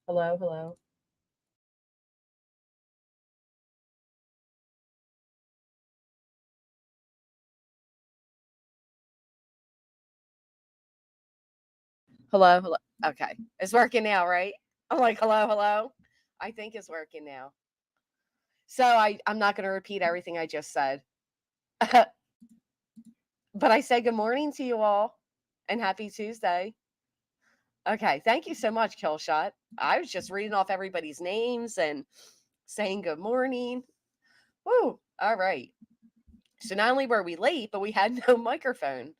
Hello, hello. Hello, hello. Okay. It's working now, right? I'm like, hello, hello. I think it's working now. So I'm not going to repeat everything I just said. But I say good morning to you all and happy Tuesday. Okay. Thank you so much, Killshot. I was just reading off everybody's names and saying good morning. Woo. All right. So not only were we late, but we had no microphone.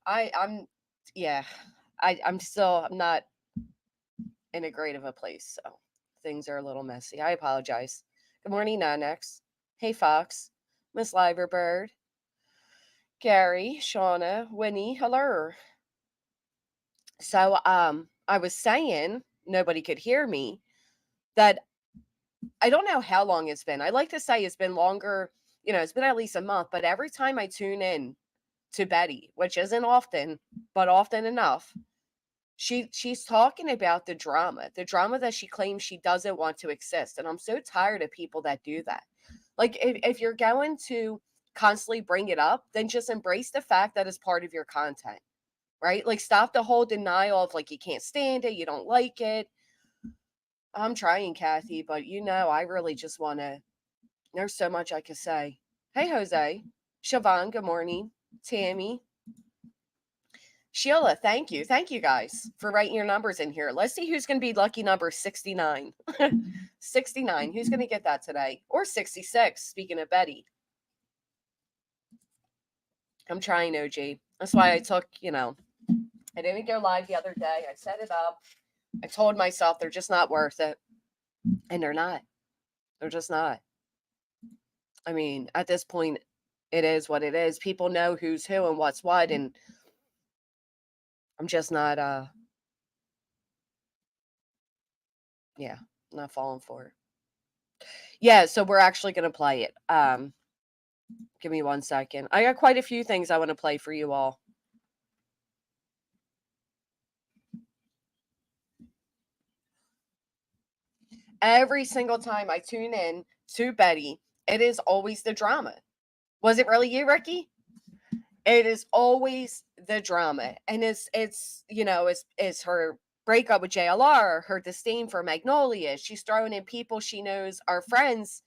I'm yeah. I'm not in a great of a place, so things are a little messy. I apologize. Good morning, Nanex. Hey, Fox. Miss Liverbird. Gary, Shauna, Winnie, hello. So, I was saying, nobody could hear me, that I don't know how long it's been. I like to say it's been longer, it's been at least a month, but every time I tune in to Betty, which isn't often, but often enough, she's talking about the drama that she claims she doesn't want to exist. And I'm so tired of people that do that. Like, if you're going to constantly bring it up, then just embrace the fact that it's part of your content, right? Like, stop the whole denial of like you can't stand it, you don't like it. I'm trying, Kathy, but I really just want to. There's so much I could say. Hey, Jose. Siobhan, good morning. Tammy. Sheila, thank you. Thank you guys for writing your numbers in here. Let's see who's going to be lucky number 69. 69. Who's going to get that today? Or 66, speaking of Betty. I'm trying, OG. That's why I took, I didn't go live the other day. I set it up. I told myself they're just not worth it. And they're not. They're just not. I mean, at this point, it is what it is. People know who's who and what's what. And I'm just not, not falling for it. Yeah, so we're actually going to play it. Give me 1 second. I got quite a few things I want to play for you all. Every single time I tune in to Betty, it is always the drama. Was it really you, Ricky? It is always the drama. And it's her breakup with JLR, her disdain for Magnolia. She's throwing in people she knows are friends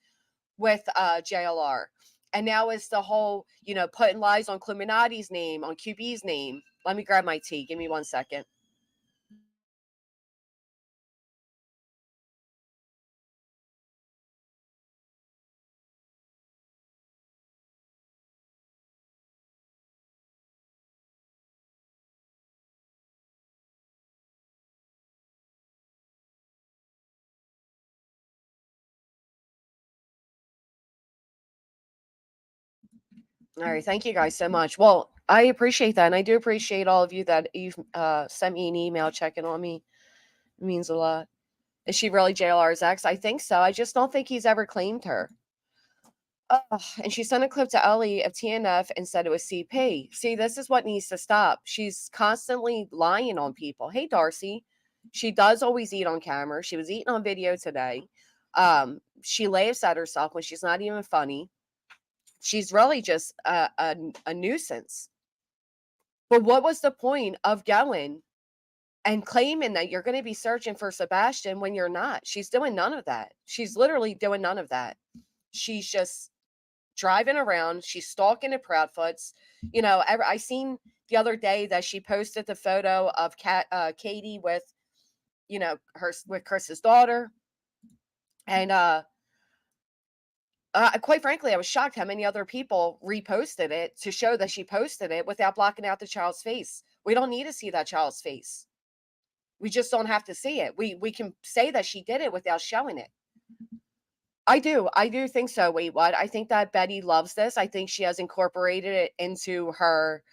with JLR. And now it's the whole, putting lies on Cluminati's name, on QB's name. Let me grab my tea. Give me 1 second. All right, thank you guys so much. Well, I appreciate that, and I do appreciate all of you that you've sent me an email checking on me. It means a lot. Is she really JLR's ex? I think so. I just don't think he's ever claimed her. And she sent a clip to Ellie of TNF and said it was CP. See, this is what needs to stop. She's constantly lying on people. Hey, Darcy. She does always eat on camera. She was eating on video today. She laughs at herself when she's not even funny. She's really just a nuisance. But what was the point of going and claiming that you're going to be searching for Sebastian when you're not? She's doing none of that. She's literally doing none of that. She's just driving around. She's stalking the Proudfoots. I seen the other day that she posted the photo of Katie with, her with Chris's daughter. And quite frankly, I was shocked how many other people reposted it to show that she posted it without blocking out the child's face. We don't need to see that child's face. We just don't have to see it. We can say that she did it without showing it. I do think so. Wait, what? I think that Betty loves this. I think she has incorporated it into her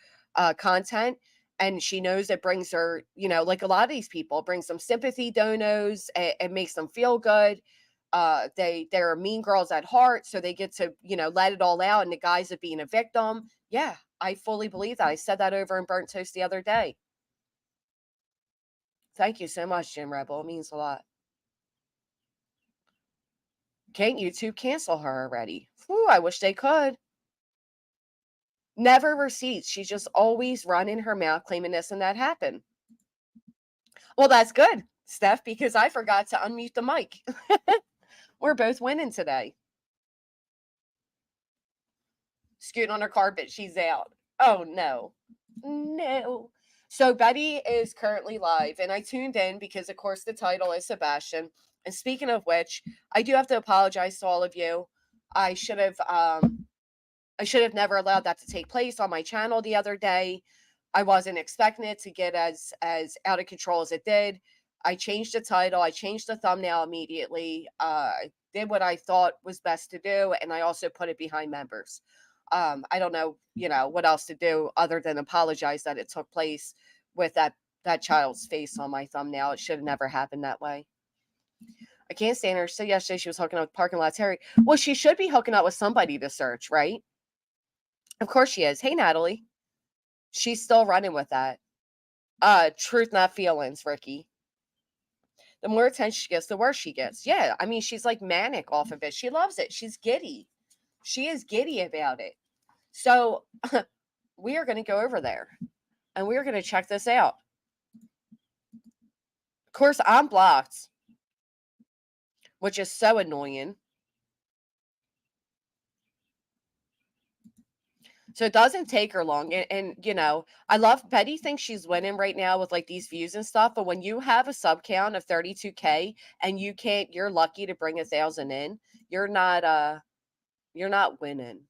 content, and she knows it brings her, like a lot of these people, brings them sympathy donos. It makes them feel good. They're mean girls at heart, so they get to, let it all out in the guise of being a victim. Yeah, I fully believe that. I said that over in Burnt Toast the other day. Thank you so much, Jim Rebel. It means a lot. Can't YouTube cancel her already? Whew, I wish they could. Never receipts. She's just always running her mouth claiming this and that happened. Well, that's good, Steph, because I forgot to unmute the mic. We're both winning today. Scooting on her carpet, she's out. Oh, no. No. So Betty is currently live, and I tuned in because, of course, the title is Sebastian. And speaking of which, I do have to apologize to all of you. I should have never allowed that to take place on my channel the other day. I wasn't expecting it to get as out of control as it did. I changed the title. I changed the thumbnail immediately. Did what I thought was best to do, and I also put it behind members. I don't know, what else to do other than apologize that it took place with that child's face on my thumbnail. It should have never happened that way. I can't stand her. So yesterday she was hooking up with parking lot Terry. Well, she should be hooking up with somebody to search, right? Of course she is. Hey, Natalie. She's still running with that. Truth, not feelings, Ricky. The more attention she gets, the worse she gets. Yeah, I mean, she's like manic off of it. She loves it. She's giddy. She is giddy about it. So we are going to go over there and we are going to check this out. Of course, I'm blocked, which is so annoying. So it doesn't take her long. And I love Betty thinks she's winning right now with like these views and stuff. But when you have a sub count of 32K and you're lucky to bring 1,000 in, you're not winning.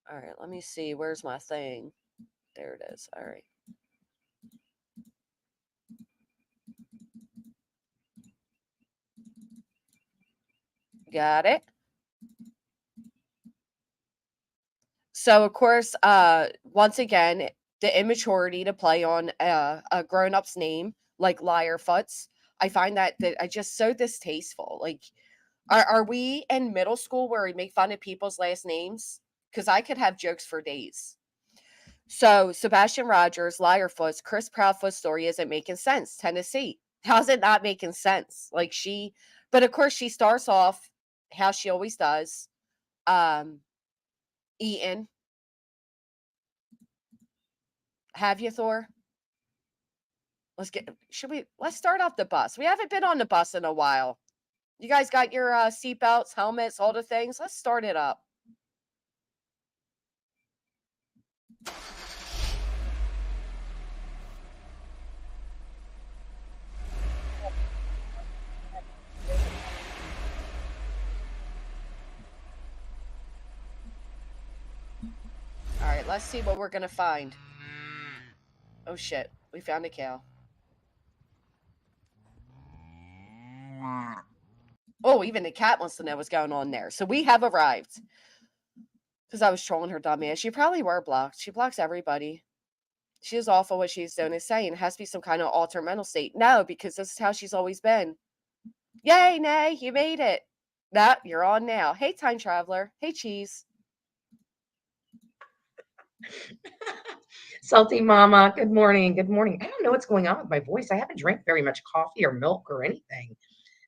All right, let me see. Where's my thing? There it is. All right. Got it. So, of course, once again, the immaturity to play on a grown-up's name, like Liarfoots, I find that I just so distasteful. Like, are we in middle school where we make fun of people's last names? Because I could have jokes for days. So, Sebastian Rogers, Liarfoots, Chris Proudfoot's story isn't making sense. Tennessee. How's it not making sense? But of course, she starts off how she always does, eating. Have you, Thor? Let's start off the bus. We haven't been on the bus in a while. You guys got your seatbelts, helmets, all the things? Let's start it up. All right, let's see what we're going to find. Oh, shit. We found a cow. Oh, even the cat wants to know what's going on there. So we have arrived. Because I was trolling her dumb ass. She probably were blocked. She blocks everybody. She is awful what she's doing is saying. It has to be some kind of altered mental state. No, because this is how she's always been. Yay, Nay, you made it. Nah, you're on now. Hey, time traveler. Hey, cheese. Salty Mama, good morning. Good morning. I don't know what's going on with my voice. I haven't drank very much coffee or milk or anything.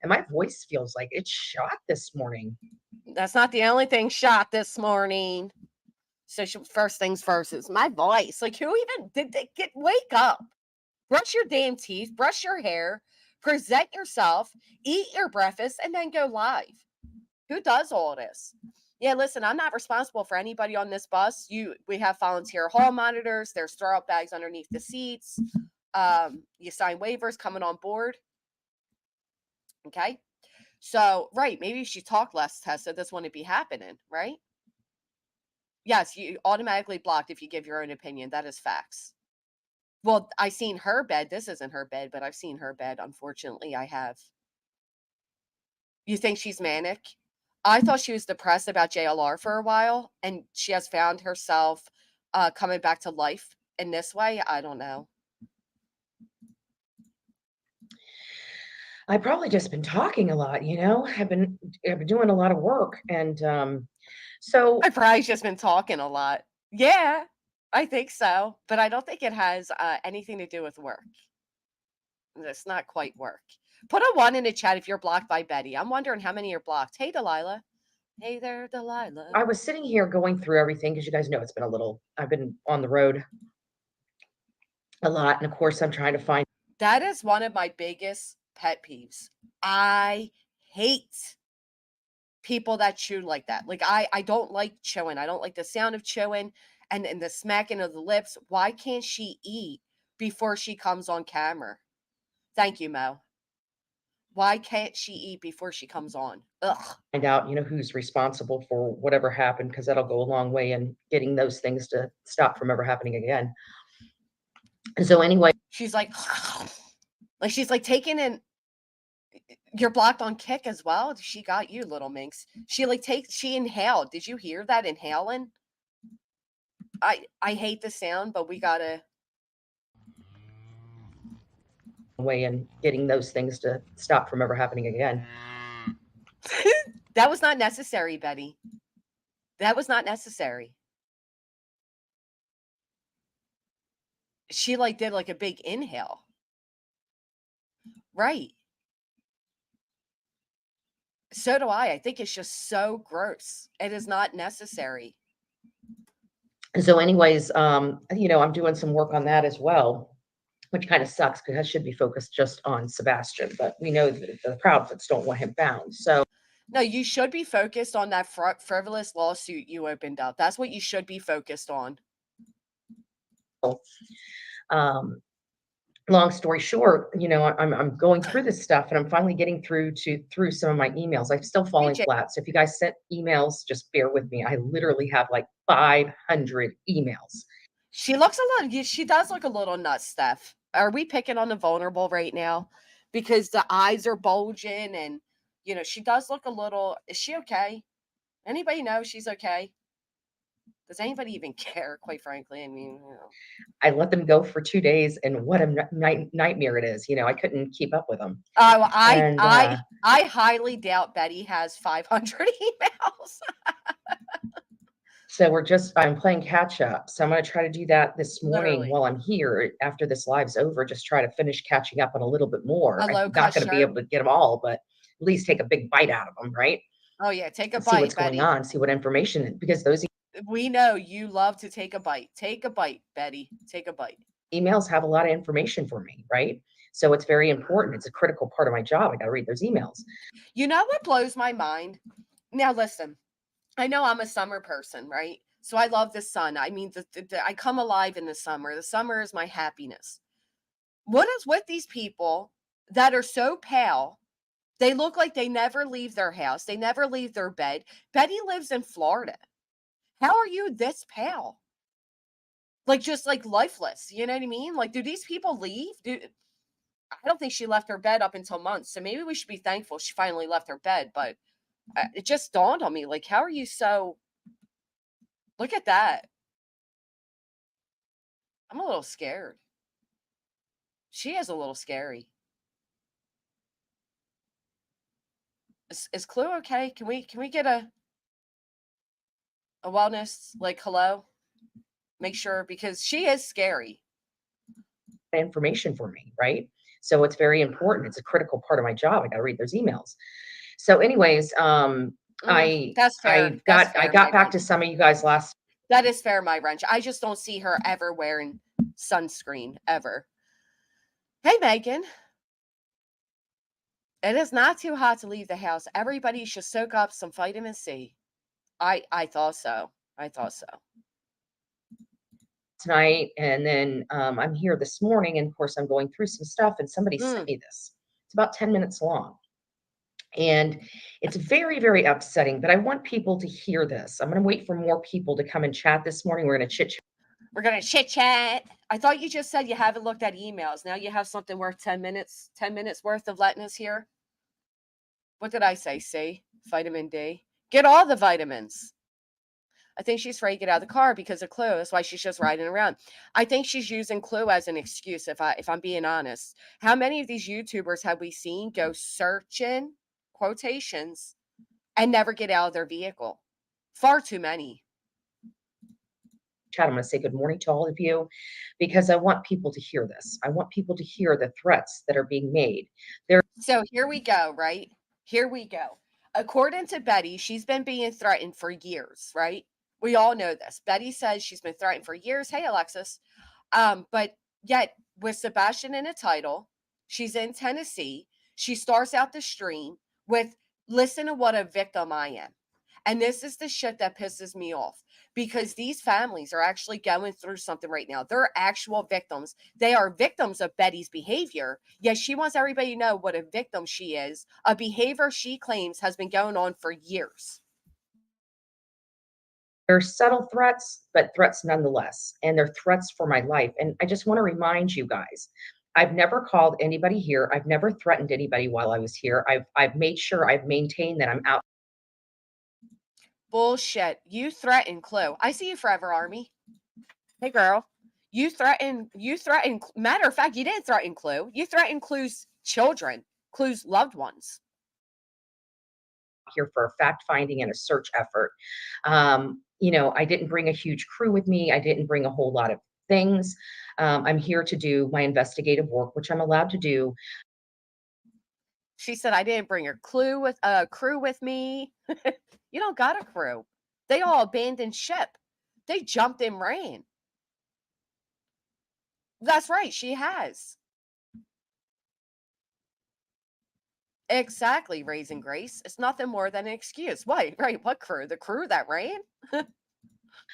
And my voice feels like it's shot this morning. That's not the only thing shot this morning. So first things first is my voice. Like, who even did they wake up? Brush your damn teeth, brush your hair, present yourself, eat your breakfast, and then go live. Who does all this? Yeah, listen, I'm not responsible for anybody on this bus. We have volunteer hall monitors. There's throw up bags underneath the seats. You sign waivers coming on board. Okay. So, right, maybe if she talked less, Tessa, this wouldn't be happening, right? Yes, you automatically blocked if you give your own opinion. That is facts. Well, I seen her bed. This isn't her bed, but I've seen her bed. Unfortunately, I have. You think she's manic? I thought she was depressed about JLR for a while, and she has found herself coming back to life in this way. I don't know. I've probably just been talking a lot, I've been doing a lot of work. And so I've probably just been talking a lot. Yeah, I think so. But I don't think it has anything to do with work. It's not quite work. Put a 1 in the chat if you're blocked by Betty. I'm wondering how many are blocked. Hey, Delilah. Hey there, Delilah. I was sitting here going through everything because you guys know I've been on the road a lot. And of course, I'm trying to find. That is one of my biggest pet peeves. I hate people that chew like that. Like I don't like chewing. I don't like the sound of chewing and the smacking of the lips. Why can't she eat before she comes on camera? Thank you, Mo. Why can't she eat before she comes on? Ugh. Find out, who's responsible for whatever happened, because that'll go a long way in getting those things to stop from ever happening again. And so anyway, she's like she's like taking in. You're blocked on Kick as well. She got you, little minx. She inhaled. Did you hear that inhaling? I hate the sound, but we gotta way in getting those things to stop from ever happening again. That was not necessary, Betty. That was not necessary. She did a big inhale. Right. So do I. I think it's just so gross. It is not necessary. And so anyways, I'm doing some work on that as well, which kind of sucks because I should be focused just on Sebastian, but we know that the Proudfoots don't want him found. So no, you should be focused on that frivolous lawsuit you opened up. That's what you should be focused on. Long story short, I'm going through this stuff and I'm finally getting through some of my emails. I'm still falling flat. So if you guys sent emails, just bear with me. I literally have 500 emails. She looks a little, she does look a little nuts, Steph. Are we picking on the vulnerable right now? Because the eyes are bulging and, she does look a little, is she okay? Anybody know she's okay? Does anybody even care, quite frankly? I mean, I let them go for 2 days, and what a nightmare it is. I couldn't keep up with them. Oh, I highly doubt Betty has 500 emails. So I'm playing catch up. So I'm going to try to do that this morning. Literally. While I'm here after this live's over, just try to finish catching up on a little bit more. I'm not going to be able to get them all, but at least take a big bite out of them, right? Oh yeah, take a bite. See what's going on, see what information, because those we know you love to take a bite. Take a bite, Betty. Take a bite. Emails have a lot of information for me, right? So it's very important. It's a critical part of my job. I got to read those emails. You know what blows my mind? Now listen, I know I'm a summer person, right? So I love the sun. I mean, I come alive in the summer. The summer is my happiness. What is with these people that are so pale? They look like they never leave their house. They never leave their bed. Betty lives in Florida. How are you this pale? Just lifeless. You know what I mean? Do these people leave? I don't think she left her bed up until months. So maybe we should be thankful she finally left her bed. But it just dawned on me, how are you so... Look at that. I'm a little scared. She is a little scary. Is Clue okay? Can we get a wellness, hello? Make sure, because she is scary. Information for me, right? So it's very important. It's a critical part of my job. I got to read those emails. So anyways, that's fair. I got back to some of you guys last. That is fair, my wrench. I just don't see her ever wearing sunscreen, ever. Hey, Megan. It is not too hot to leave the house. Everybody should soak up some vitamin C. I thought so. I thought so. Tonight, and then I'm here this morning, and of course I'm going through some stuff, and somebody sent me this. It's about 10 minutes long. And it's very, very upsetting, but I want people to hear this. I'm going to wait for more people to come and chat this morning. We're going to chit chat. We're going to chit chat. I thought you just said you haven't looked at emails. Now you have something worth 10 minutes worth of letting us hear. What did I say? See? Vitamin D. Get all the vitamins. I think she's afraid to get out of the car because of Clue. That's why she's just riding around. I think she's using Clue as an excuse, if I'm being honest. How many of these YouTubers have we seen go searching, quotations, and never get out of their vehicle? Far too many. chat. I'm going to say good morning to all of you because I want people to hear this. I want people to hear the threats that are being made. So here we go, right? Here we go. According to Betty, she's been being threatened for years, right? We all know this. Betty says she's been threatened for years. Hey, Alexis. But yet, with Sebastian in a title, she's in Tennessee. She starts out the stream with, listen to what a victim I am. And this is the shit that pisses me off because these families are actually going through something right now. They're actual victims. They are victims of Betty's behavior. Yet she wants everybody to know what a victim she is, a behavior she claims has been going on for years. They're subtle threats, but threats nonetheless. And they're threats for my life. And I just want to remind you guys, I've never called anybody here. I've never threatened anybody while I was here. I've made sure I've maintained that I'm out. Bullshit. You threaten Clue. I see you, Forever Army. Hey, girl. You threaten, matter of fact, you didn't threaten Clue. You threatened Clue's children, Clue's loved ones. Here for a fact finding and a search effort. I didn't bring a huge crew with me. I didn't bring a whole lot of things. I'm here to do my investigative work, which I'm allowed to do. She said, I didn't bring her crew with me. You don't got a crew. They all abandoned ship. They jumped and ran. That's right, she has. Exactly, Raising Grace. It's nothing more than an excuse. Why? Right, what crew? The crew that ran?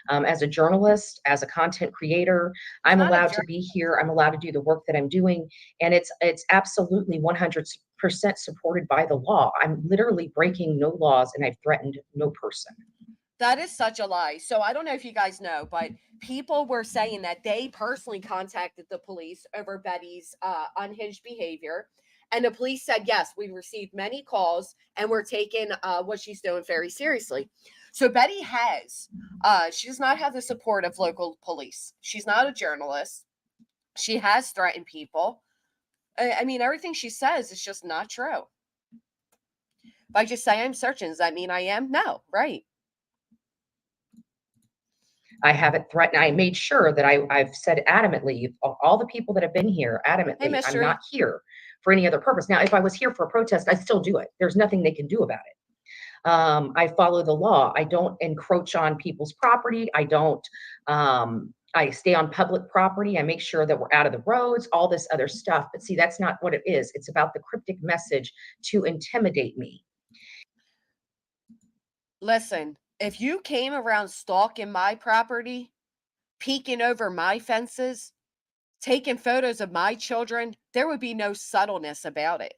As a journalist, as a content creator, I'm allowed to be here. I'm allowed to do the work that I'm doing. And it's absolutely 100% supported by the law. I'm literally breaking no laws and I've threatened no person. That is such a lie. So I don't know if you guys know, but people were saying that they personally contacted the police over Betty's unhinged behavior. And the police said, yes, we received many calls and we're taking what she's doing very seriously. So Betty she does not have the support of local police. She's not a journalist. She has threatened people. I mean, everything she says is just not true. If I just say I'm searching, does that mean I am? No, right. I haven't threatened. I made sure that I've said adamantly, all the people that have been here adamantly, I'm not here for any other purpose. Now, if I was here for a protest, I still do it. There's nothing they can do about it. I follow the law. I don't encroach on people's property. I stay on public property. I make sure that we're out of the roads, all this other stuff. But see, that's not what it is. It's about the cryptic message to intimidate me. Listen, if you came around stalking my property, peeking over my fences, taking photos of my children, there would be no subtleness about it.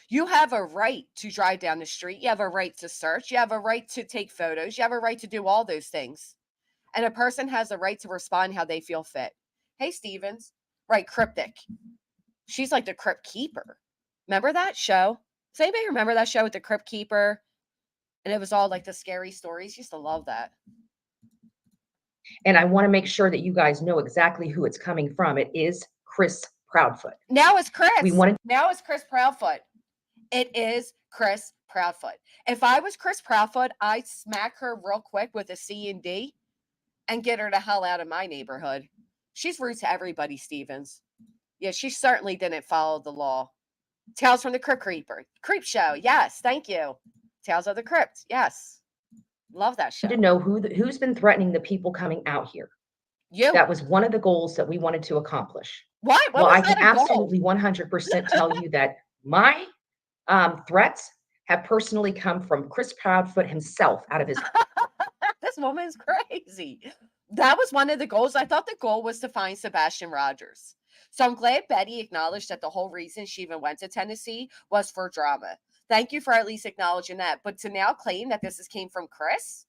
You have a right to drive down the street. You have a right to search. You have a right to take photos. You have a right to do all those things. And a person has a right to respond how they feel fit. Hey, Stevens. Right, cryptic. She's like the crypt keeper. Remember that show? Does anybody remember that show with the crypt keeper? And it was all like the scary stories. Used to love that. And I want to make sure that you guys know exactly who it's coming from. It is Chris Proudfoot. Now it's Chris. Now it's Chris Proudfoot. It is Chris Proudfoot. If I was Chris Proudfoot, I'd smack her real quick with a C&D and get her the hell out of my neighborhood. She's rude to everybody, Stevens. Yeah, she certainly didn't follow the law. Tales from the Crypt Creeper. Creep Show. Yes, thank you. Tales of the Crypt. Yes. Love that show. To know who's been threatening the people coming out here. You. That was one of the goals that we wanted to accomplish. What? Well, I can absolutely 100% tell you that my threats have personally come from Chris Proudfoot himself out of his. This woman's crazy. That was one of the goals. I thought the goal was to find Sebastian Rogers. So I'm glad Betty acknowledged that the whole reason she even went to Tennessee was for drama. Thank you for at least acknowledging that. But to now claim that this came from Chris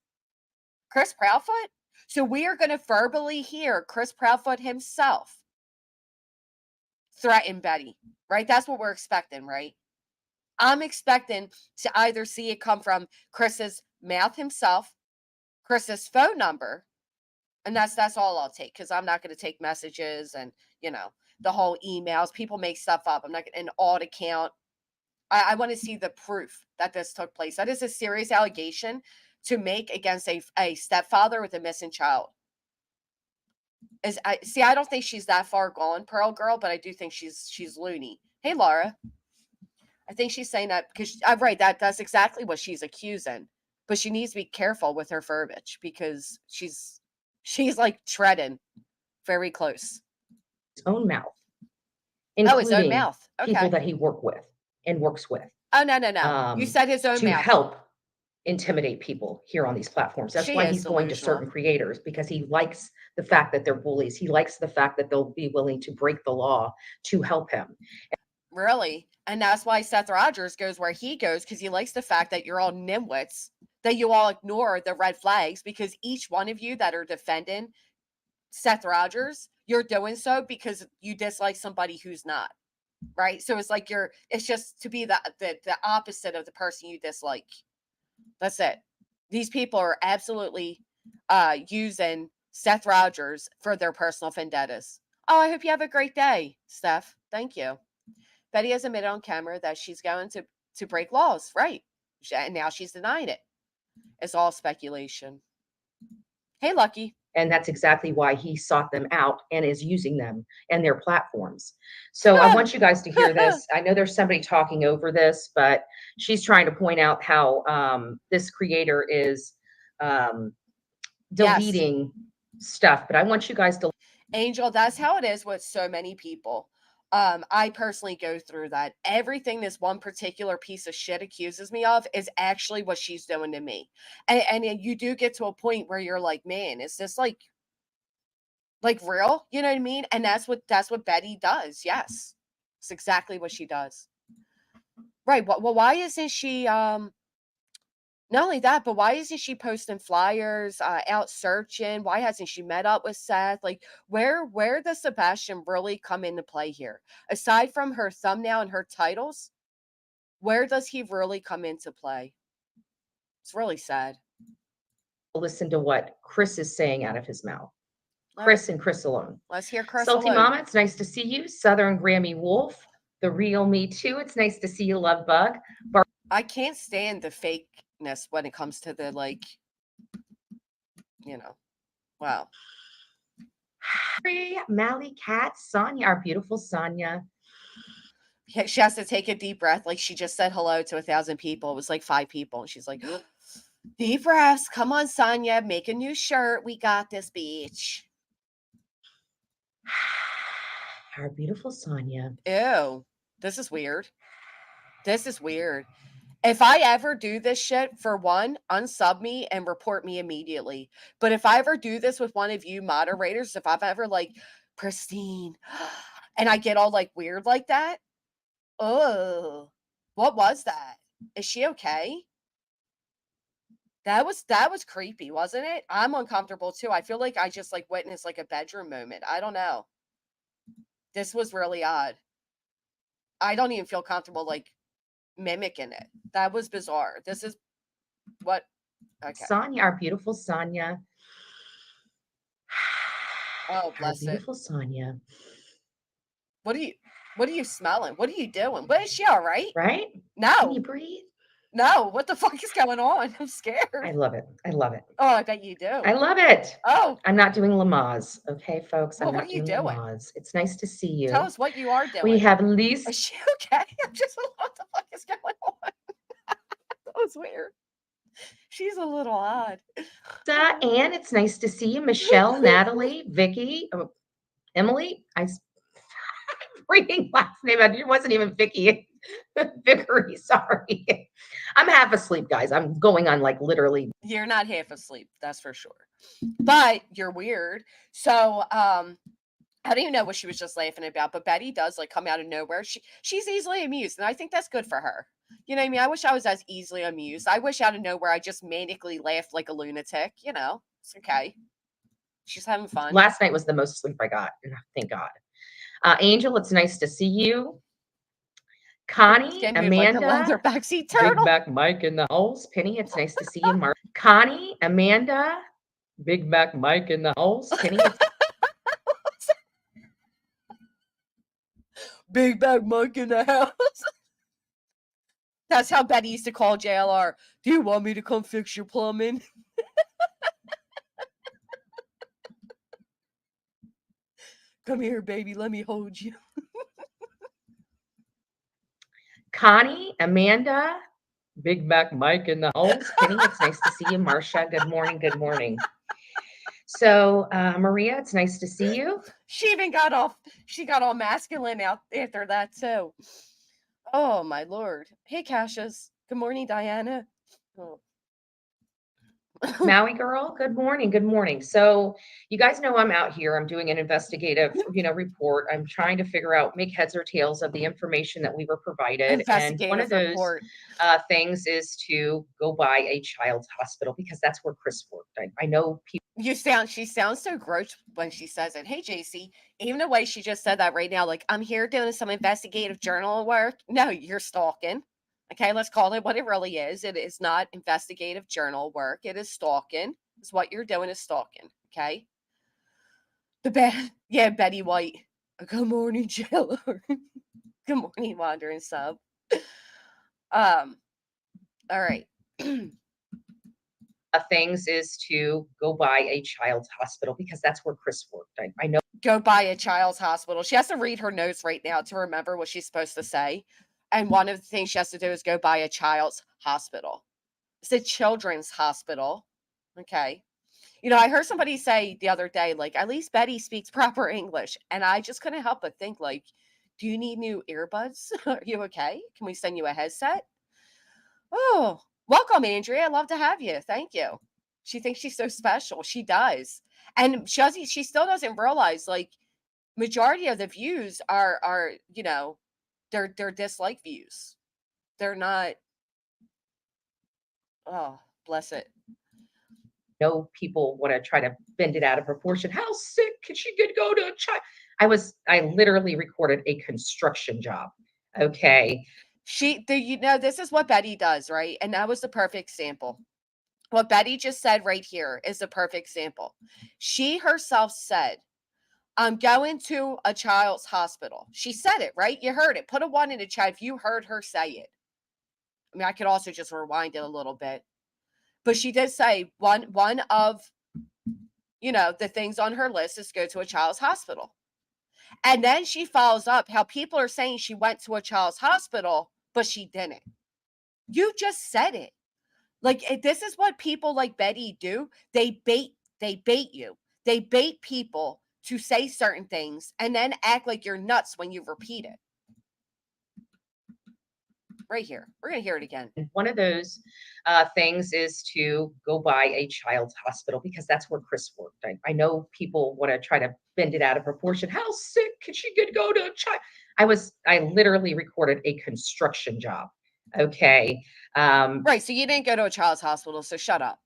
Proudfoot? So we are going to verbally hear Chris Proudfoot himself threaten Betty, right? That's what we're expecting, right? I'm expecting to either see it come from Chris's mouth himself, Chris's phone number, and that's all I'll take because I'm not going to take messages and, the whole emails. People make stuff up. I'm not going to, an alt account. I want to see the proof that this took place. That is a serious allegation to make against a stepfather with a missing child. I don't think she's that far gone, Pearl Girl, but I do think she's loony. Hey, Laura. I think she's saying that because I'm right. That's exactly what she's accusing, but she needs to be careful with her verbiage because she's like treading very close. His own mouth, Oh, his own including mouth. people Okay. that he works with. Oh, no. You said his own To mouth. help intimidate people here on these platforms. That's She why is he's going to delusional. certain creators, because he likes the fact that they're bullies. He likes the fact that they'll be willing to break the law to help him. Really? And that's why Seth Rogers goes where he goes, because he likes the fact that you're all nimwits, that you all ignore the red flags, because each one of you that are defending Seth Rogers, you're doing so because you dislike somebody who's not. Right? So it's like it's just to be the opposite of the person you dislike. That's it. These people are absolutely using Seth Rogers for their personal vendettas. Oh, I hope you have a great day, Steph. Thank you. Betty has admitted on camera that she's going to break laws, right? And now she's denying it. It's all speculation. Hey, Lucky. And that's exactly why he sought them out and is using them and their platforms. So I want you guys to hear this. I know there's somebody talking over this, but she's trying to point out how this creator is deleting stuff. But I want you guys to. Angel, that's how it is with so many people. I personally go through that. Everything this one particular piece of shit accuses me of is actually what she's doing to me. And you do get to a point where you're like, man, is this like real? You know what I mean? And that's what Betty does. Yes. It's exactly what she does. Right. Well, why isn't she not only that, but why isn't she posting flyers, out searching? Why hasn't she met up with Seth? Like, where does Sebastian really come into play here? Aside from her thumbnail and her titles, where does he really come into play? It's really sad. Listen to what Chris is saying out of his mouth. Chris and Chris alone. Let's hear Chris Salty alone. Mama, it's nice to see you. Southern Grammy Wolf, the real me too. It's nice to see you, Love Bug. I can't stand the fakeness when it comes to the wow. Mally Cat, Sonia, our beautiful Sonia. She has to take a deep breath. Like she just said hello to 1,000 people. It was like 5 people. And she's like, deep breaths. Come on, Sonia. Make a new shirt. We got this, bitch. Our beautiful Sonia. Ew. This is weird. This is weird. If I ever do this shit, for one, unsub me and report me immediately. But if I ever do this with one of you moderators, if I've ever pristine and I get all weird like that, oh, what was that? Is she okay? That was creepy, wasn't it? I'm uncomfortable too. I feel like I just witnessed a bedroom moment. I don't know. This was really odd. I don't even feel comfortable mimicking it. That was bizarre. This is what. Okay. Sonia, our beautiful Sonia. Oh, bless our beautiful Sonia. What are you smelling? What are you doing? What is she all right? Right? No. Can you breathe? No. What the fuck is going on? I'm scared. I love it. I love it. Oh, I bet you do. I love it. Oh. I'm not doing Lamaze. Okay, folks. Well, I'm what not are you doing doing? Lamaze. It's nice to see you. Tell us what you are doing. We have Lisa. Is she okay? I'm just what the fuck is going on? That was weird. She's a little odd. Anne, it's nice to see you. Michelle, Natalie, Vicky, Emily. I'm reading last name. It wasn't even Vicky. Vickery, sorry. I'm half asleep, guys. I'm going on literally. You're not half asleep, that's for sure. But you're weird. So I don't even know what she was just laughing about, but Betty does come out of nowhere. She's easily amused, and I think that's good for her. You know what I mean? I wish I was as easily amused. I wish out of nowhere I just manically laughed like a lunatic. It's okay. She's having fun. Last night was the most sleep I got. Thank God. Angel, it's nice to see you. Connie, Amanda, leather backseat turtle. Big Mac Mike in the house. Penny, it's nice to see you. Mark, Connie, Amanda, Big Mac Mike in the house. Penny, Big Mac Mike in the house. That's how Betty used to call JLR. Do you want me to come fix your plumbing? Come here, baby. Let me hold you. Connie, Amanda, Big Mac Mike in the house. Kenny, it's nice to see you. Marcia, good morning. Good morning. So, Maria, it's nice to see you. She got all masculine out after that too. Oh my Lord. Hey, Cassius. Good morning, Diana. Oh. Maui girl, good morning. Good morning. So you guys know I'm out here. I'm doing an investigative, report. I'm trying to figure out, make heads or tails of the information that we were provided. And one of Investigative those report. things is to go by a child's hospital because that's where Chris worked. I know people. She sounds so gross when she says it. Hey, JC, even the way she just said that right now, like, I'm here doing some investigative journal work. No, you're stalking. Okay, let's call it what it really is. It is not investigative journal work. It is stalking. It's what you're doing is stalking. Okay. Yeah, Betty White. Good morning, Jello. Good morning, Wandering Sub. All right. Things is to go by a child's hospital because that's where Chris worked. I know. Go by a child's hospital. She has to read her notes right now to remember what she's supposed to say. And one of the things she has to do is go by a child's hospital. It's a children's hospital. Okay. I heard somebody say the other day, like, at least Betty speaks proper English. And I just couldn't help but think, like, do you need new earbuds? Are you okay? Can we send you a headset? Oh, welcome, Andrea. I'd love to have you. Thank you. She thinks she's so special. She does. And she still doesn't realize, like, majority of the views are they're dislike views. They're not. Oh, bless it. Know people want to try to bend it out of proportion. How sick can she go to a child? I literally recorded a construction job. Okay. This is what Betty does, right? And that was the perfect sample. What Betty just said right here is the perfect sample. She herself said, I'm going to a child's hospital. She said it, right? You heard it. Put a 1 in the chat if you heard her say it. I mean, I could also just rewind it a little bit. But she did say one of, the things on her list is go to a child's hospital. And then she follows up how people are saying she went to a child's hospital, but she didn't. You just said it. Like, this is what people like Betty do. They bait you. They bait people to say certain things and then act like you're nuts when you repeat it. Right here. We're going to hear it again. And one of those things is to go by a child's hospital because that's where Chris worked. I know people want to try to bend it out of proportion. How sick can she go to a child? I literally recorded a construction job. Okay. Right. So you didn't go to a child's hospital. So shut up.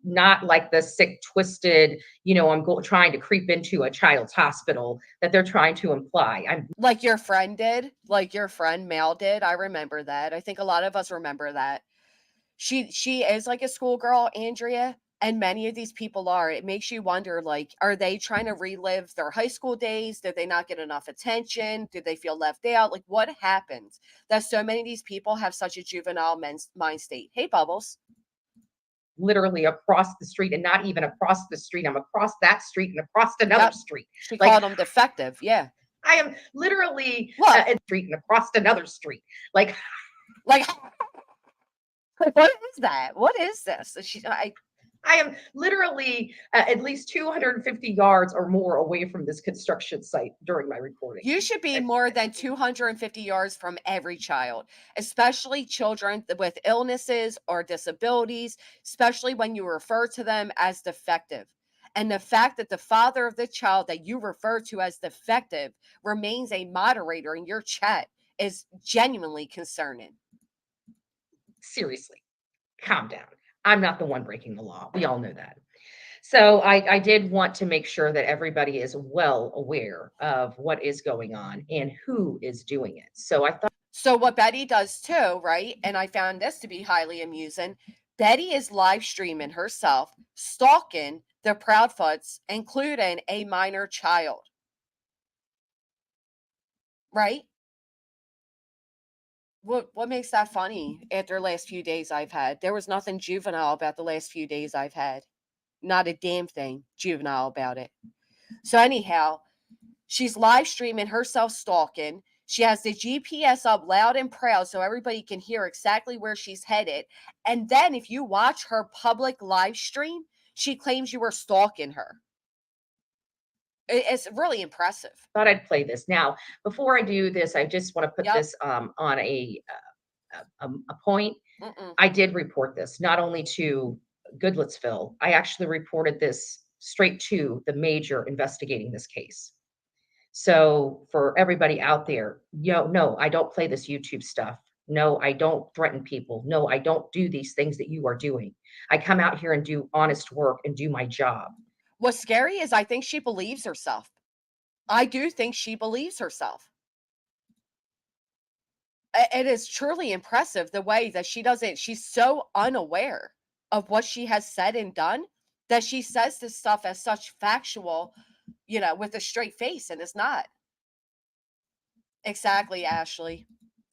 Not like the sick, twisted, I'm trying to creep into a child's hospital that they're trying to imply. I'm like your friend did, like your friend Mel did. I remember that. I think a lot of us remember that. She is like a schoolgirl, Andrea, and many of these people are. It makes you wonder, like, are they trying to relive their high school days? Did they not get enough attention? Did they feel left out? Like, what happened that so many of these people have such a juvenile mind state? Hey, Bubbles. Literally across the street, and not even across the street. I'm across that street and across another street. She called them defective. Yeah. I am literally a street and across another street. Like what is that? What is this? I am literally at least 250 yards or more away from this construction site during my recording. You should be more than 250 yards from every child, especially children with illnesses or disabilities, especially when you refer to them as defective. And the fact that the father of the child that you refer to as defective remains a moderator in your chat is genuinely concerning. Seriously, calm down. I'm not the one breaking the law. We all know that. So I did want to make sure that everybody is well aware of what is going on and who is doing it. So I thought. So what Betty does too, right? And I found this to be highly amusing. Betty is live streaming herself, stalking the Proudfoots, including a minor child. Right? What makes that funny after the last few days I've had? There was nothing juvenile about the last few days I've had. Not a damn thing juvenile about it. So anyhow, she's live streaming herself stalking. She has the GPS up loud and proud so everybody can hear exactly where she's headed. And then if you watch her public live stream, she claims you were stalking her. It's really impressive. Thought I'd play this. Now, before I do this, I just want to put Yep. this on a point. Mm-mm. I did report this not only to Goodlettsville, I actually reported this straight to the major investigating this case. So for everybody out there, no, I don't play this YouTube stuff. No, I don't threaten people. No, I don't do these things that you are doing. I come out here and do honest work and do my job. What's scary is I think she believes herself. I do think she believes herself. It is truly impressive the way that she's so unaware of what she has said and done that she says this stuff as such factual, with a straight face, and it's not. Exactly, Ashley.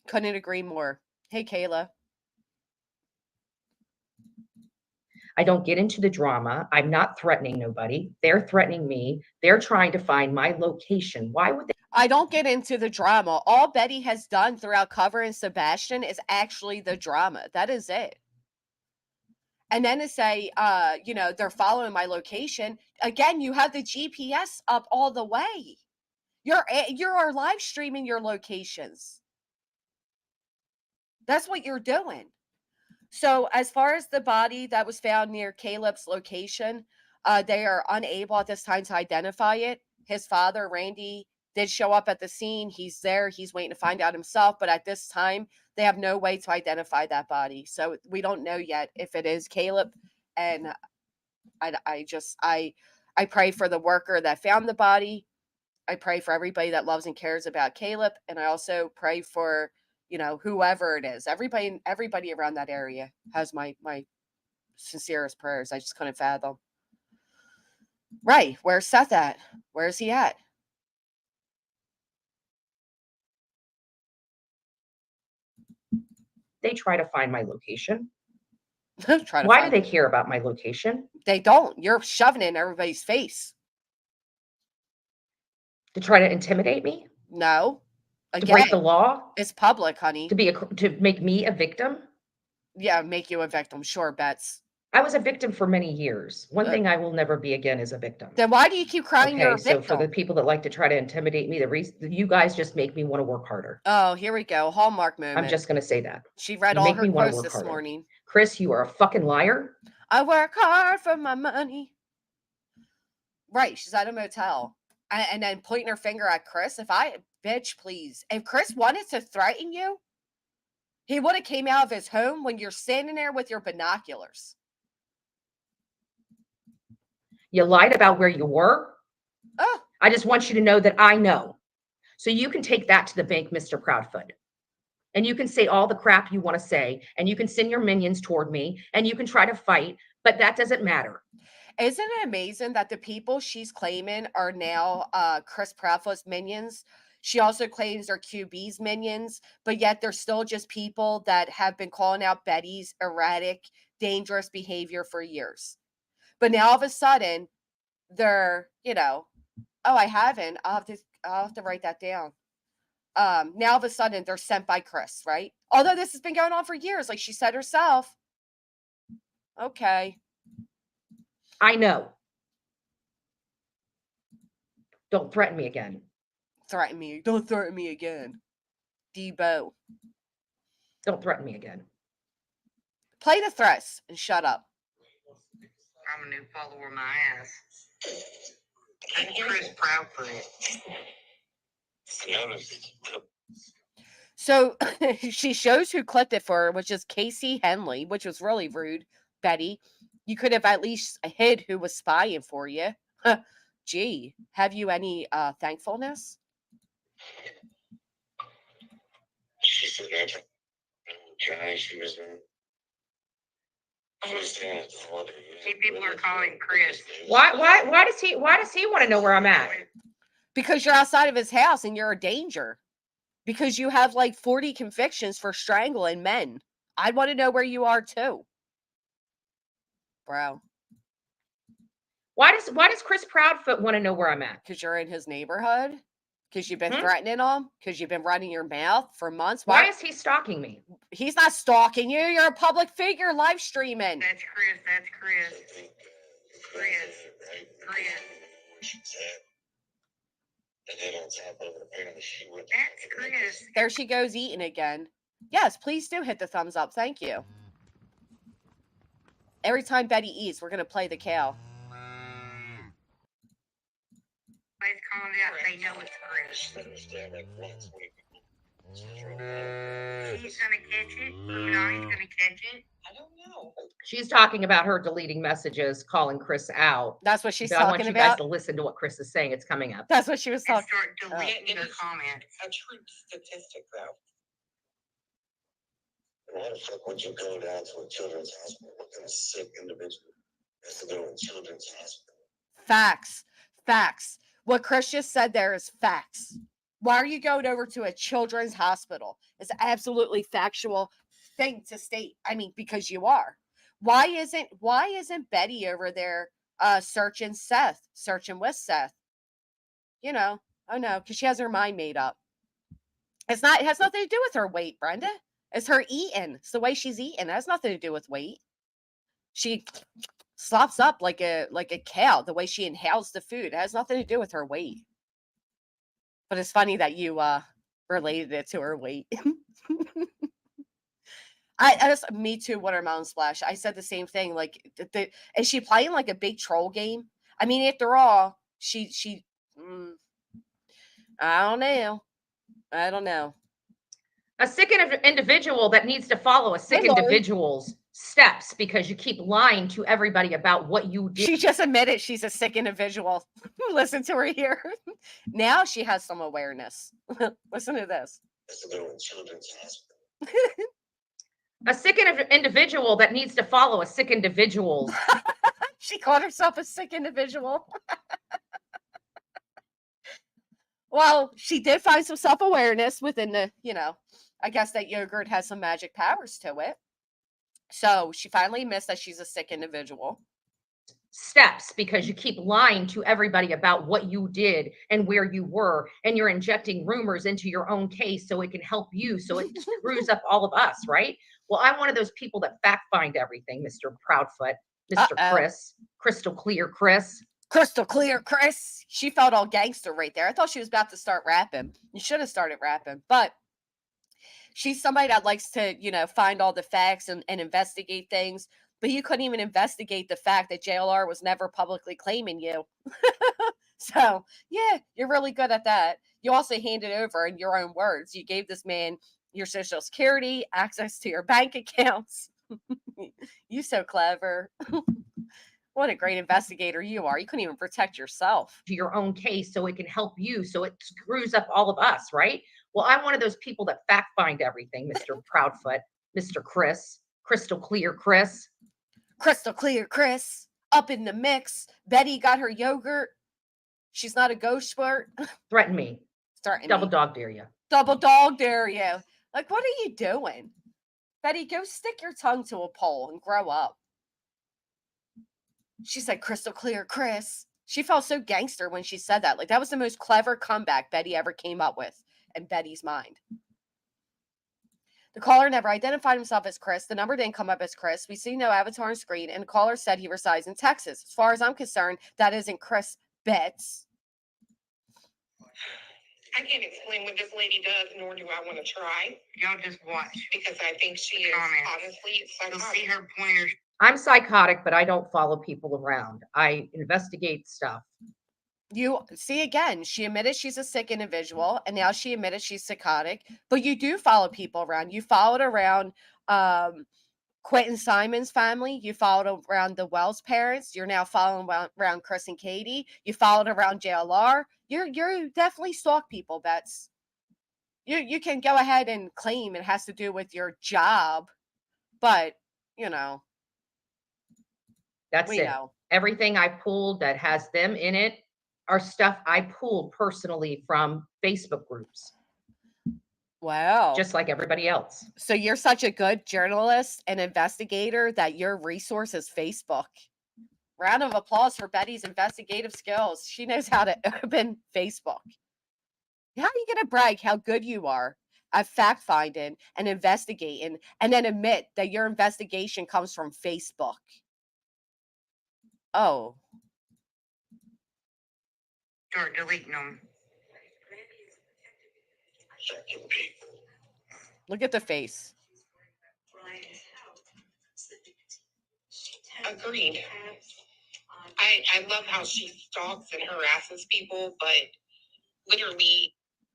Couldn't agree more. Hey, Kayla. I don't get into the drama. I'm not threatening nobody. They're threatening me. They're trying to find my location. Why would they? I don't get into the drama. All Betty has done throughout covering Sebastian is actually the drama. That is it. And then to say, they're following my location. Again, you have the GPS up all the way. You're live streaming your locations. That's what you're doing. So as far as the body that was found near Caleb's location, they are unable at this time to identify it. His father, Randy, did show up at the scene. He's there. He's waiting to find out himself. But at this time, they have no way to identify that body. So we don't know yet if it is Caleb. And I pray for the worker that found the body. I pray for everybody that loves and cares about Caleb. And I also pray for, whoever it is. Everybody around that area has my sincerest prayers. I just couldn't fathom. Right. Where's Seth at? Where's he at? They try to find my location. Try to Why find do they care about my location? They don't. You're shoving it in everybody's face. To try to intimidate me? No. To Again, break the law? it's public, honey. To make me a victim? Yeah, make you a victim. Sure, Bets. I was a victim for many years. One thing I will never be again is a victim. Then why do you keep crying you're a victim? So for the people that like to try to intimidate me, the reason you guys just make me want to work harder. Oh, here we go. Hallmark moment. I'm just going to say that. She read all her posts this morning. Chris, you are a fucking liar. I work hard for my money. Right. She's at a motel. And then pointing her finger at Chris. Bitch, please. If Chris wanted to threaten you, he would have came out of his home when you're standing there with your binoculars. You lied about where you were. Oh. I just want you to know that I know. So you can take that to the bank, Mr. Proudfoot. And you can say all the crap you want to say. And you can send your minions toward me. And you can try to fight. But that doesn't matter. Isn't it amazing that the people she's claiming are now Chris Proudfoot's minions? She also claims they're QB's minions, but yet they're still just people that have been calling out Betty's erratic, dangerous behavior for years. But now all of a sudden, they're, oh, I haven't. I'll have to write that down. Now all of a sudden they're sent by Chris, right? Although this has been going on for years, like she said herself. Okay. I know. Don't threaten me again. Threaten me. Don't threaten me again. Debo. Don't threaten me again. Play the threats and shut up. I'm a new follower my ass. Chris Proudfoot. So she shows who clipped it for her, which is Casey Henley, which was really rude, Betty. You could have at least hid who was spying for you. Gee, have you any thankfulness? She said that she was See, people are calling Chris. Why does he want to know where I'm at? Because you're outside of his house and you're a danger. because you have like 40 convictions for strangling men. I'd want to know where you are too, bro. Why does Chris Proudfoot want to know where I'm at? Because you're in his neighborhood. Because you've been threatening him. Because you've been running your mouth for months. Why is he stalking me? He's not stalking you. You're a public figure live streaming. That's Chris. That's Chris. Chris. That's Chris. There she goes eating again. Yes, please do hit the thumbs up. Thank you. Every time Betty eats, we're going to play the cow. Let's call it out. They know it's Chris. He's gonna catch it. No, he's gonna catch it. I don't know. She's talking about her deleting messages, calling Chris out. That's what she's But I want talking you about. guys to listen to what Chris is saying. It's coming up. That's what she was And talking. start deleting the comments. A true statistic, though. Why the fuck would you go down to a children's hospital? What kind of sick individual has to go to a children's hospital? Facts. Facts. What Chris just said there is facts. Why are you going over to a children's hospital? It's an absolutely factual thing to state. I mean, because you are. Why isn't Betty over there searching with Seth? You know, oh no, because she has her mind made up. It has nothing to do with her weight, Brenda. It's her eating. It's the way she's eating. It has nothing to do with weight. She slops up like a cow, the way she inhales the food. It has nothing to do with her weight. But it's funny that you related it to her weight. I just, me too, watermelon splash. I said the same thing. Like, is she playing like a big troll game? I mean, after all, I don't know. A sick individual that needs to follow a sick individual's steps because you keep lying to everybody about what you did. She just admitted she's a sick individual. Listen to her here. Now she has some awareness. Listen to this. A sick individual that needs to follow a sick individual's. She called herself a sick individual. Well, she did find some self-awareness within the, I guess that yogurt has some magic powers to it. So she finally admits that she's a sick individual. Steps because you keep lying to everybody about what you did and where you were, and you're injecting rumors into your own case so it can help you, so it screws up all of us, right? Well, I'm one of those people that fact find everything, Mr. Proudfoot, Mr. Chris, Crystal Clear Chris. Crystal Clear Chris. She felt all gangster right there. I thought she was about to start rapping. You should have started rapping, but she's somebody that likes to, find all the facts and investigate things. But you couldn't even investigate the fact that JLR was never publicly claiming you. So, yeah, you're really good at that. You also handed over in your own words. You gave this man your social security, access to your bank accounts. You so clever. What a great investigator you are. You couldn't even protect yourself. To your own case so it can help you, so it screws up all of us, right? Well, I'm one of those people that fact find everything, Mr. Proudfoot, Mr. Chris, Crystal Clear Chris. Crystal Clear Chris, up in the mix. Betty got her yogurt. She's not a ghost sport. Threaten me. Double dog dare you. Double dog dare you. Like, what are you doing? Betty, go stick your tongue to a pole and grow up. She said, Crystal Clear Chris. She felt so gangster when she said that. Like, that was the most clever comeback Betty ever came up with in Betty's mind. The caller never identified himself as Chris. The number didn't come up as Chris. We see no avatar on screen, and the caller said he resides in Texas. As far as I'm concerned, that isn't Chris Betts. I can't explain what this lady does, nor do I want to try. Y'all just watch. Because I think she is honestly You'll psychotic. see her pointers. I'm psychotic, but I don't follow people around. I investigate stuff. You see, again, she admitted she's a sick individual, and now she admitted she's psychotic, but you do follow people around. You followed around Quentin Simon's family. You followed around the Wells parents. You're now following around Chris and Katie. You followed around JLR. You're definitely stalk people, Betts. You can go ahead and claim it has to do with your job, but, That's it. know. Everything I pulled that has them in it are stuff I pulled personally from Facebook groups. Wow. just like everybody else. So you're such a good journalist and investigator that your resource is Facebook. Round of applause for Betty's investigative skills. She knows how to open Facebook. How are you going to brag how good you are at fact finding and investigating and then admit that your investigation comes from Facebook? Oh, Start deleting them. Checking people. look at the face. Agreed. I love how she stalks and harasses people, but literally,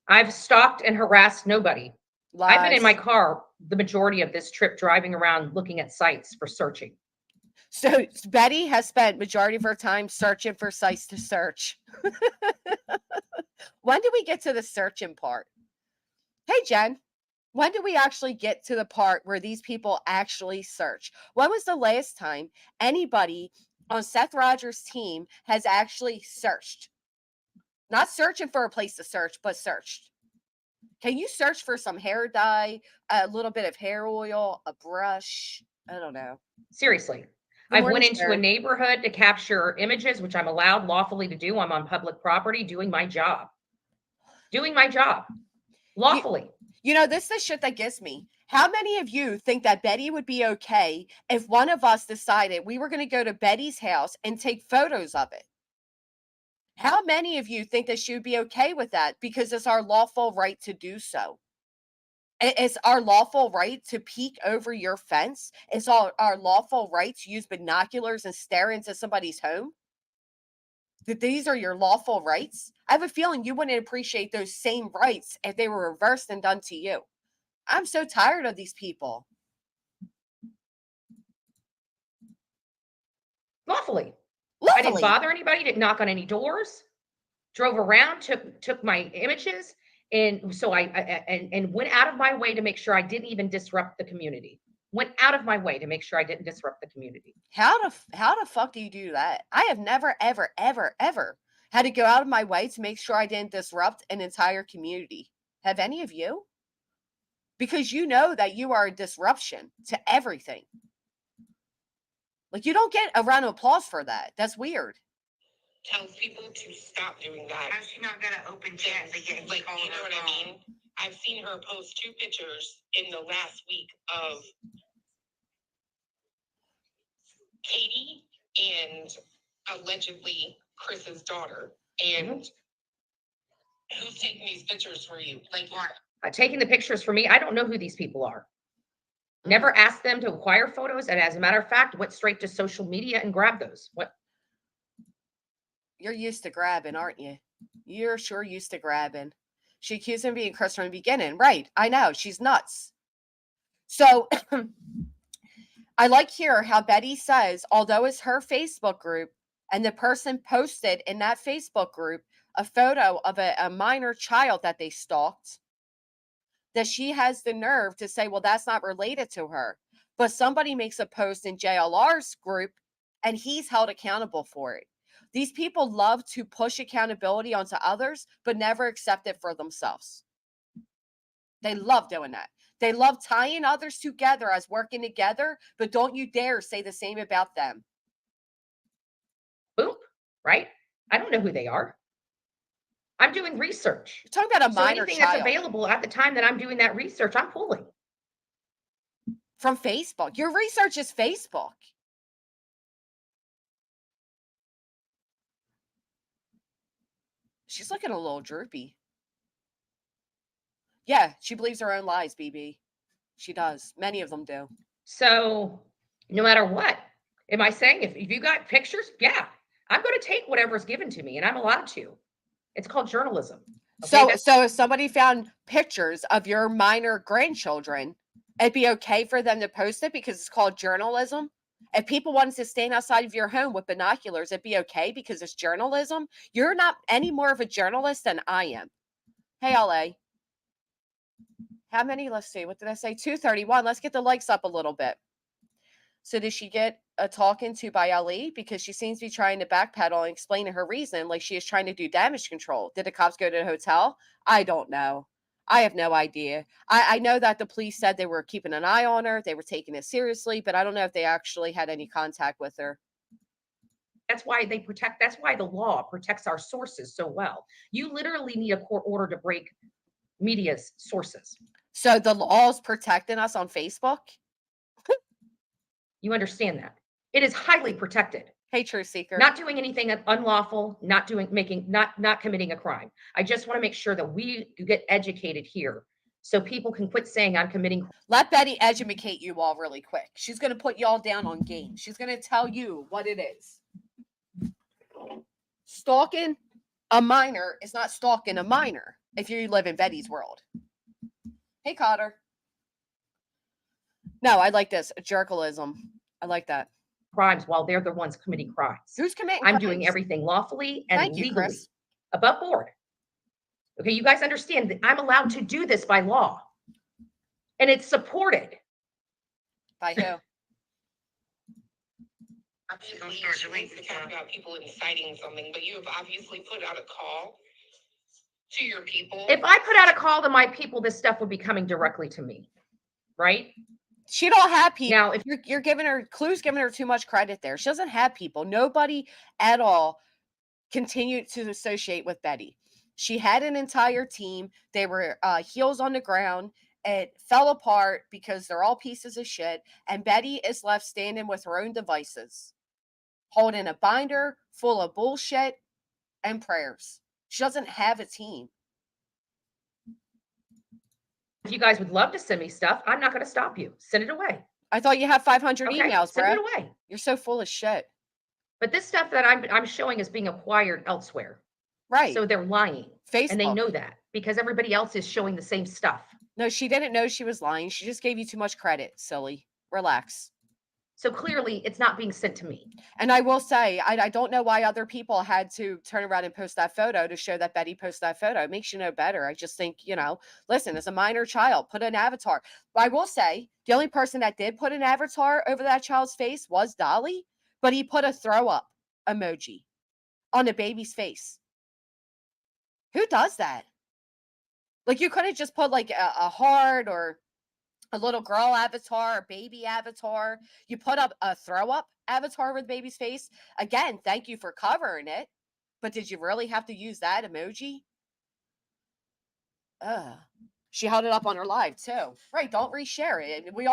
I've stalked and harassed nobody. I've been in my Lies. car the majority of this trip driving around looking at sites for searching. So Betty has spent majority of her time searching for sites to search. When do we get to the searching part? Hey, Jen, when do we actually get to the part where these people actually search? When was the last time anybody on Seth Rogers' team has actually searched? Not searching for a place to search, but searched. Can you search for some hair dye, a little bit of hair oil, a brush? I don't know. Seriously. Good I morning, went into a Sharon. neighborhood to capture images, which I'm allowed lawfully to do. I'm on public property doing my job. Doing my job lawfully. You know, this is the shit that gets me. How many of you think that Betty would be okay if one of us decided we were going to go to Betty's house and take photos of it? How many of you think that she would be okay with that because it's our lawful right to do so? It's our lawful right to peek over your fence. It's our lawful right to use binoculars and stare into somebody's home. That these are your lawful rights. I have a feeling you wouldn't appreciate those same rights if they were reversed and done to you. I'm so tired of these people. Lawfully. I didn't Lawfully. bother anybody, didn't knock on any doors, drove around, took my images, and so and went out of my way to make sure I didn't even disrupt the community. Went out of my way to make sure I didn't disrupt the community. How the fuck do you do that? I have never, ever, ever, ever had to go out of my way to make sure I didn't disrupt an entire community. Have any of you? Because you know that you are a disruption to everything. Like, you don't get a round of applause for that. That's weird. tells people to stop doing that. How's she not got an open chat to get Like, you know what I mean? I've seen her post 2 pictures in the last week of Katie and allegedly Chris's daughter. And who's taking these pictures for you? Like, what? Taking the pictures for me, I don't know who these people are. Never asked them to acquire photos, and as a matter of fact, went straight to social media and grabbed those. What? You're used to grabbing, aren't you? You're sure used to grabbing. She accused him of being Chris from the beginning. Right. I know. She's nuts. So I like here how Betty says, although it's her Facebook group and the person posted in that Facebook group a photo of a minor child that they stalked, that she has the nerve to say, well, that's not related to her. But somebody makes a post in JLR's group and he's held accountable for it. These people love to push accountability onto others, but never accept it for themselves. They love doing that. They love tying others together as working together, but don't you dare say the same about them. Boom, right? I don't know who they are. I'm doing research. You're talking about a So minor anything child that's available at the time that I'm doing that research, I'm pulling. from Facebook. Your research is Facebook. She's looking a little droopy. Yeah, she believes her own lies, BB. She does. Many of them do. So no matter what, am I saying if you got pictures, yeah, I'm going to take whatever's given to me and I'm allowed to. It's called journalism. Okay? So if somebody found pictures of your minor grandchildren, it'd be okay for them to post it because it's called journalism. If people wanted to stand outside of your home with binoculars, it'd be okay because it's journalism. You're not any more of a journalist than I am. Hey, LA. How many? Let's see. What did I say? 231. Let's get the likes up a little bit. So did she get a talking to by Ali? Because she seems to be trying to backpedal and explain her reason like she is trying to do damage control. Did the cops go to the hotel? I don't know. I have no idea. I know that the police said they were keeping an eye on her. They were taking it seriously, but I don't know if they actually had any contact with her. That's why that's why the law protects our sources so well. You literally need a court order to break media's sources. So the law's protecting us on Facebook? You understand that? It is highly protected. Hey, Truth Seeker. Not doing anything unlawful, not committing a crime. I just want to make sure that we get educated here so people can quit saying I'm committing. Let Betty educate you all really quick. She's going to put y'all down on game. She's going to tell you what it is. Stalking a minor is not stalking a minor if you live in Betty's world. Hey, Cotter. No, I like this. Jerkalism. I like that. Crimes while they're the ones committing crimes. Who's committing I'm crimes? doing everything lawfully and Thank you, legally, Chris. above board. Okay, you guys understand that I'm allowed to do this by law, and it's supported. By who? Obviously, to talk about people inciting something, but you have obviously put out a call to your people. If I put out a call to my people, this stuff would be coming directly to me, right? She don't have people. Now, if You're giving her giving her too much credit there. She doesn't have people. Nobody at all continued to associate with Betty. She had an entire team. They were heels on the ground. It fell apart because they're all pieces of shit. And Betty is left standing with her own devices, holding a binder full of bullshit and prayers. She doesn't have a team. if you guys would love to send me stuff, I'm not going to stop you. Send it away. I thought you had 500 Okay, emails, send bro. it away. You're so full of shit. But this stuff that I'm showing is being acquired elsewhere. Right. So they're lying. Facebook. And they know that because everybody else is showing the same stuff. No, she didn't know she was lying. She just gave you too much credit, silly. Relax. So clearly it's not being sent to me. And I will say, I don't know why other people had to turn around and post that photo to show that Betty posted that photo. It makes you know better. I just think, listen, as a minor child, put an avatar. But I will say, the only person that did put an avatar over that child's face was Dolly, but he put a throw up emoji on the baby's face. Who does that? Like, you could have just put like a heart or a little girl avatar, a baby avatar. You put up a throw up avatar with baby's face. Again, thank you for covering it. But did you really have to use that emoji? She held it up on her live too. Right, don't reshare it. We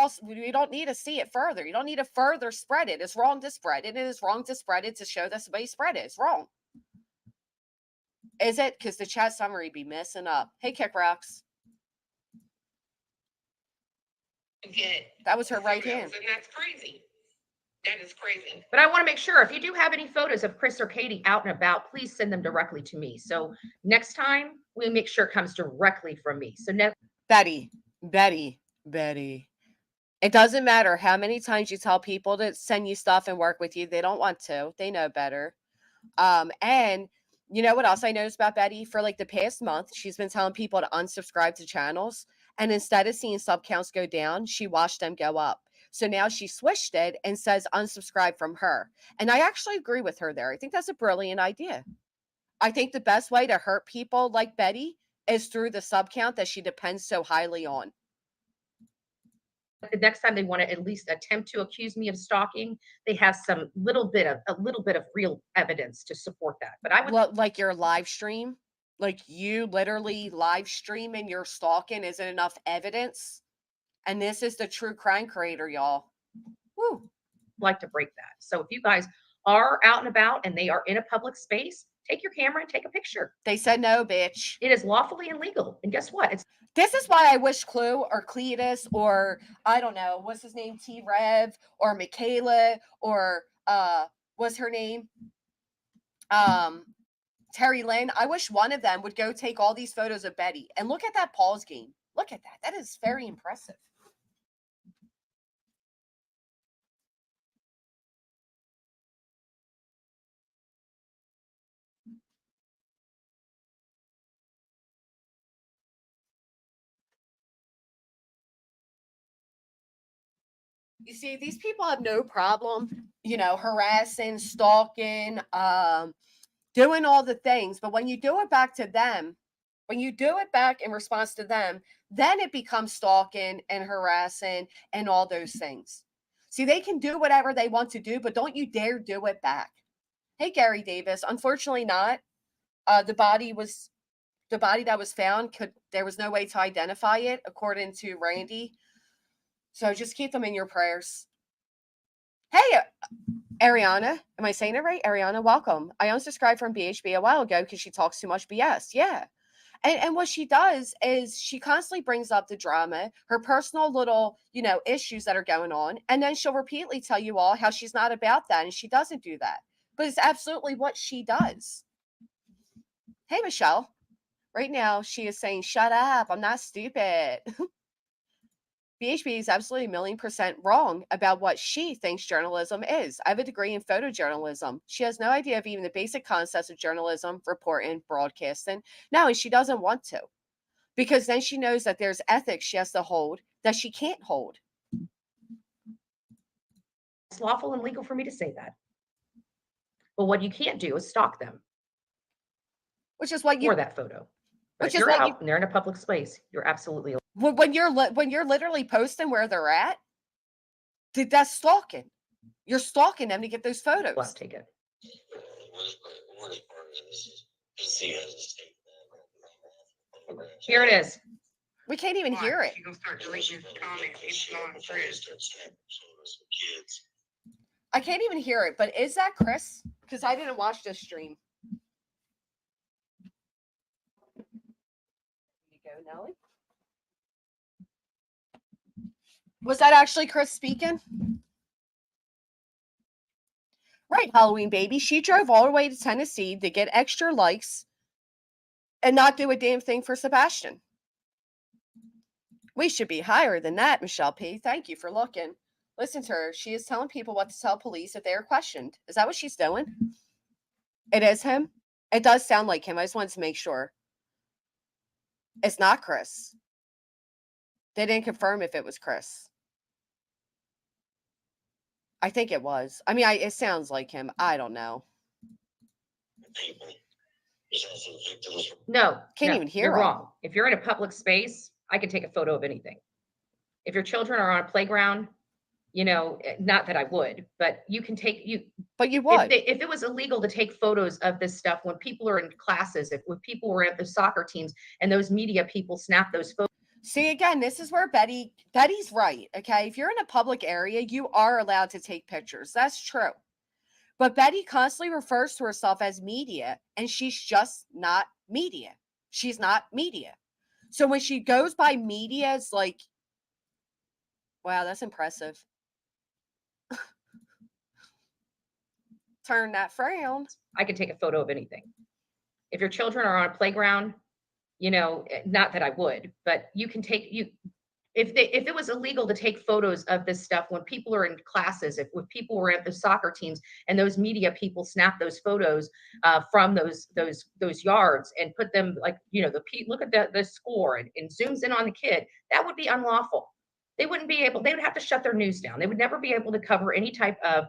don't need to see it further. You don't need to further spread it. It's wrong to spread it. It is wrong to spread it to show that somebody spread it. It's wrong. Is it? Because the chat summary be messing up. Hey, Kick Rocks. That was her right hand. And that's crazy. That is crazy. But I want to make sure if you do have any photos of Chris or Katie out and about, please send them directly to me. So next time we make sure it comes directly from me. So Betty. It doesn't matter how many times you tell people to send you stuff and work with you. They don't want to. They know better. And you know what else I noticed about Betty? For like the past month, she's been telling people to unsubscribe to channels. And instead of seeing sub counts go down, she watched them go up. So now she switched it and says unsubscribe from her. And I actually agree with her there. I think that's a brilliant idea. I think the best way to hurt people like Betty is through the sub count that she depends so highly on. the next time they want to at least attempt to accuse me of stalking, they have a little bit of real evidence to support that. But I would Like your live stream, like you literally live streaming your stalking isn't enough evidence. And this is the true crime creator, y'all. Woo. like to break that. So if you guys are out and about and they are in a public space, take your camera and take a picture. They said no, bitch. It is lawfully and legal. And guess what? This is why I wish Clue or Cletus or I don't know, what's his name? T-Rev or Michaela or what's her name? Terry Lynn. I wish one of them would go take all these photos of Betty and look at that pause game. Look at that. That is very impressive. You see, these people have no problem, harassing, stalking, doing all the things. But when you do it back to them, When you do it back in response to them, then it becomes stalking and harassing and all those things. See, they can do whatever they want to do, but don't you dare do it back. Hey, Gary Davis, unfortunately not. The body that was found, there was no way to identify it, according to Randy. So just keep them in your prayers. Hey, Ariana, am I saying it right? Ariana, welcome. I unsubscribed from BHB a while ago because she talks too much BS. Yeah. And what she does is she constantly brings up the drama, her personal little, issues that are going on. And then she'll repeatedly tell you all how she's not about that. And she doesn't do that. But it's absolutely what she does. Hey, Michelle. Right now, she is saying, shut up. I'm not stupid. BHB is absolutely 1,000,000% wrong about what she thinks journalism is. I have a degree in photojournalism. She has no idea of even the basic concepts of journalism, reporting, broadcasting. No, and she doesn't want to, because then she knows that there's ethics she has to hold that she can't hold. It's lawful and legal for me to say that. But what you can't do is stalk them. Which is what you. For that photo. But Which if is you're what out and they're in a public space, you're absolutely. When you're literally posting where they're at, that's stalking. You're stalking them to get those photos. Well, take it. Here it is. We can't even hear it. She's gonna start deleting his comments. It's gone through. I can't even hear it, but is that Chris? Because I didn't watch this stream. Here you go, Nelly. Was that actually Chris speaking? Right, Halloween baby. She drove all the way to Tennessee to get extra likes and not do a damn thing for Sebastian. We should be higher than that, Michelle P. Thank you for looking. Listen to her. She is telling people what to tell police if they are questioned. Is that what she's doing? It is him? It does sound like him. I just wanted to make sure. It's not Chris. They didn't confirm if it was Chris. I think it was. I mean, it sounds like him. I don't know. No. Can't even hear You're him. wrong. If you're in a public space, I can take a photo of anything. If your children are on a playground, not that I would, but you can take you. But you would. If it was illegal to take photos of this stuff when people are in classes, when people were at the soccer teams and those media people snap those photos. See, again, this is where Betty's right. Okay. If you're in a public area, you are allowed to take pictures. That's true. But Betty constantly refers to herself as media, and she's just not media. She's not media. So when she goes by media, it's like, wow, that's impressive. Turn that frown. I can take a photo of anything. If your children are on a playground, not that I would, but you can take if it was illegal to take photos of this stuff when people are in classes, if people were at the soccer teams and those media people snap those photos from those yards and put them look at the score and zooms in on the kid, that would be unlawful. They wouldn't be able. They would have to shut their news down. They would never be able to cover any type of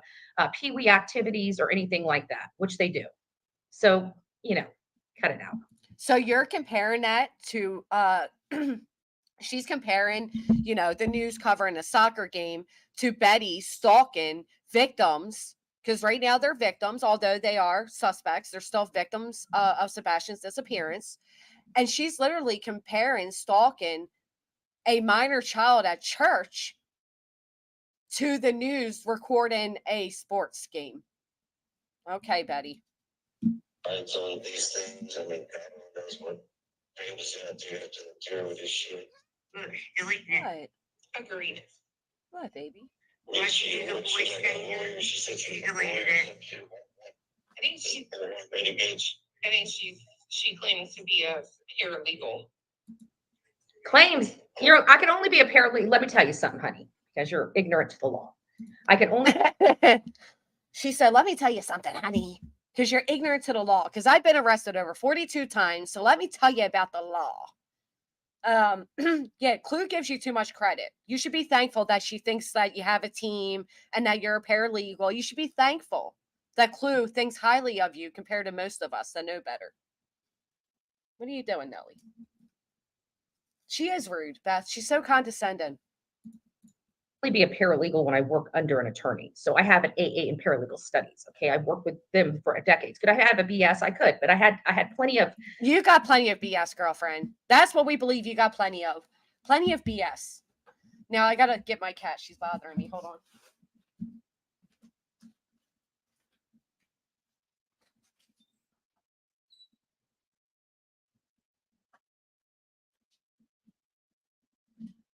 peewee activities or anything like that, which they do. So cut it out. So you're comparing that to she's comparing, the news covering a soccer game to Betty stalking victims, because right now they're victims, although they are suspects. They're still victims of Sebastian's disappearance. And she's literally comparing stalking a minor child at church to the news recording a sports game. Okay, Betty. So these things, I mean, God knows what families have to deal with this shit. Look, deleting it. What? Agreed. What, baby? What she did, She said she's deleted it. I think she claims to be a paralegal. Claims I can only be a paralegal. Let me tell you something, honey, because you're ignorant to the law. I can only. She said, let me tell you something, honey, because you're ignorant to the law. Because I've been arrested over 42 times. So let me tell you about the law. Yeah, Clue gives you too much credit. You should be thankful that she thinks that you have a team and that you're a paralegal. You should be thankful that Clue thinks highly of you compared to most of us that know better. What are you doing, Nellie? She is rude, Beth. She's so condescending. Be a paralegal when I work under an attorney. So I have an AA in paralegal studies. Okay. I've worked with them for decades. Could I have a BS? I could, but I had plenty of. You got plenty of BS, girlfriend. That's what we believe you got plenty of. Plenty of BS. Now I gotta get my cat. She's bothering me. Hold on.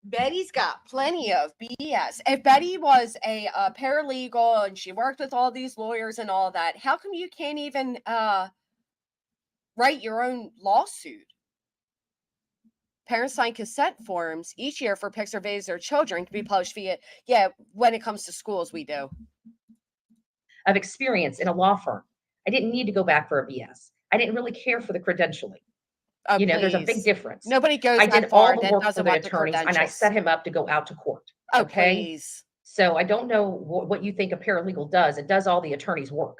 Betty's got plenty of BS. If Betty was a paralegal and she worked with all these lawyers and all that, how come you can't even write your own lawsuit? Parents sign consent forms each year for pics or videos of their children to be published via, when it comes to schools, we do. Of experience in a law firm. I didn't need to go back for a BS. I didn't really care for the credentialing. Oh, there's a big please. difference. Nobody goes I that did far all the that work for doesn't the want the attorneys, and I credentials. set him up to go out to court. Oh, Okay. please. So I don't know what you think a paralegal does. It does all the attorney's work.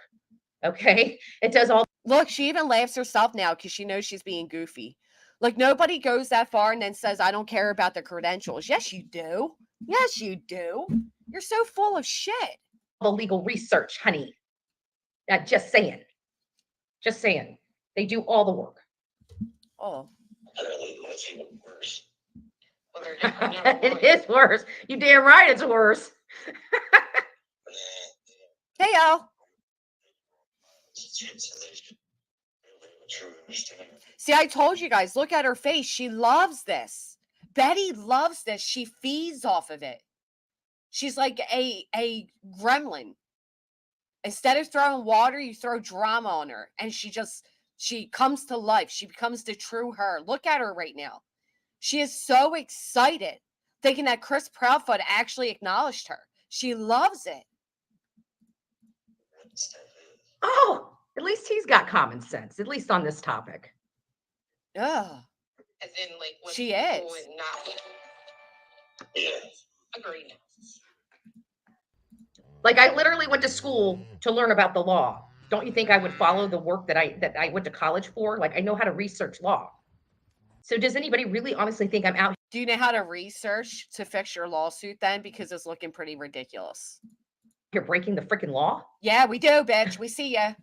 Okay. It does all. Look, she even laughs herself now because she knows she's being goofy. Like, nobody goes that far and then says, I don't care about the credentials. Yes, you do. Yes, you do. You're so full of shit. The legal research, honey. Just saying. Just saying. They do all the work. Oh. Paralegal, it's even worse. Well, they're definitely not It lawyers. is worse. You damn right it's worse. Hey, y'all. See, I told you guys, look at her face. She loves this. Betty loves this. She feeds off of it. She's like a gremlin. Instead of throwing water, you throw drama on her. And she comes to life. She becomes the true her. Look at her right now. She is so excited, thinking that Chris Proudfoot actually acknowledged her. She loves it. Oh, at least he's got common sense, at least on this topic. Ugh. As in, like, what She people is. would not. Yeah. Agreed. Like, I literally went to school to learn about the law. Don't you think I would follow the work that I went to college for? Like, I know how to research law. So does anybody really honestly think I'm out Do you know how to research to fix your lawsuit then? Because it's looking pretty ridiculous. here breaking the freaking law? Yeah, we do, bitch. We see ya.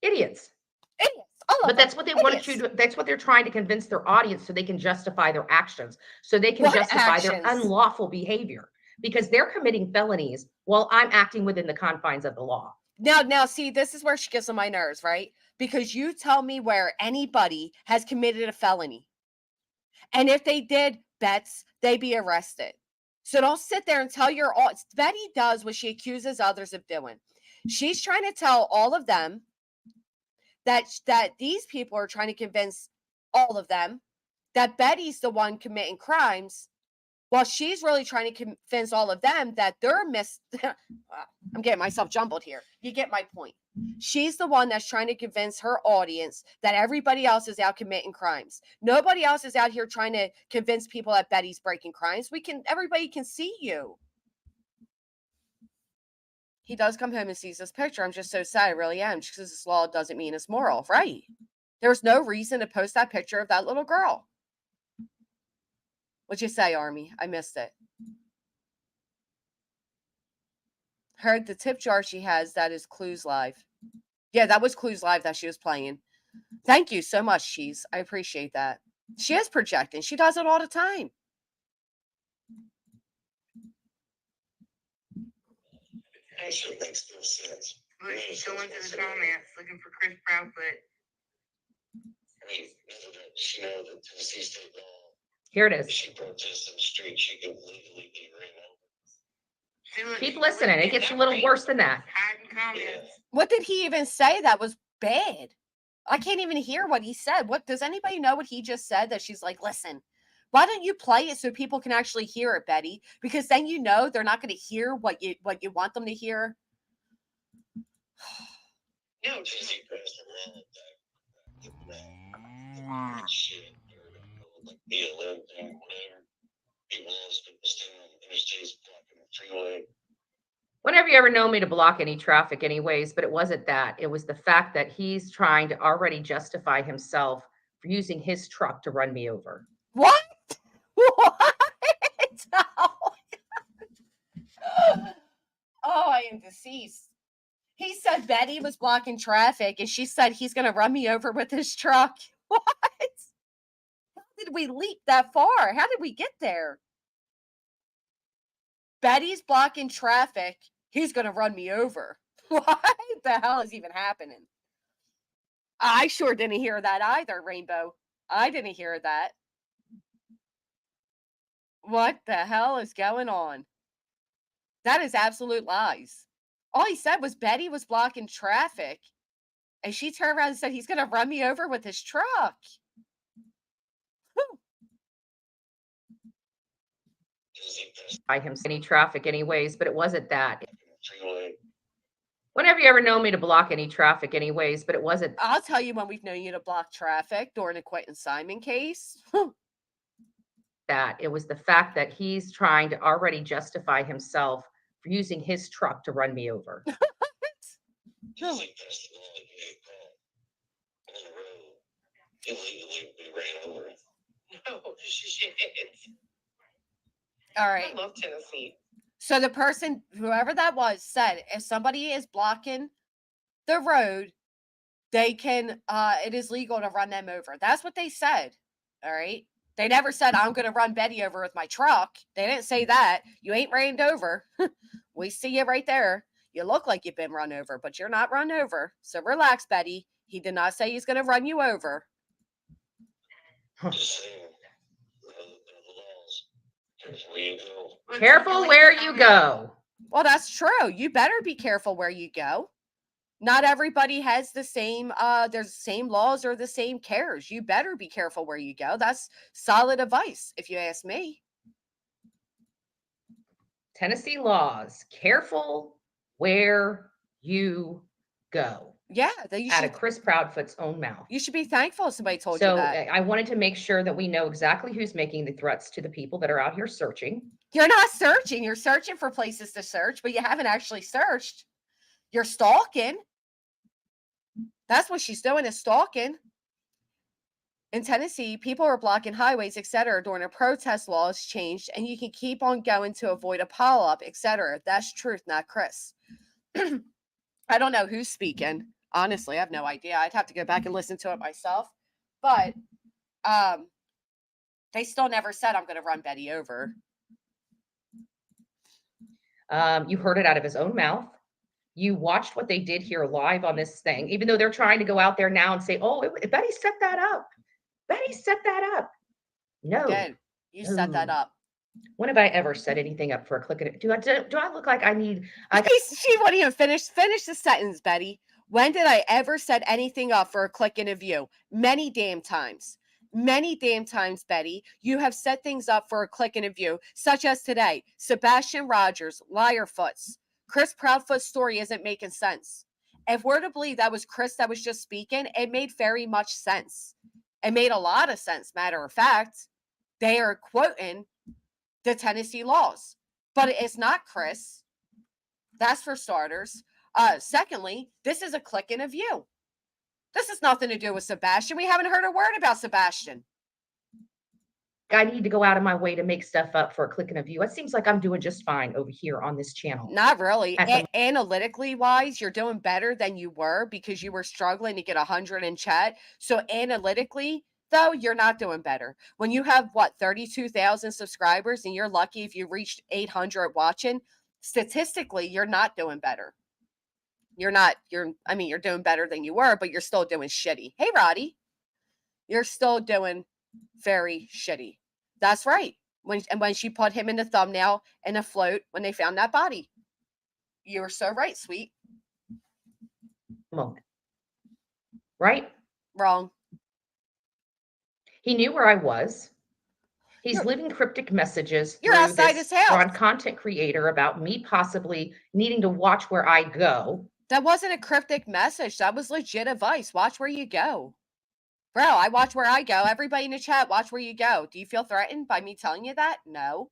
Idiots. Idiots. All of But them. that's what they want Idiots. you to, that's what they're trying to convince their audience so they can justify their actions, so they can What justify their actions? unlawful behavior because they're committing felonies while I'm acting within the confines of the law. Now, see, this is where she gets on my nerves, right? Because you tell me where anybody has committed a felony. And if they did, Bets, they'd be arrested. So don't sit there and tell Betty does what she accuses others of doing. She's trying to tell all of them that these people are trying to convince all of them that Betty's the one committing crimes, while she's really trying to convince all of them that they're I'm getting myself jumbled here. You get my point. She's the one that's trying to convince her audience that everybody else is out committing crimes. Nobody else is out here trying to convince people that Betty's breaking crimes. Everybody can see you. He does come home and sees this picture. I'm just so sad. I really am. Just because this law doesn't mean it's moral, right? There's no reason to post that picture of that little girl. What'd you say, Army? I missed it. Heard the tip jar she has, that is Clues Live. Yeah, that was Clues Live that she was playing. Thank you so much, Cheese. I appreciate that. She is projecting. She does it all the time. Actually makes no sense. Look, she's going through the comments looking for Chris Proudfoot. I mean, she knows that Tennessee state law. Here it If is. she protests in the street, she can legally be ran over. See, look, Keep she's listening. It gets a little worse than that. hiding comments. What did he even say that was bad? I can't even hear what he said. What does anybody know what he just said? That she's like, listen, why don't you play it so people can actually hear it, Betty? Because then you know they're not going to hear what you want them to hear. No, Tennessee passed a law that shit, like BLM thing, whatever. People standing on the interstates blocking the freeway. Whenever you ever know me to block any traffic anyways, but it wasn't that. It was the fact that he's trying to already justify himself for using his truck to run me over. What? What? Oh, I am deceased. He said Betty was blocking traffic, and she said he's going to run me over with his truck. What? How did we leap that far? How did we get there? Betty's blocking traffic. He's going to run me over. What the hell is even happening? I sure didn't hear that either, Rainbow. I didn't hear that. What the hell is going on? That is absolute lies. All he said was Betty was blocking traffic. And she turned around and said he's going to run me over with his truck. Whew. By him any traffic anyways, but it wasn't that. When have you ever known me to block any traffic anyways, but it wasn't I'll tell you when we've known you to block traffic during a Quentin Simon case. that. It was the fact that he's trying to already justify himself for using his truck to run me over. Illegally be ran over. Oh, shit. All I right. love Tennessee. So the person, whoever that was, said if somebody is blocking the road, they can, it is legal to run them over. That's what they said. All right. They never said, I'm going to run Betty over with my truck. They didn't say that. You ain't ran over. We see you right there. You look like you've been run over, but you're not run over. So relax, Betty. He did not say he's going to run you over. Just saying, the laws. Careful where you go. Careful where you go. Well, that's true. You better be careful where you go. Not everybody has the same, there's the same laws or the same cares. You better be careful where you go. That's solid advice, if you ask me. Tennessee laws. Careful where you go. Yeah, that you Out should, of Chris Proudfoot's own mouth. you should be thankful somebody told you So that. I wanted to make sure that we know exactly who's making the threats to the people that are out here searching. You're not searching. You're searching for places to search, but you haven't actually searched. You're stalking. That's what she's doing, is stalking. In Tennessee, people are blocking highways, etc. during a protest laws changed, and you can keep on going to avoid a pileup, etc. That's truth, not Chris. I don't know who's speaking. Honestly, I have no idea. I'd have to go back and listen to it myself. But they still never said I'm going to run Betty over. You heard it out of his own mouth. You watched what they did here live on this thing, even though they're trying to go out there now and say, oh, Betty set that up. Betty set that up. No. Good. You set that up. When have I ever set anything up for a click? Do I look like I need? She wouldn't even finish the sentence, Betty. When did I ever set anything up for a click and a view? Many damn times. Many damn times, Betty. You have set things up for a click and a view, such as today. Sebastian Rogers, Liarfoots. Chris Proudfoot's story isn't making sense. If we're to believe that was Chris that was just speaking, it made very much sense. It made a lot of sense, matter of fact. They are quoting the Tennessee laws, but it's not Chris. That's for starters. Secondly, this is a click and a view. This has nothing to do with Sebastian. We haven't heard a word about Sebastian. I need to go out of my way to make stuff up for a click and a view. It seems like I'm doing just fine over here on this channel. Not really. Analytically wise, you're doing better than you were because you were struggling to get 100 in chat. So analytically, though, you're not doing better. When you have, 32,000 subscribers and you're lucky if you reached 800 watching, statistically, you're not doing better. You're doing better than you were, but you're still doing shitty. Hey, Roddy, you're still doing very shitty. That's right. When she put him in the thumbnail and a float when they found that body. You were so right, sweet. Moment. Right? Wrong. He knew where I was. He's leaving cryptic messages. You're outside his house. On content creator about me possibly needing to watch where I go. That wasn't a cryptic message. That was legit advice. Watch where you go. Bro, I watch where I go. Everybody in the chat, watch where you go. Do you feel threatened by me telling you that? No.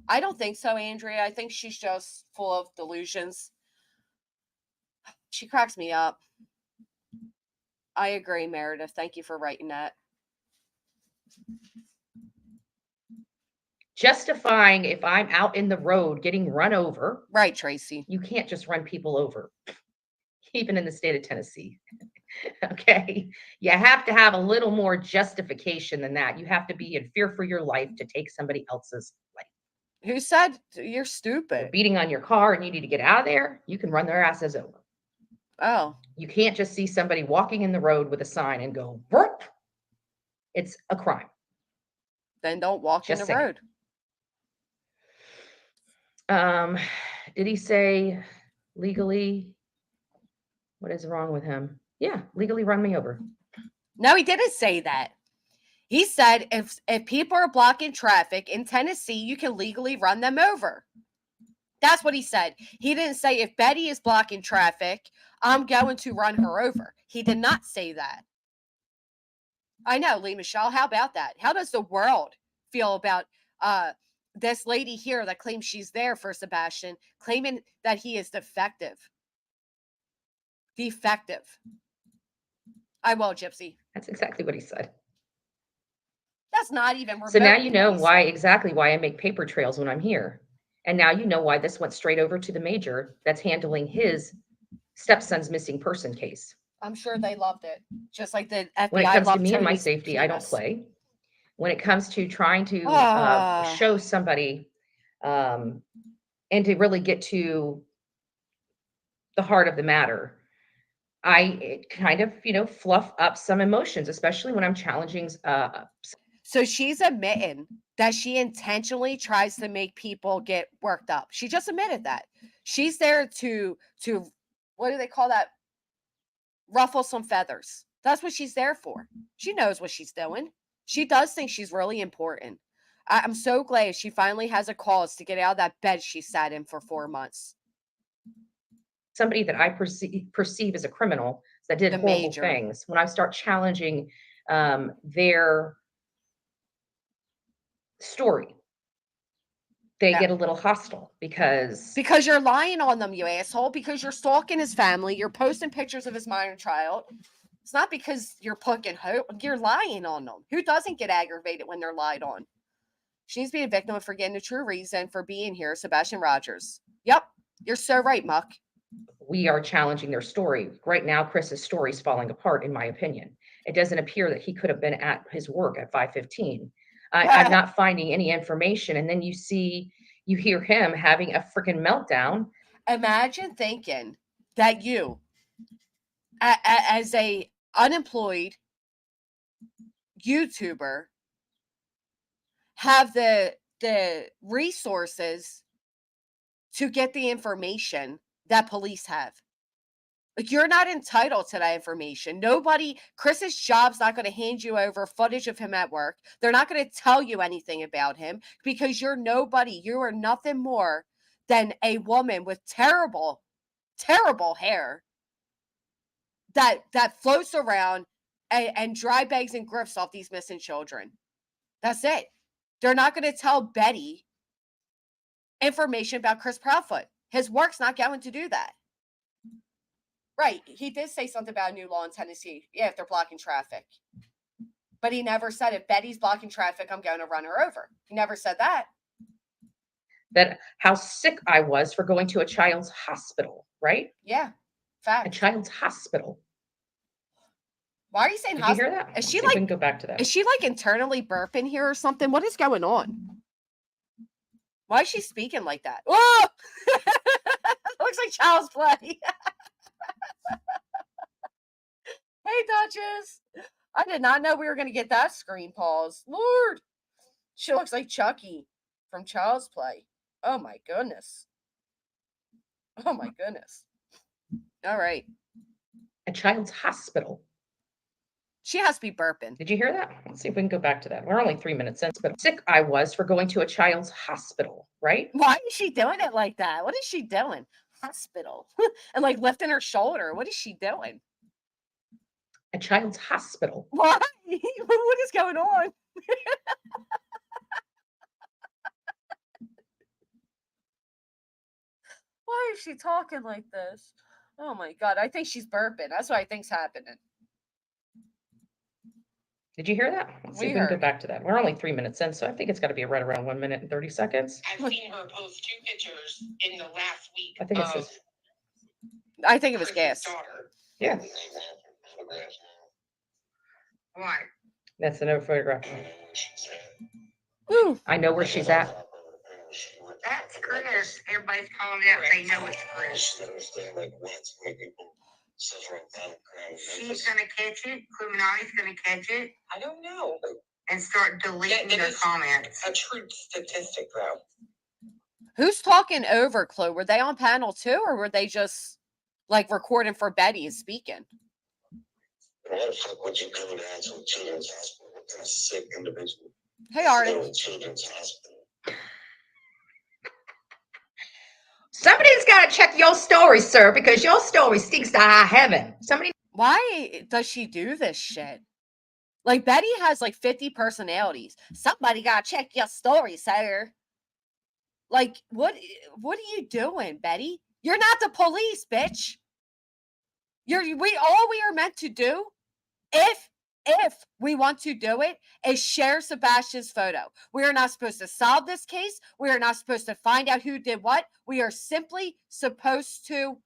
I don't think so, Andrea. I think she's just full of delusions. She cracks me up. I agree, Meredith. Thank you for writing that. Justifying if I'm out in the road getting run over. Right, Tracy. You can't just run people over, even in the state of Tennessee. Okay. You have to have a little more justification than that. You have to be in fear for your life to take somebody else's life. Who said you're They're stupid? beating on your car and you need to get out of there. You can run their asses over. Oh, You can't just see somebody walking in the road with a sign and go, "Burp." It's a crime. then don't walk in Just the saying. road. Did he say legally? What is wrong with him? Yeah, legally run me over. No, he didn't say that. He said if people are blocking traffic in Tennessee, you can legally run them over. That's what he said. He didn't say if Betty is blocking traffic, I'm going to run her over. He did not say that. I know, Lee Michelle. How about that? How does the world feel about this lady here that claims she's there for Sebastian, claiming that he is defective? Defective. I will, Gypsy. That's exactly what he said. That's not even remotely So now you know what he exactly why I make paper trails when I'm here. And now you know why this went straight over to the major that's handling his stepson's missing person case. I'm sure they loved it. Just like the FBI When it comes to loved me and my Tony's safety, I don't penis. play. When it comes to trying to show somebody and to really get to the heart of the matter, I kind of, fluff up some emotions, especially when I'm challenging. So she's admitting that she intentionally tries to make people get worked up. She just admitted that. She's there to what do they call that? Ruffle some feathers. That's what she's there for. She knows what she's doing. She does think she's really important. I'm so glad she finally has a cause to get out of that bed she sat in for 4 months. Somebody that I perceive as a criminal that did horrible things, when I start challenging their story, they get a little hostile because you're lying on them, you asshole, because you're stalking his family, you're posting pictures of his minor child. It's not because you're poking hope, you're lying on them. Who doesn't get aggravated when they're lied on? She needs to be a victim of forgetting the true reason for being here, Sebastian Rogers. Yep, you're so right, Muck. We are challenging their story. Right now, Chris's story is falling apart, in my opinion. It doesn't appear that he could have been at his work at 5:15. I'm not finding any information. And then you hear him having a freaking meltdown. Imagine thinking that you, as a unemployed YouTuber, have the resources to get the information that police have. Like, you're not entitled to that information. Chris's job's not going to hand you over footage of him at work. They're not going to tell you anything about him because you're nobody. You are nothing more than a woman with terrible, terrible hair that floats around and dry bags and grifts off these missing children. That's it. They're not going to tell Betty information about Chris Proudfoot. His work's not going to do that. Right. He did say something about a new law in Tennessee. Yeah, if they're blocking traffic. But he never said if Betty's blocking traffic, I'm going to run her over. He never said that. That how sick I was for going to a child's hospital, right? Yeah. Fact. A child's hospital. Why are you saying hospital? Did you hear that? Is she we can go back to that. Is she like internally burping here or something? What is going on? Why is she speaking like that? Oh! Looks like child's play. Hey, Duchess. I did not know we were going to get that screen pause. Lord. She looks like Chucky from Child's Play. Oh, my goodness. Oh, my goodness. All right. A child's hospital. She has to be burping. Did you hear that? Let's see if we can go back to that. We're only 3 minutes in, but sick I was for going to a child's hospital, right? Why is she doing it like that? What is she doing? Hospital. And like lifting her shoulder. What is she doing? A child's hospital. Why? What is going on? Why is she talking like this? Oh my God. I think she's burping. That's what I think's happening. Did you hear that? Let's see if we can go back to that. We're only 3 minutes in, so I think it's got to be right around 1 minute and 30 seconds. I've seen her post 2 pictures in the last week. I think it says, I think it was Chris's gas. daughter. yeah, What? that's another photograph. Ooh. I know where she's at. That's Chris. Everybody's calling it out. They know it's Chris. She's gonna catch it. Illuminati's gonna catch it I don't know. and start deleting That their is- comments. A true statistic, though. Who's talking over, Chloe? Were they on panel too, or were they just like recording for Betty and speaking? Why the fuck would you go down to a children's hospital? What kind of sick individual? Hey, Go Artie. to a children's hospital. Somebody's got to check your story, sir, because your story stinks to high heaven. Somebody. Why does she do this shit? Like, Betty has like 50 personalities. Somebody gotta check your story, sir. Like, what are you doing, Betty? You're not the police, bitch. All we are meant to do, if we want to do it, is share Sebastian's photo. We are not supposed to solve this case. We are not supposed to find out who did what. We are simply supposed to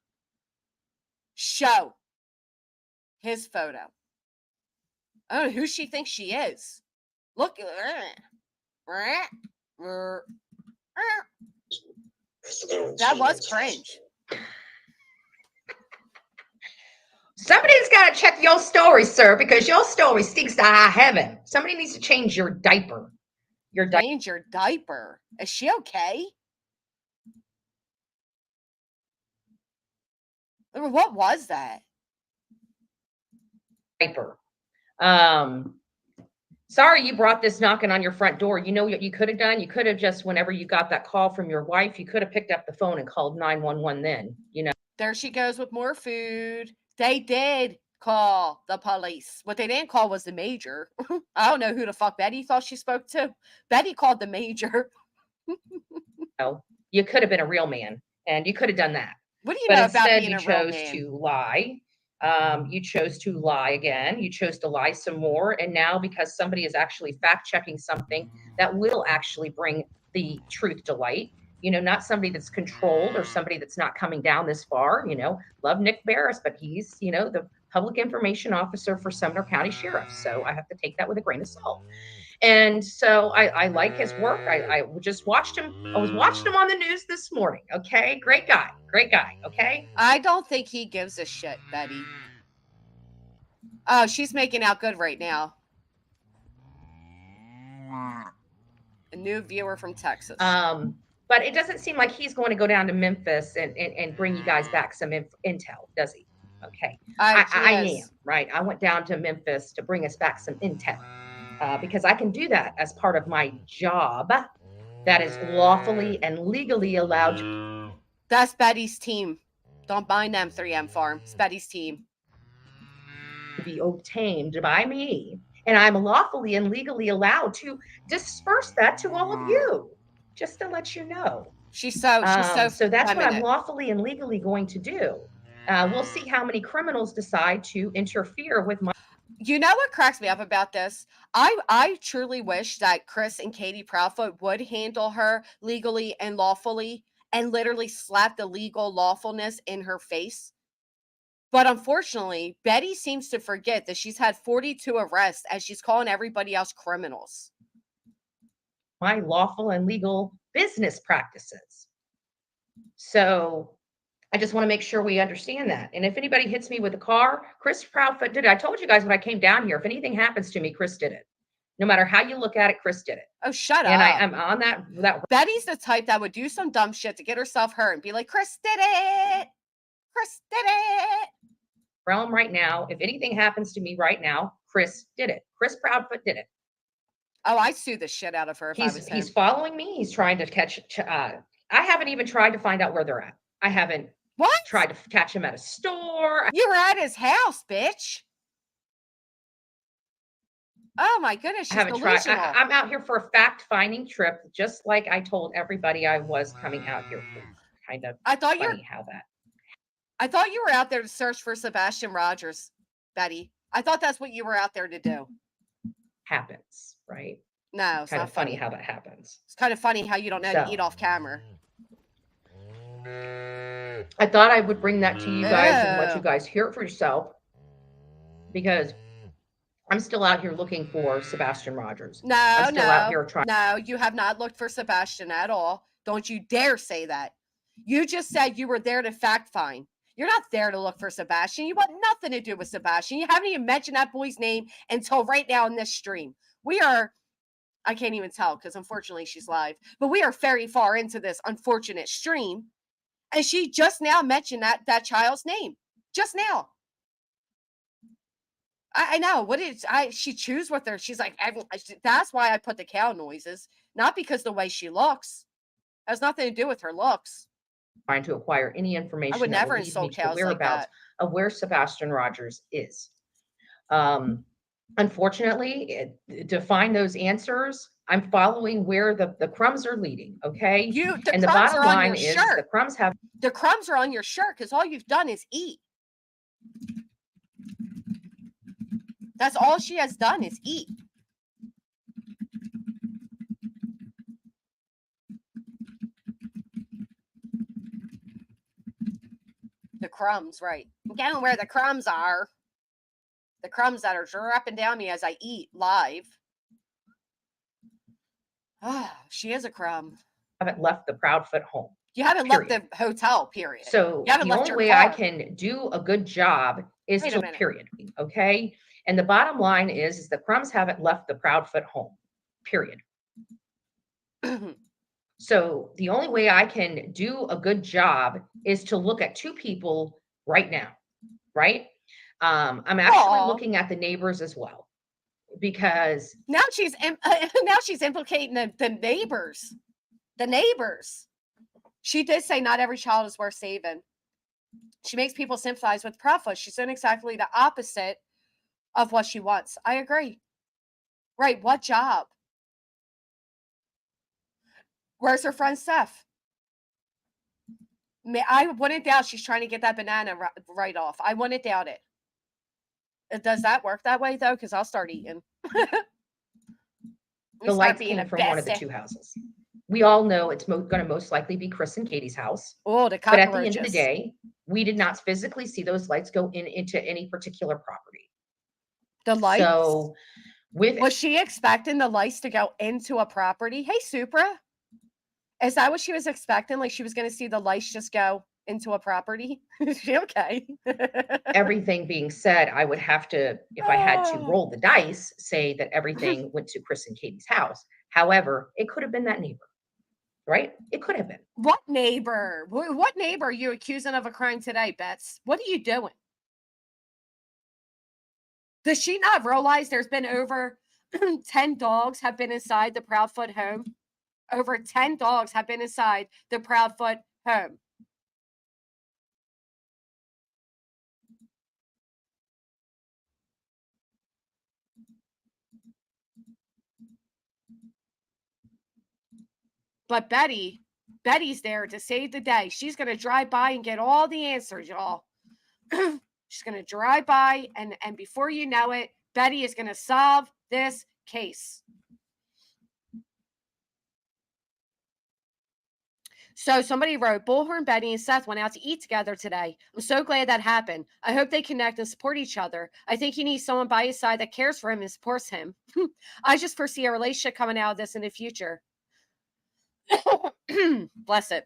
show his photo. I don't know who she thinks she is. Look. That was cringe. Somebody's got to check your story, sir, because your story stinks to high heaven. Somebody needs to change your diaper. Change your diaper. Is she okay? What was that? Diaper. Sorry you brought this knocking on your front door. You know what you could have done? You could have just, whenever you got that call from your wife, you could have picked up the phone and called 911 then, you know. There she goes with more food. They did call the police. What they didn't call was the major. I don't know who the fuck Betty thought she spoke to. Betty called the major. You could have been a real man and you could have done that. What do you But know about instead being you a real chose man? to lie. You chose to lie again. You chose to lie some more. And now because somebody is actually fact checking something that will actually bring the truth to light, you know, not somebody that's controlled or somebody that's not coming down this far, you know, love Nick Barris, but he's, you know, the public information officer for Sumner County Sheriff. So I have to take that with a grain of salt. And so I like his work. I just watched him. I was watching him on the news this morning. Okay. Great guy. Great guy. Okay. I don't think he gives a shit, Betty. Oh, she's making out good right now. A new viewer from Texas. But it doesn't seem like he's going to go down to Memphis and bring you guys back some intel, does he? Okay. I am, right? I went down to Memphis to bring us back some intel because I can do that as part of my job that is lawfully and legally allowed to. That's Betty's team. Don't mind them, 3M Farm. It's Betty's team. Be obtained by me. And I'm lawfully and legally allowed to disperse that to all of you, just to let you know. She's so so that's what I'm feminine. lawfully and legally going to do. We'll see how many criminals decide to interfere with my. You know what cracks me up about this? I truly wish that Chris and Katie Proudfoot would handle her legally and lawfully and literally slap the legal lawfulness in her face. But unfortunately, Betty seems to forget that she's had 42 arrests and she's calling everybody else criminals. My lawful and legal business practices. So I just want to make sure we understand that. And if anybody hits me with a car, Chris Proudfoot did it. I told you guys when I came down here, if anything happens to me, Chris did it. No matter how you look at it, Chris did it. Oh, shut up. And I'm on that. Betty's the type that would do some dumb shit to get herself hurt and be like, Chris did it. Chris did it. Realm right now. If anything happens to me right now, Chris did it. Chris Proudfoot did it. Oh, I'd sue the shit out of her if I was him. He's following me. He's trying to catch. I haven't even tried to find out where they're at. I haven't tried to catch him at a store. You were at his house, bitch. Oh my goodness, she's I haven't tried. delusional. I'm out here for a fact-finding trip, just like I told everybody I was coming out here for. Kind of. I thought I you were out there to search for Sebastian Rogers, Betty. I thought that's what you were out there to do. happens, right? No, it's Kind not of funny funny. how that happens. It's kind of funny how you don't know to eat So off camera. I thought I would bring that to you guys and let you Oh. guys hear it for yourself, because I'm still out here looking for Sebastian Rogers. No, I'm still out no, here trying. no, you have not looked for Sebastian at all. Don't you dare say that. You just said you were there to fact find. You're not there to look for Sebastian. You want nothing to do with Sebastian. You haven't even mentioned that boy's name until right now in this stream. We are, I can't even tell because unfortunately she's live, but we are very far into this unfortunate stream. And she just now mentioned that child's name. Just now. I know what is she chews with her. She's like, that's why I put the cow noises, not because the way she looks. It has nothing to do with her looks. Trying to acquire any I information would that never will lead me insult to the cows like whereabouts that. of where Sebastian Rogers is. Unfortunately, to find those answers, I'm following where the crumbs are leading. Okay, The and the crumbs bottom are on line your is shirt. the crumbs have The crumbs are on your shirt because all you've done is eat. That's all she has done is eat. The crumbs, right. I'm getting where the crumbs are. The crumbs that are dropping down me as I eat live. Ah, she is a crumb. haven't left the Proudfoot home. You haven't left the hotel, period. So you haven't the left only your way car. I can do a good job is Wait a to minute. period. Okay. And the bottom line is the crumbs haven't left the Proudfoot home, period. So the only way I can do a good job is to look at two people right now, right? I'm actually looking at the neighbors as well, because now she's implicating the neighbors. The neighbors. She did say not every child is worth saving. She makes people sympathize with Proudfoot. She's doing exactly the opposite of what she wants. I agree. Right. What job? Where's her friend Steph? I wouldn't doubt she's trying to get that banana right off. I wouldn't doubt it. Does that work that way, though? Because I'll start eating. the lights came from one of the two houses. We all know it's going to most likely be Chris and Katie's house. Oh, the cockroaches. cockroaches. But at the end of the day, we did not physically see those lights go into any particular property. The lights? So was she expecting the lights to go into a property? Hey, Supra. Is that what she was expecting? Like she was going to see the lights just go into a property? Is she okay? Everything being said, I would have to, if I had to roll the dice, say that everything went to Chris and Katie's house. However, it could have been that neighbor, right? It could have been. What neighbor? What neighbor are you accusing of a crime today, Bets? What are you doing? Does she not realize there's been over 10 dogs have been inside the Proudfoot home? Over 10 dogs have been inside the Proudfoot home. But Betty's there to save the day. She's going to drive by and get all the answers, y'all. She's going to drive by, and before you know it, Betty is going to solve this case. So somebody wrote, Bullhorn, Betty, and Seth went out to eat together today. I'm so glad that happened. I hope they connect and support each other. I think he needs someone by his side that cares for him and supports him. I just foresee a relationship coming out of this in the future. Bless it.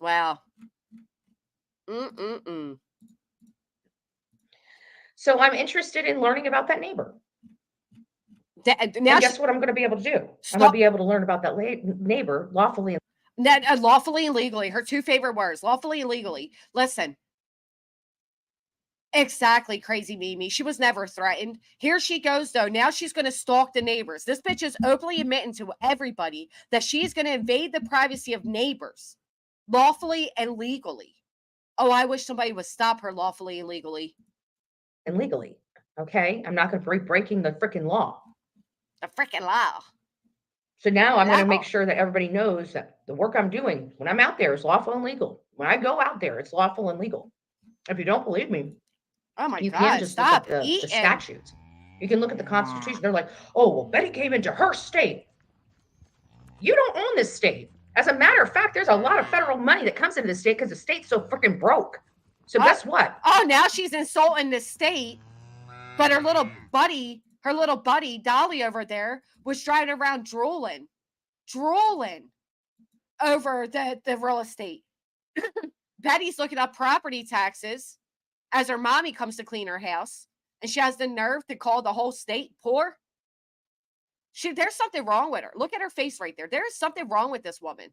Wow. So I'm interested in learning about that neighbor. Now and guess what I'm going to be able to do? I'm going to be able to learn about that neighbor lawfully. Lawfully and legally. Her two favorite words, lawfully and legally. Listen. Exactly, crazy Mimi. She was never threatened. Here she goes, though. Now she's going to stalk the neighbors. This bitch is openly admitting to everybody that she's going to invade the privacy of neighbors, lawfully and legally. Oh, I wish somebody would stop her lawfully and legally. And legally, okay? I'm not going to be breaking the freaking law. The freaking law. So now I'm going to make sure that everybody knows that the work I'm doing when I'm out there is lawful and legal. When I go out there, it's lawful and legal. If you don't believe me, Oh my you can God, just look at stop the eating. statutes. You can look at the Constitution. They're like, oh, well, Betty came into her state. You don't own this state. As a matter of fact, there's a lot of federal money that comes into the state because the state's so freaking broke. So guess what? Oh, now she's insulting the state. But her little buddy, Dolly over there, was driving around drooling over the real estate. Betty's looking up property taxes as her mommy comes to clean her house, and she has the nerve to call the whole state poor. There's something wrong with her. Look at her face right there. There is something wrong with this woman.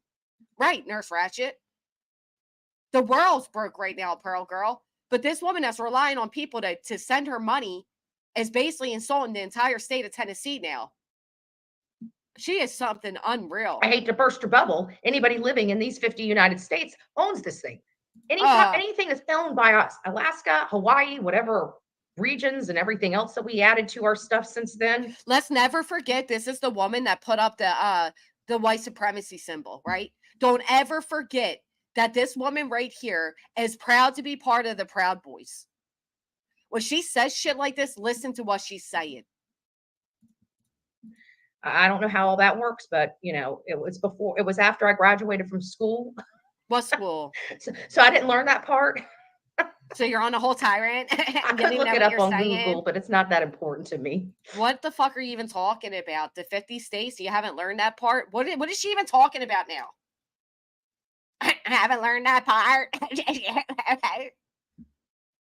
Right, Nurse Ratched. The world's broke right now, Pearl Girl. But this woman that's relying on people to send her money is basically insulting the entire state of Tennessee now. She is something unreal. I hate to burst your bubble. Anybody living in these 50 United States owns this thing. Anything that's owned by us, Alaska, Hawaii, whatever regions and everything else that we added to our stuff since then. Let's never forget, this is the woman that put up the white supremacy symbol, right? Don't ever forget that this woman right here is proud to be part of the Proud Boys. When she says shit like this, listen to what she's saying. I don't know how all that works, but it was after I graduated from school. What school? So I didn't learn that part. So you're on a whole tyrant? I could look it up on Google, but it's not that important to me. What the fuck are you even talking about? The 50 states? You haven't learned that part? What is she even talking about now? I haven't learned that part. Okay.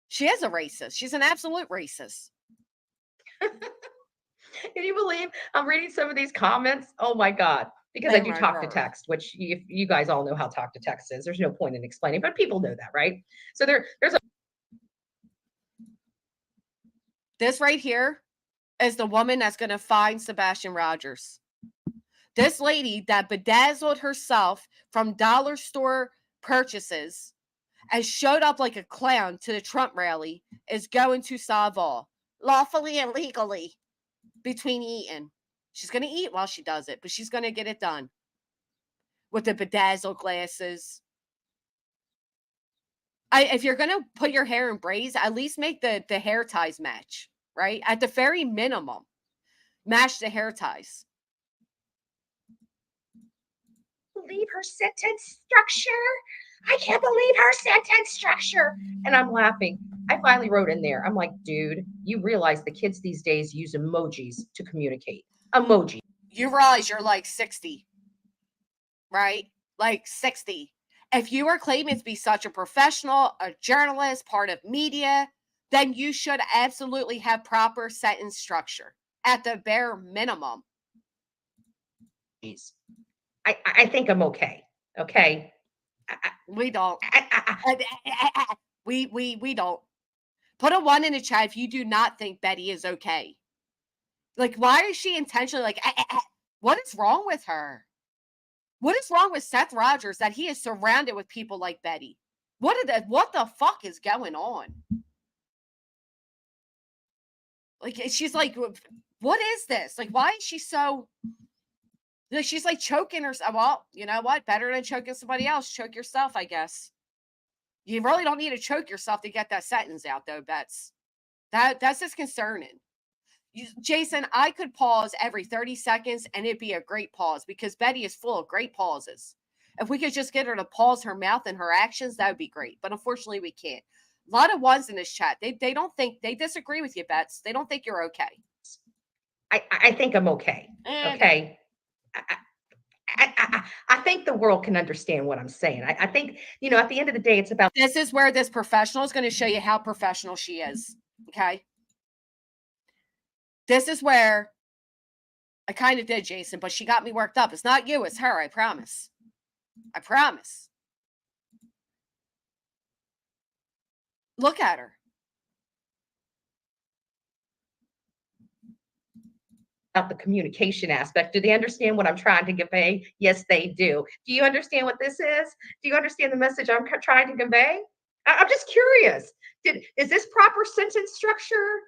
She is a racist. She's an absolute racist. Can you believe I'm reading some of these comments? Oh my God. Because I do talk to text, which you guys all know how talk to text is. There's no point in explaining, but people know that, right? So there's a. This right here is the woman that's going to find Sebastian Rogers. This lady that bedazzled herself from dollar store purchases and showed up like a clown to the Trump rally is going to solve all, lawfully and legally, between eating. She's going to eat while she does it, but she's going to get it done with the bedazzled glasses. If you're going to put your hair in braids, at least make the hair ties match, right? At the very minimum, match the hair ties. Believe her sentence structure. I can't believe her sentence structure. And I'm laughing. I finally wrote in there. I'm like, dude, you realize the kids these days use emojis to communicate. Emoji. You realize you're like 60, right? Like 60. If you are claiming to be such a professional, a journalist, part of media, then you should absolutely have proper sentence structure at the bare minimum. I think I'm okay. Okay. We don't. We don't. Put a 1 in the chat if you do not think Betty is okay. Like, why is she intentionally like, what is wrong with her? What is wrong with Seth Rogers that he is surrounded with people like Betty? What the fuck is going on? Like, she's like, what is this? Like, why is she so... Like, she's like choking herself. Well, you know what? Better than choking somebody else. Choke yourself, I guess. You really don't need to choke yourself to get that sentence out, though, Bets. That's just concerning. Jason, I could pause every 30 seconds and it'd be a great pause because Betty is full of great pauses. If we could just get her to pause her mouth and her actions, that would be great. But unfortunately, we can't. A lot of ones in this chat, they don't think, they disagree with you, Bets. They don't think you're okay. I think I'm okay. Okay. I think the world can understand what I'm saying. I think, at the end of the day, it's about. This is where this professional is going to show you how professional she is. Okay. This is where I kind of did, Jason, but she got me worked up. It's not you, it's her. I promise. I promise. Look at her. About the communication aspect. Do they understand what I'm trying to convey? Yes, they do. Do you understand what this is? Do you understand the message I'm trying to convey? I'm just curious. Is this proper sentence structure?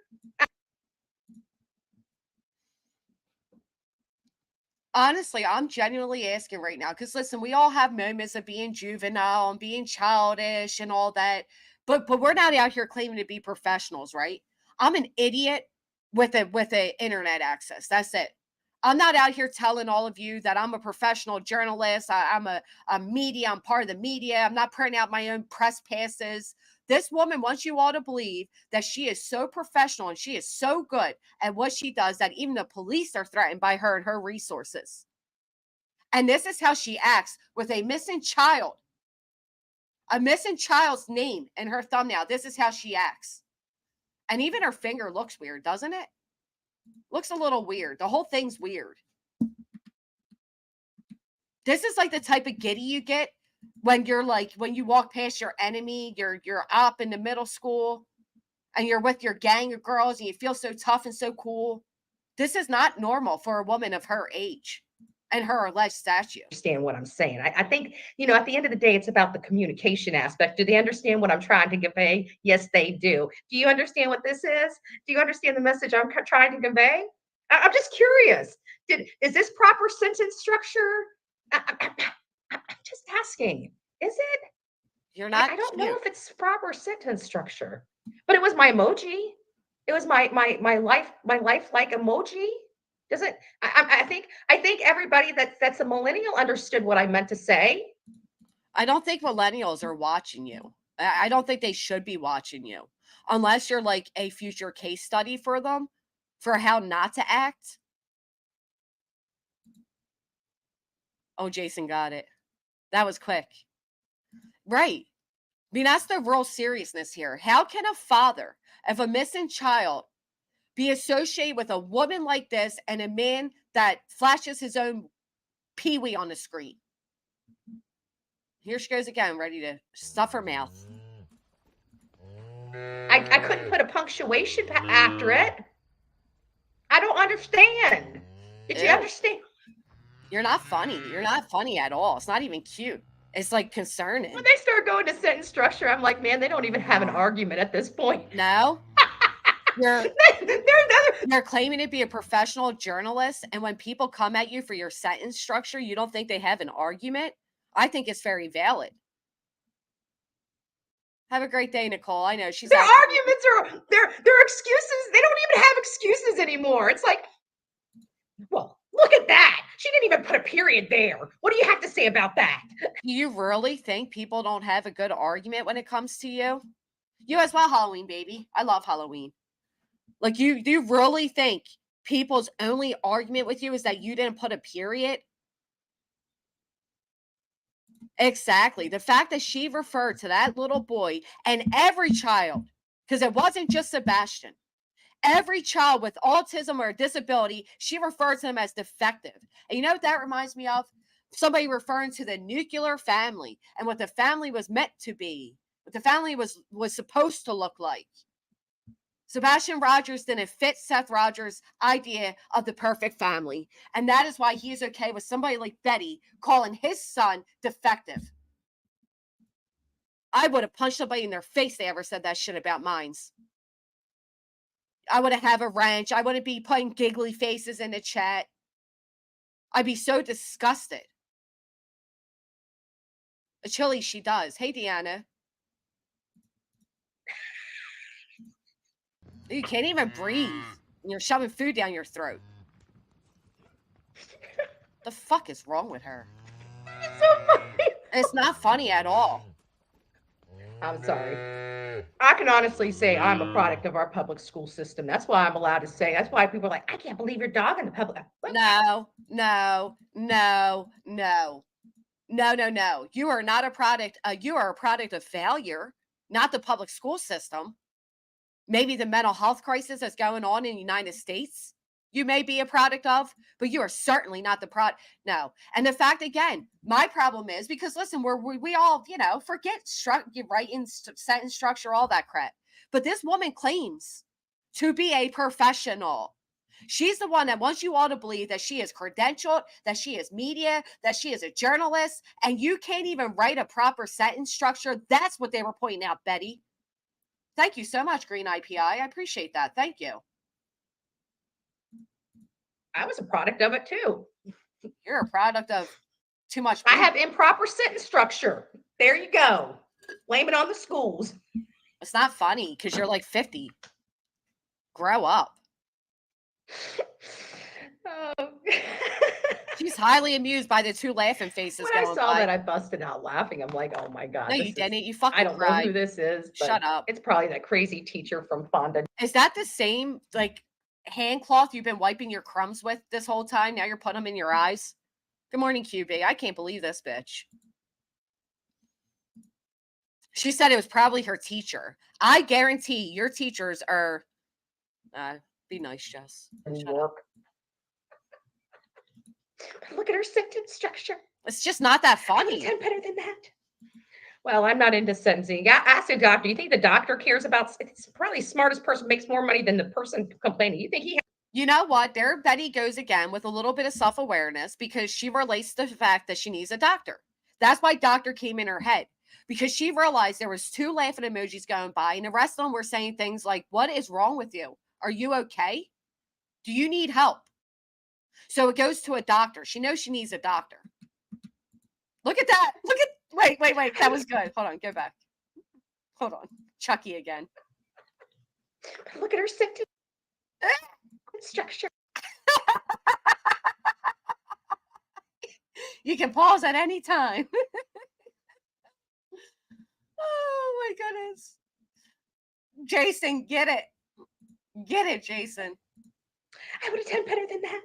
Honestly, I'm genuinely asking right now because listen, we all have moments of being juvenile and being childish and all that. But we're not out here claiming to be professionals, right? I'm an idiot with a internet access. That's it. I'm not out here telling all of you that I'm a professional journalist. I'm a media. I'm part of the media. I'm not printing out my own press passes. This woman wants you all to believe that she is so professional and she is so good at what she does that even the police are threatened by her and her resources. And this is how she acts with a missing child. A missing child's name in her thumbnail. This is how she acts. And even her finger looks weird, doesn't it? Looks a little weird. The whole thing's weird. This is like the type of giddy you get when you're like, when you walk past your enemy, you're up in the middle school and you're with your gang of girls and you feel so tough and so cool. This is not normal for a woman of her age and her alleged statue. Understand what I'm saying. I think, at the end of the day, it's about the communication aspect. Do they understand what I'm trying to convey? Yes, they do. Do you understand what this is? Do you understand the message I'm trying to convey? I'm just curious. Is this proper sentence structure? I'm just asking. Is it? You're not. I don't know if it's proper sentence structure, but it was my emoji. It was my lifelike emoji. Doesn't I think everybody that's a millennial understood what I meant to say. I don't think millennials are watching you. I don't think they should be watching you unless you're like a future case study for them for how not to act. Oh, Jason got it. That was quick. Right. I mean, that's the real seriousness here. How can a father of a missing child be associated with a woman like this and a man that flashes his own pee-wee on the screen? Here she goes again, ready to stuff her mouth. I couldn't put a punctuation after it. I don't understand. Did you understand? You're not funny. You're not funny at all. It's not even cute. It's like concerning. When they start going to sentence structure, I'm like, man, they don't even have an argument at this point. No. You're claiming to be a professional journalist, and when people come at you for your sentence structure, you don't think they have an argument? I think it's very valid. Have a great day, Nicole. I know she's. Their arguments are their excuses. They don't even have excuses anymore. It's like, well, look at that. She didn't even put a period there. What do you have to say about that? Do you really think people don't have a good argument when it comes to you? You as well, Halloween, baby. I love Halloween. Like, do you really think people's only argument with you is that you didn't put a period? Exactly. The fact that she referred to that little boy and every child, because it wasn't just Sebastian, every child with autism or a disability, she referred to them as defective. And you know what that reminds me of? Somebody referring to the nuclear family and what the family was meant to be, what the family was supposed to look like. Sebastian Rogers didn't fit Seth Rogers' idea of the perfect family. And that is why he is okay with somebody like Betty calling his son defective. I would have punched somebody in their face if they ever said that shit about mines. I would have a wrench. I wouldn't be putting giggly faces in the chat. I'd be so disgusted. A chili she does. Hey, Deanna. You can't even breathe. And you're shoving food down your throat. The fuck is wrong with her? It's so funny. It's not funny at all. I'm sorry. I can honestly say I'm a product of our public school system. That's why I'm allowed to say. That's why people are like, I can't believe your dog in the public. No. You are not a product. You are a product of failure, not the public school system. Maybe the mental health crisis that's going on in the United States, you may be a product of, but you are certainly not the product. No. And the fact, again, my problem is because, listen, we all, forget writing, sentence structure, all that crap. But this woman claims to be a professional. She's the one that wants you all to believe that she is credentialed, that she is media, that she is a journalist, and you can't even write a proper sentence structure. That's what they were pointing out, Betty. Thank you so much, Green IPI. I appreciate that. Thank you. I was a product of it too. You're a product of too much. I have improper sentence structure. There you go. Blame it on the schools. It's not funny because you're like 50. Grow up. Oh. She's highly amused by the two laughing faces When I going saw by. that, I busted out laughing. I'm like, oh my God. No, this you is- didn't. You fucking I don't know cried. who this is, but Shut up. it's probably that crazy teacher from Fonda. Is that the same like hand cloth you've been wiping your crumbs with this whole time? Now you're putting them in your eyes? Good morning, QB. I can't believe this bitch. She said it was probably her teacher. I guarantee your teachers are be nice, Jess. In Shut New York. Look at her sentence structure. It's just not that I would funny. have done better than that. Well, I'm not into sentencing. Ask a doctor. You think the doctor cares about? It's probably the smartest person, makes more money than the person complaining. You think he? You know what? There Betty goes again with a little bit of self-awareness because she relates to the fact that she needs a doctor. That's why doctor came in her head, because she realized there was 2 laughing emojis going by and the rest of them were saying things like, what is wrong with you? Are you okay? Do you need help? So it goes to a doctor. She knows she needs a doctor. Look at that. Look at, wait. That was good. Hold on. Go back. Hold on. Chucky again. Look at her sentence structure. You can pause at any time. Oh my goodness. Jason, get it. Get it, Jason. I would have done better than that.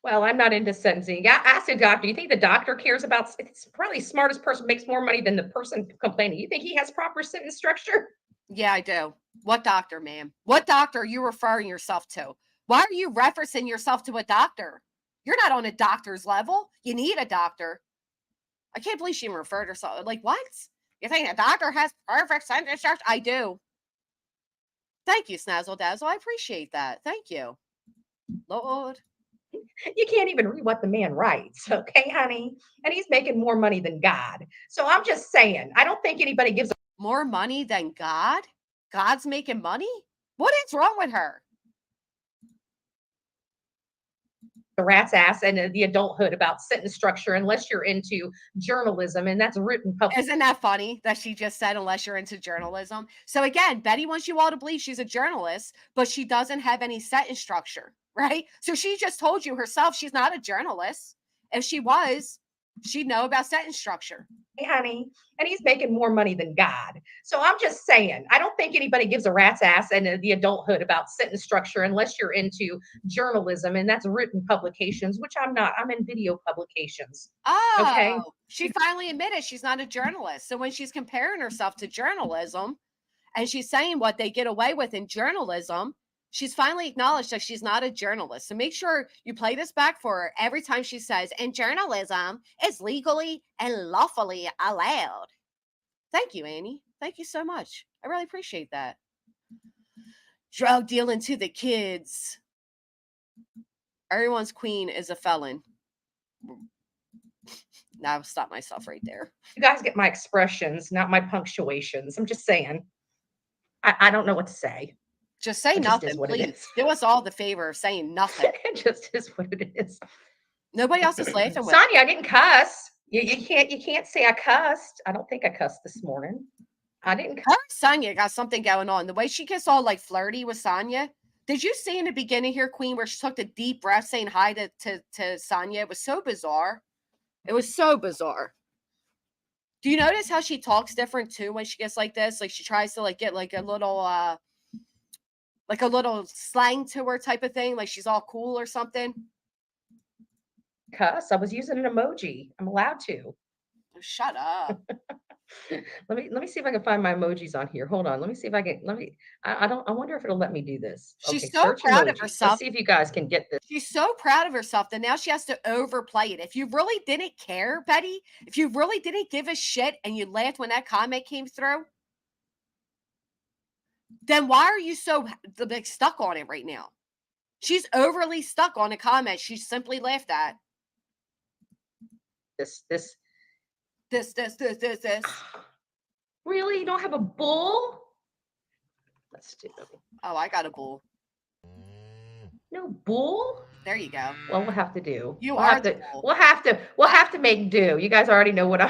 Well, I'm not into sentencing. Ask a doctor. You think the doctor cares about? It's probably the smartest person, makes more money than the person complaining. You think he has proper sentence structure? Yeah, I do. What doctor, ma'am? What doctor are you referring yourself to? Why are you referencing yourself to a doctor? You're not on a doctor's level. You need a doctor. I can't believe she even referred herself. Like, what? You think a doctor has perfect sentence structure? I do. Thank you, Snazzle Dazzle. I appreciate that. Thank you. Lord. You can't even read what the man writes, okay, honey? And he's making more money than God. So I'm just saying, I don't think anybody gives More money than God? God's making money? What is wrong with her? a rat's ass and the adulthood about sentence structure unless you're into journalism, and that's written public. Isn't that funny that she just said, unless you're into journalism? So again, Betty wants you all to believe she's a journalist, but she doesn't have any sentence structure, right? So she just told you herself she's not a journalist. If she was, she'd know about sentence structure. Hey, honey, and he's making more money than God. So I'm just saying, I don't think anybody gives a rat's ass and the adulthood about sentence structure unless you're into journalism, and that's written publications, which I'm not. I'm in video publications. Oh, okay. She finally admitted she's not a journalist. So when she's comparing herself to journalism and she's saying what they get away with in journalism, she's finally acknowledged that she's not a journalist. So make sure you play this back for her every time she says, and journalism is legally and lawfully allowed. Thank you, Annie. Thank you so much. I really appreciate that. Drug dealing to the kids. Everyone's queen is a felon. Now I'll stop myself right there. You guys get my expressions, not my punctuations. I'm just saying. I don't know what to say. Just say It just is nothing, what it please. is. Do us all the favor of saying nothing. It just is what it is. Nobody else is laughing with. Sonia, I didn't cuss. You can't say I cussed. I don't think I cussed this morning. I didn't. Her and Sonia got something going on. The way she gets all like flirty with Sonia. Did you see in the beginning here, Queen, where she took the deep breath saying hi to Sonia? It was so bizarre. It was so bizarre. Do you notice how she talks different too when she gets like this? Like she tries to like get like a little slang to her type of thing, like she's all cool or something. Cuss. I was using an emoji. I'm allowed to. Oh, shut up. Let me see if I can find my emojis on here. Hold on. Let me see if I can. I wonder if it'll let me do this. She's Okay, so search proud of emojis. herself. Let's see if you guys can get this. She's so proud of herself that now she has to overplay it. If you really didn't care, Betty, if you really didn't give a shit and you laughed when that comment came through, then why are you so like stuck on it right now? She's overly stuck on a comment she simply laughed at. This. Really? You don't have a bull? Let's do. Oh, I got a bull. No bull? There you go. Well, we'll have to do. You we'll are have the to. bull. We'll have to make do. You guys already know what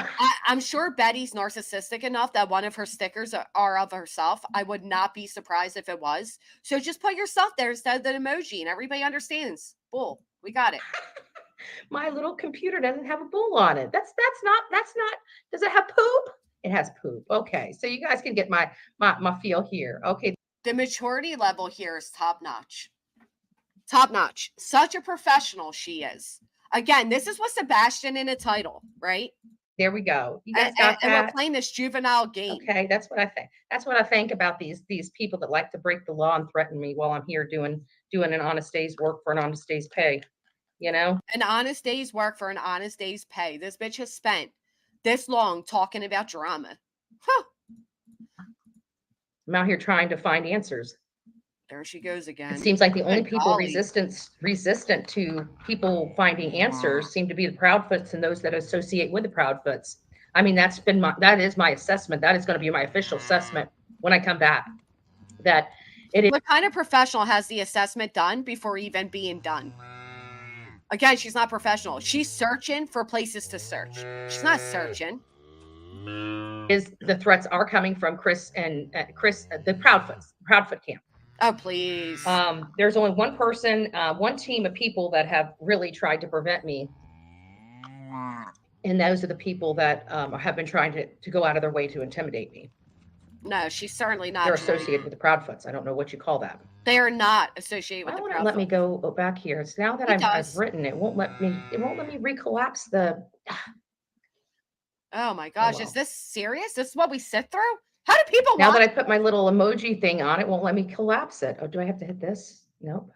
I'm sure Betty's narcissistic enough that one of her stickers are of herself. I would not be surprised if it was. So just put yourself there instead of the emoji, and everybody understands. Bull. We got it. My little computer doesn't have a bull on it. That's not. Does it have poop? It has poop. Okay, so you guys can get my feel here. Okay. The maturity level here is top notch. Top notch. Such a professional she is. Again, this is what Sebastian in a title, right? There we go. You guys got and that? we're playing this juvenile game. Okay, that's what I think. That's what I think about these people that like to break the law and threaten me while I'm here doing an honest day's work for an honest day's pay. You know? An honest day's work for an honest day's pay. This bitch has spent this long talking about drama. Huh. I'm out here trying to find answers. There she goes again. It seems like the only Good people golly. resistant to people finding answers seem to be the Proudfoots and those that associate with the Proudfoots. I mean, that is my assessment. That is going to be my official assessment when I come back. That it is. What kind of professional has the assessment done before even being done? Again, she's not professional. She's searching for places to search. She's not searching. Is the threats are coming from Chris and the Proudfoot camp. Oh, please. There's only one person, one team of people that have really tried to prevent me. And those are the people that have been trying to go out of their way to intimidate me. No, she's certainly not. They're associated with the Proudfoots. I don't know what you call that. They are not associated with Why the won't Proudfoots. it let me go back here? It's now that I've written it won't let me recollapse the. Oh my gosh, well. is this serious? This is what we sit through? How do people Now that I put my little emoji thing on, it won't let me collapse it. Oh, do I have to hit this? Nope.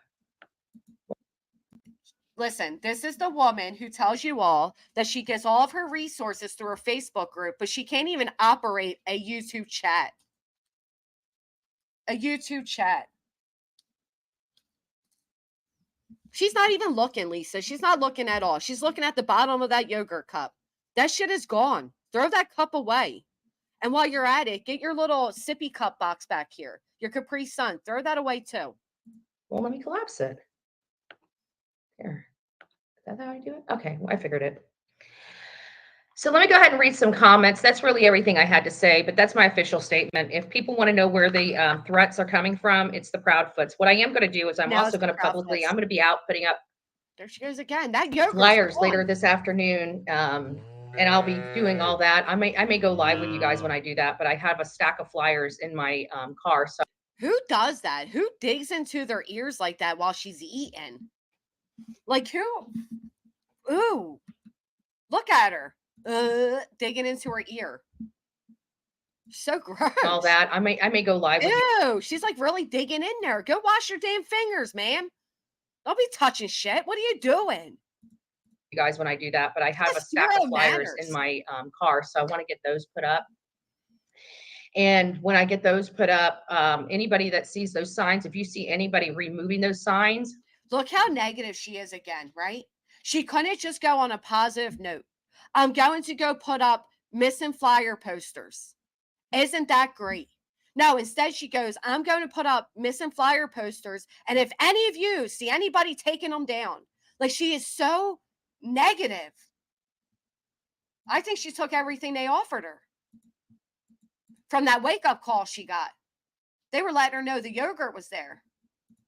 Listen, this is the woman who tells you all that she gets all of her resources through her Facebook group, but she can't even operate a YouTube chat. A YouTube chat. She's not even looking, Lisa. She's not looking at all. She's looking at the bottom of that yogurt cup. That shit is gone. Throw that cup away. And while you're at it, get your little sippy cup box back here. Your Capri Sun. Throw that away too. Well, let me collapse it. Here. Is that how I do it? Okay, well, I figured it. So let me go ahead and read some comments. That's really everything I had to say, but that's my official statement. If people want to know where the threats are coming from, it's the Proudfoots. What I am going to do is I'm also going to publicly, I'm going to be out putting up. There she goes again. That yogurt flyers later this afternoon. And I'll be doing all that. I may go live with you guys when I do that, but I have a stack of flyers in my car. So who does that? Who digs into their ears like that while she's eating? Like who? Ooh, look at her. Digging into her ear. So gross. All that. I may go live with you. Ew, she's like really digging in there. Go wash your damn fingers, ma'am. Don't be touching shit. What are you doing? You guys when I do that, but I have a stack of flyers in my car, so I want to get those put up. And when I get those put up, anybody that sees those signs, if you see anybody removing those signs, look how negative she is again, right? She couldn't just go on a positive note. I'm going to go put up missing flyer posters. Isn't that great? No, instead she goes, I'm going to put up missing flyer posters, and if any of you see anybody taking them down, like she is so negative. I think she took everything they offered her from that wake-up call she got. They were letting her know the yogurt was there.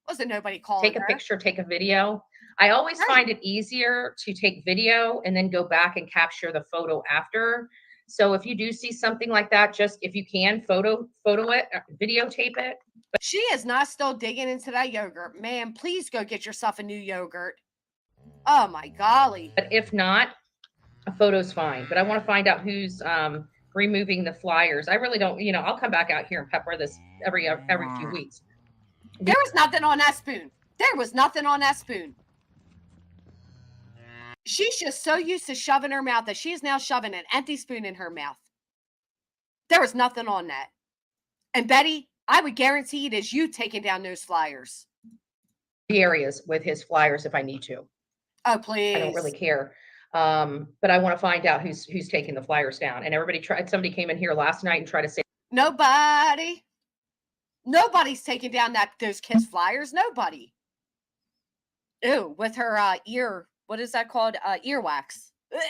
Wasn't nobody calling take a her. picture, take a video. I always find it easier to take video and then go back and capture the photo after. So if you do see something like that, just if you can photo it, videotape it. But she is not still digging into that yogurt. Man, please go get yourself a new yogurt. Oh my golly. But if not, a photo's fine. But I want to find out who's removing the flyers. I really don't, I'll come back out here and pepper this every few weeks. There was nothing on that spoon. There was nothing on that spoon. She's just so used to shoving her mouth that she's now shoving an empty spoon in her mouth. There was nothing on that. And Betty, I would guarantee it is you taking down those flyers. The areas with his flyers if I need to. Oh, please. I don't really care. But I want to find out who's taking the flyers down. And somebody came in here last night and tried to say Nobody's taking down those kids' flyers. Nobody. Ew, with her ear, what is that called? Earwax. Ugh.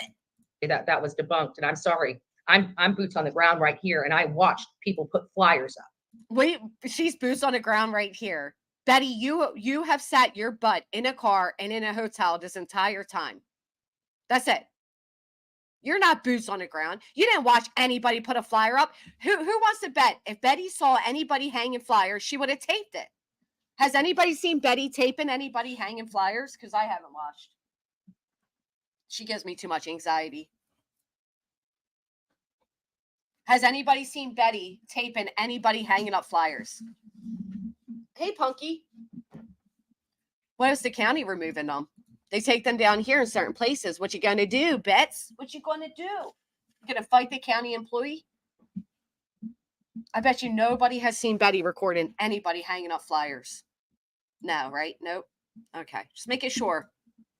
That was debunked, and I'm sorry. I'm boots on the ground right here, and I watched people put flyers up. Wait, she's boots on the ground right here. Betty, you have sat your butt in a car and in a hotel this entire time. That's it. You're not boots on the ground. You didn't watch anybody put a flyer up. Who wants to bet if Betty saw anybody hanging flyers, she would have taped it? Has anybody seen Betty taping anybody hanging flyers? Because I haven't watched. She gives me too much anxiety. Has anybody seen Betty taping anybody hanging up flyers? Hey, Punky. What is the county removing them? They take them down here in certain places. What you gonna do, Bets? What you gonna do? You gonna fight the county employee? I bet you nobody has seen Betty recording anybody hanging up flyers. No, right? Nope. Okay, just making sure.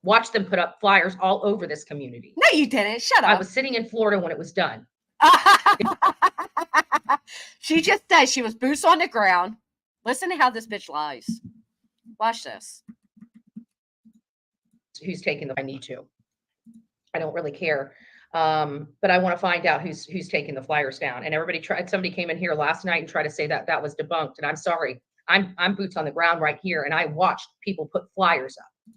Watch them put up flyers all over this community. No, you didn't. Shut up. I was sitting in Florida when it was done. She just said she was boots on the ground. Listen to how this bitch lies. Watch this. Who's taking the? I need to. I don't really care, but I want to find out who's taking the flyers down. And everybody tried. Somebody came in here last night and tried to say that was debunked. And I'm sorry. I'm boots on the ground right here, and I watched people put flyers up.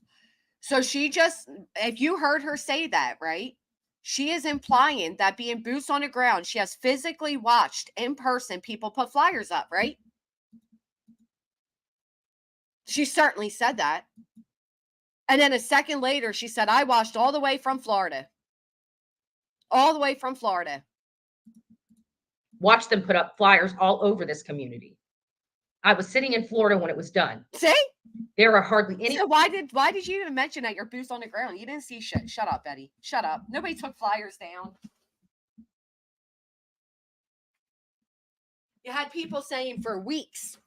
So she just, if you heard her say that, right? She is implying that being boots on the ground, she has physically watched in person people put flyers up, right? She certainly said that. And then a second later, she said, I watched all the way from Florida. All the way from Florida. Watch them put up flyers all over this community. I was sitting in Florida when it was done. See? There are hardly any. So why did you even mention that you're boots on the ground? You didn't see shit. Shut up, Betty. Shut up. Nobody took flyers down. You had people saying for weeks,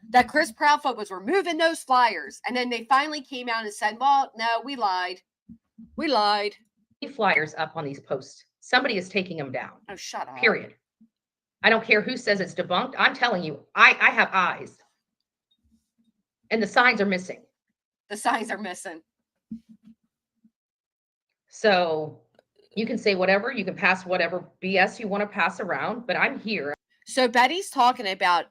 that Chris Proudfoot was removing those flyers. And then they finally came out and said, well, no, we lied. We lied. Flyers up on these posts. Somebody is taking them down. Oh, shut up. Period. I don't care who says it's debunked. I'm telling you, I have eyes. And the signs are missing. The signs are missing. So you can say whatever, you can pass whatever BS you want to pass around, but I'm here. So Betty's talking about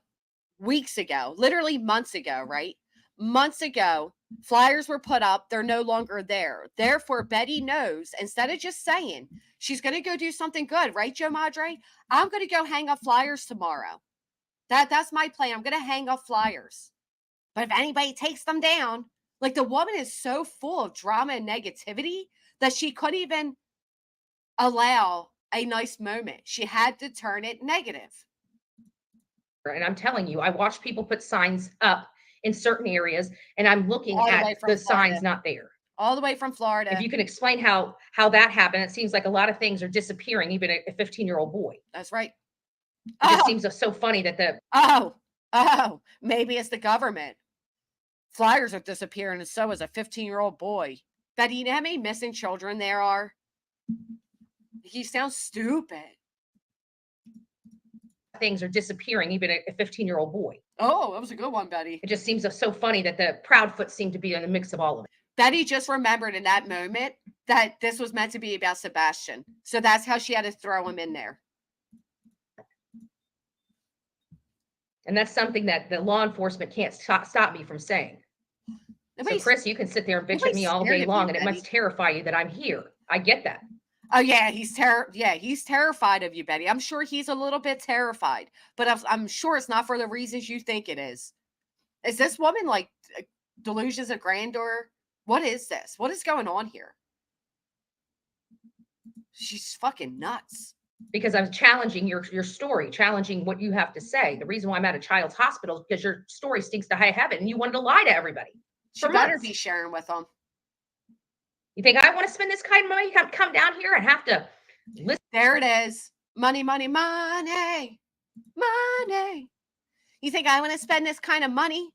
weeks ago, literally months ago, right? Months ago, flyers were put up. They're no longer there. Therefore, Betty knows, instead of just saying she's going to go do something good, right, Joe Madre? I'm going to go hang up flyers tomorrow. That's my plan. I'm going to hang up flyers. But if anybody takes them down, like the woman is so full of drama and negativity that she couldn't even allow a nice moment. She had to turn it negative. And I'm telling you, I watch people put signs up in certain areas, and I'm looking All the at way from the Florida. signs not there. All the way from Florida. If you can explain how that happened, it seems like a lot of things are disappearing, even a 15-year-old boy. That's right. It just seems so funny that the maybe it's the government. Flyers are disappearing, and so is a 15-year-old boy. Betty, you know how many missing children there are? He sounds stupid. things are disappearing, even a 15-year-old boy. Oh, that was a good one, Betty. It just seems so funny that the Proudfoot seemed to be in the mix of all of it. Betty just remembered in that moment that this was meant to be about Sebastian. So that's how she had to throw him in there. And that's something that the law enforcement can't stop me from saying. So, Chris, you can sit there and bitch at me all day long, and it must terrify you that I'm here. I get that. Oh yeah, he's terrified of you, Betty. I'm sure he's a little bit terrified, but I'm sure it's not for the reasons you think it is. Is this woman like delusions of grandeur? What is this? What is going on here? She's fucking nuts. Because I'm challenging your story, challenging what you have to say. The reason why I'm at a child's hospital is because your story stinks to high heaven, and you wanted to lie to everybody. She better be sharing with them. You think I want to spend this kind of money? You have to come down here and have to listen. There it is. Money, money, money, money. You think I want to spend this kind of money?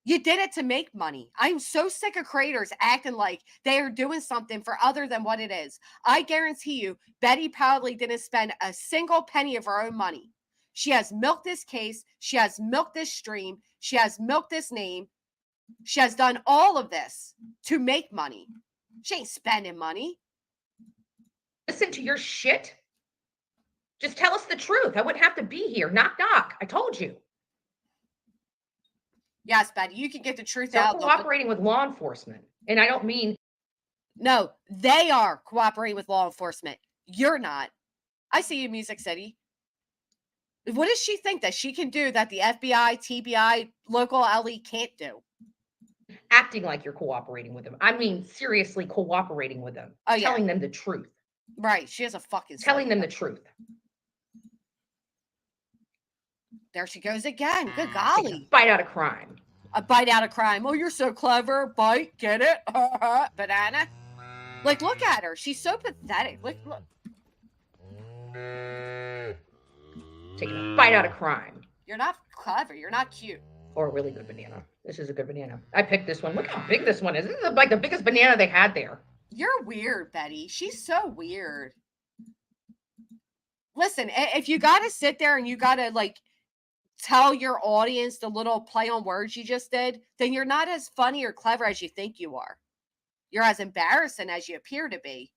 You did it to make money. I'm so sick of creators acting like they are doing something for other than what it is. I guarantee you, Betty probably didn't spend a single penny of her own money. She has milked this case. She has milked this stream. She has milked this name. She has done all of this to make money. She ain't spending money. Listen to your shit. Just tell us the truth. I wouldn't have to be here. Knock, knock. I told you. Yes, Betty, you can get the truth They're out. cooperating with law enforcement. And I don't mean. No, they are cooperating with law enforcement. You're not. I see you, Music City. What does she think that she can do that the FBI, TBI, local LE can't do? Acting like you're cooperating with them. I mean, seriously cooperating with them. Oh, yeah. Telling them the truth. Right. She has a fucking Telling them the truth. There she goes again. Good Taking golly. a bite out of crime. A bite out of crime. Oh, you're so clever. Bite. Get it? Banana. Like, look at her. She's so pathetic. Look. Taking a bite out of crime. You're not clever. You're not cute. Or a really good banana. This is a good banana. I picked this one. Look how big this one is. This is like the biggest banana they had there. You're weird, Betty. She's so weird. Listen, if you got to sit there and you got to, like, tell your audience the little play on words you just did, then you're not as funny or clever as you think you are. You're as embarrassing as you appear to be.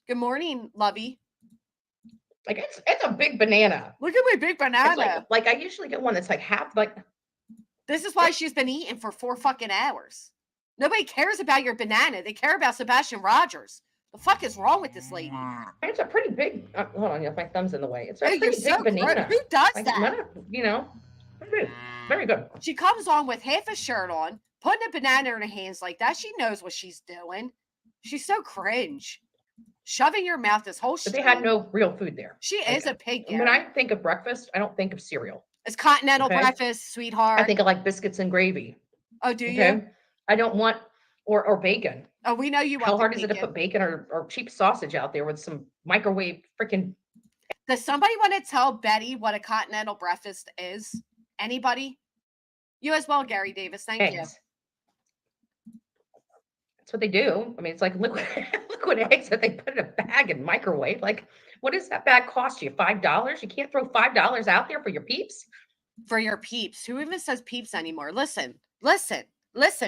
Good morning, Lovey. Like, it's a big banana. Look at my big banana. It's like I usually get one that's like half, like. This is why she's been eating for 4 fucking hours. Nobody cares about your banana. They care about Sebastian Rogers. The fuck is wrong with this lady? It's a pretty big, hold on, my thumb's in the way. It's a Hey, pretty big banana. Who does Like, that? you know, very good. She comes on with half a shirt on, putting a banana in her hands like that. She knows what she's doing. She's so cringe. Shoving your mouth this whole shit. But they had no real food there. She is a pig. When I think of breakfast, I don't think of cereal. It's continental Okay. breakfast, sweetheart. I think of like biscuits and gravy. Oh, do Okay. you? I don't want, or bacon. Oh, we know you want How the hard is it to bacon. put bacon or cheap sausage out there with some microwave freaking. Does somebody want to tell Betty what a continental breakfast is? Anybody? You as well, Gary Davis. Thank you. Eggs. That's what they do. I mean, it's like liquid eggs that they put in a bag and microwave. Like, what does that bag cost you? $5? You can't throw $5 out there for your peeps? For your peeps. Who even says peeps anymore? Listen,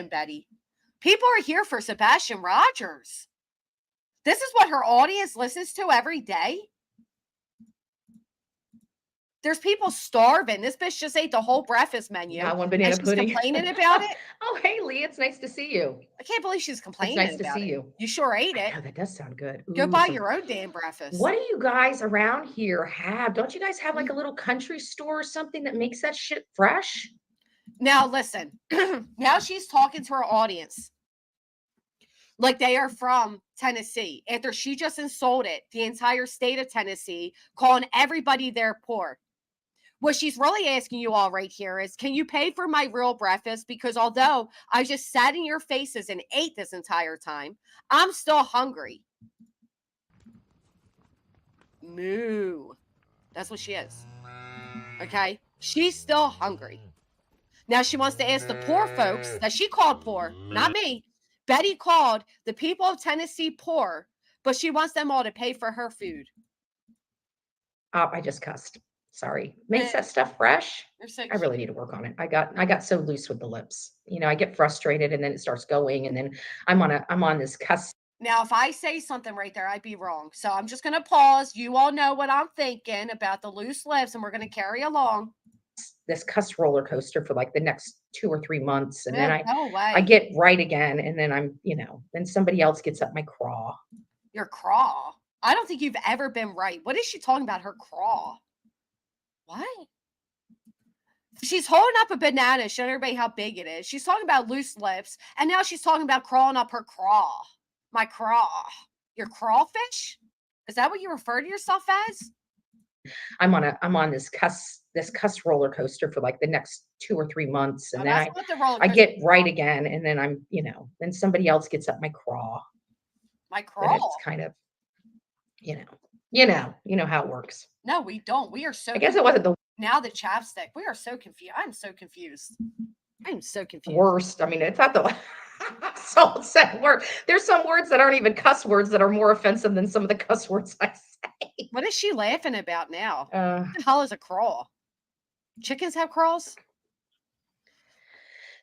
Betty. People are here for Sebastian Rogers. This is what her audience listens to every day. There's people starving. This bitch just ate the whole breakfast menu. Not one banana and she's pudding. complaining about it. Oh, hey, Lee, it's nice to see you. I can't believe she's complaining It's nice to about see it. you. You sure ate it. Oh, that does sound good. Go Ooh, buy some- your own damn breakfast. What do you guys around here have? Don't you guys have like a little country store or something that makes that shit fresh? Now, listen. Now she's talking to her audience like they are from Tennessee. After she just insulted the entire state of Tennessee, calling everybody there poor. What she's really asking you all right here is, can you pay for my real breakfast? Because although I just sat in your faces and ate this entire time, I'm still hungry. Moo. That's what she is. Okay? She's still hungry. Now she wants to ask the poor folks that she called poor, not me. Betty called the people of Tennessee poor, but she wants them all to pay for her food. Oh, I just cussed. Sorry. Makes that stuff fresh. You're so I really need to work on it. I got so loose with the lips. You know, I get frustrated and then it starts going and then I'm on this cuss. Now, if I say something right there, I'd be wrong. So I'm just going to pause. You all know what I'm thinking about the loose lips, and we're going to carry along. This cuss roller coaster for like the next 2 or 3 months. And then I I get right again. And then I'm, then somebody else gets up my craw. Your craw. I don't think you've ever been right. What is she talking about? Her craw. What? She's holding up a banana, showing everybody how big it is. She's talking about loose lips, and now she's talking about crawling up her craw. My craw. Your crawfish? Is that what you refer to yourself as? I'm on this cuss roller coaster for like the next 2 or 3 months. And then I get right again. And then I'm, then somebody else gets up my craw. My craw. It's kind of, you know how it works. No, we don't. We are so. I guess it wasn't the now the chapstick. We are so confused. I'm so confused. I'm so confused. worst. I mean, it's not the so sad word. There's some words that aren't even cuss words that are more offensive than some of the cuss words I say. What is she laughing about now? Uh, What the hell is a crawl? Chickens have crawls?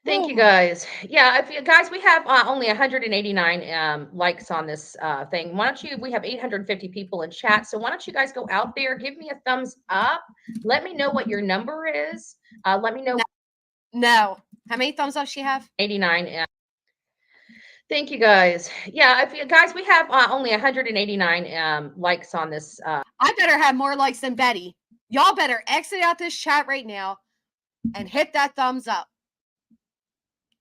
Thank Oh you my- guys. Yeah, if you guys, we have only 189 likes on this thing. Why don't you? We have 850 people in chat, so why don't you guys go out there, give me a thumbs up, let me know what your number is. Let me know. No. How many thumbs up she have? 89. Thank you guys. Yeah, if you guys, we have only 189 likes on this. I better have more likes than Betty. Y'all better exit out this chat right now and hit that thumbs up.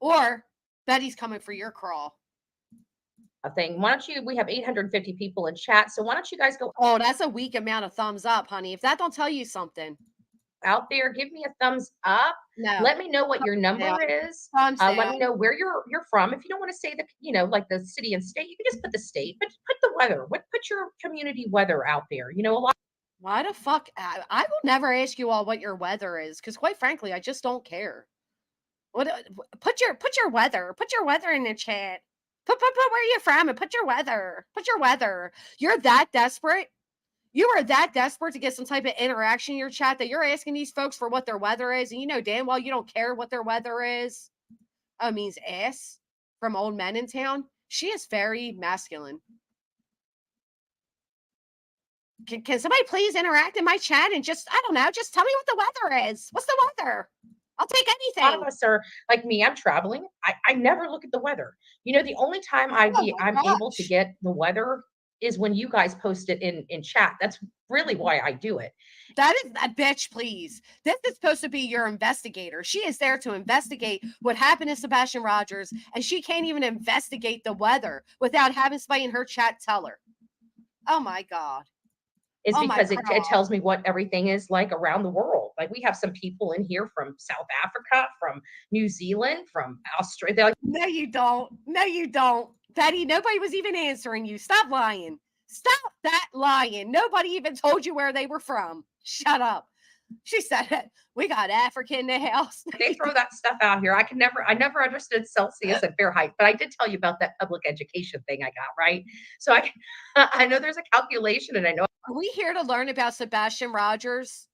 Or Betty's coming for your crawl. Thing. Why don't you? We have 850 people in chat, so why don't you guys go Oh, that's a weak amount of thumbs up, honey. If that don't tell you something. out there, give me a thumbs up. No. Let me know what your number is. Thumbs Let down. me know where you're from. If you don't want to say the, like the city and state, you can just put the state, but put the weather. Put your community weather out there. A lot. Why the fuck? I will never ask you all what your weather is, because quite frankly, I just don't care. What? Put your weather. Put your weather in the chat. Put where you're from and put your weather. Put your weather. You're that desperate. You are that desperate to get some type of interaction in your chat that you're asking these folks for what their weather is, and you know damn well you don't care what their weather is. Means ass from Old Men in Town. She is very masculine. Can somebody please interact in my chat and just, I don't know, just tell me what the weather is. What's the weather? I'll take A lot of anything. us are like me. I'm traveling. I never look at the weather. The only time I'm able to get the weather is when you guys post it in chat. That's really why I do it. That is a bitch, please. This is supposed to be your investigator. She is there to investigate what happened to Sebastian Rogers, and she can't even investigate the weather without having somebody in her chat tell her. Oh my God. Is Oh my because it God. tells me what everything is like around the world. Like we have some people in here from South Africa, from New Zealand, from Australia. They're like, no, you don't. No, you don't. Betty, nobody was even answering you. Stop lying. Stop that lying. Nobody even told you where they were from. Shut up. She said it. We got Africa in the house. they throw that stuff out here. I never understood Celsius and Fahrenheit, but I did tell you about that public education thing I got, right? So I know there's a calculation, and I know. Are we here to learn about Sebastian Rogers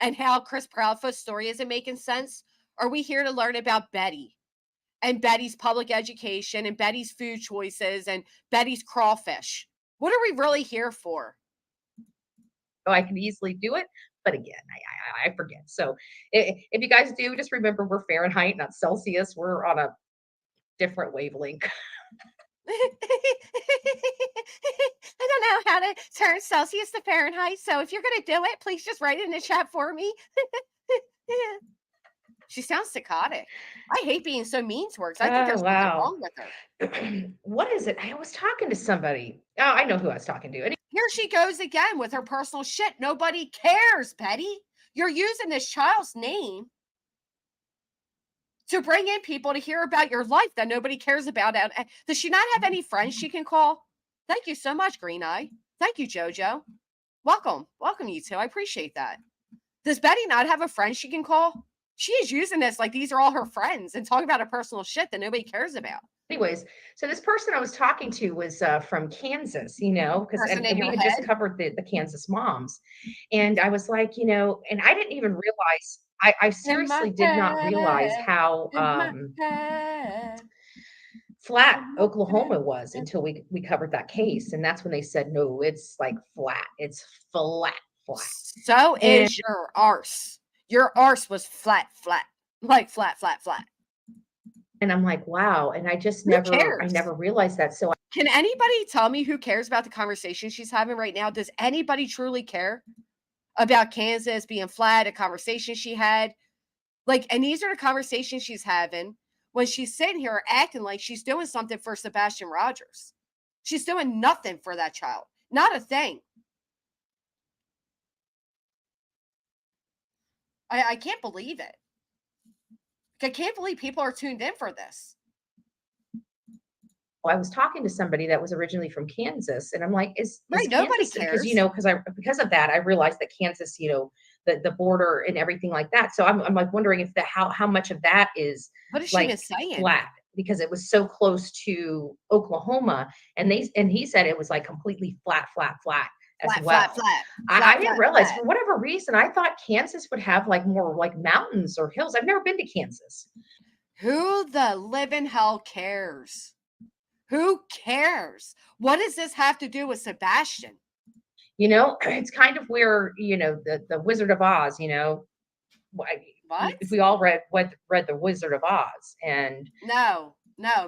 and how Chris Proudfoot's story isn't making sense? Are we here to learn about Betty and Betty's public education and Betty's food choices and Betty's crawfish? What are we really here for? Oh, I can easily do it, but again, I forget. So if you guys do, just remember we're Fahrenheit, not Celsius. We're on a different wavelength. I don't know how to turn Celsius to Fahrenheit, so if you're going to do it, please just write it in the chat for me. She sounds psychotic. I hate being so mean to her because I think there's something wrong with her. What is it? I was talking to somebody. Oh, I know who I was talking to. Here she goes again with her personal shit. Nobody cares, Betty. You're using this child's name to bring in people to hear about your life that nobody cares about. Does she not have any friends she can call? Thank you so much, Green Eye. Thank you, Jojo. Welcome, you two. I appreciate that. Does Betty not have a friend she can call? She is using this like these are all her friends and talking about her personal shit that nobody cares about. Anyways, so this person I was talking to was from Kansas, because and we had just covered the Kansas moms. And I was like, and I didn't even realize, I seriously did not realize how flat Oklahoma was until we covered that case. And that's when they said, no, it's like flat. It's flat. So is your arse. Your arse was flat, like flat. And I'm like, wow. And I just never realized that. So can anybody tell me who cares about the conversation she's having right now? Does anybody truly care about Kansas being flat, a conversation she had? And these are the conversations she's having when she's sitting here acting like she's doing something for Sebastian Rogers. She's doing nothing for that child. Not a thing. I can't believe it. I can't believe people are tuned in for this. I was talking to somebody that was originally from Kansas, and I'm like, is nobody Kansas, cares. because of that, I realized that Kansas, the border and everything like that. So I'm like wondering if how much of that is what is she even saying? Flat, because it was so close to Oklahoma, and he said it was like completely flat. Flat. I didn't realize for whatever reason I thought Kansas would have like more like mountains or hills. I've never been to Kansas. Who the living hell cares? Who cares? What does this have to do with Sebastian? You know, it's kind of where, you know, the Wizard of Oz, you know, What? we all read the Wizard of Oz, and No.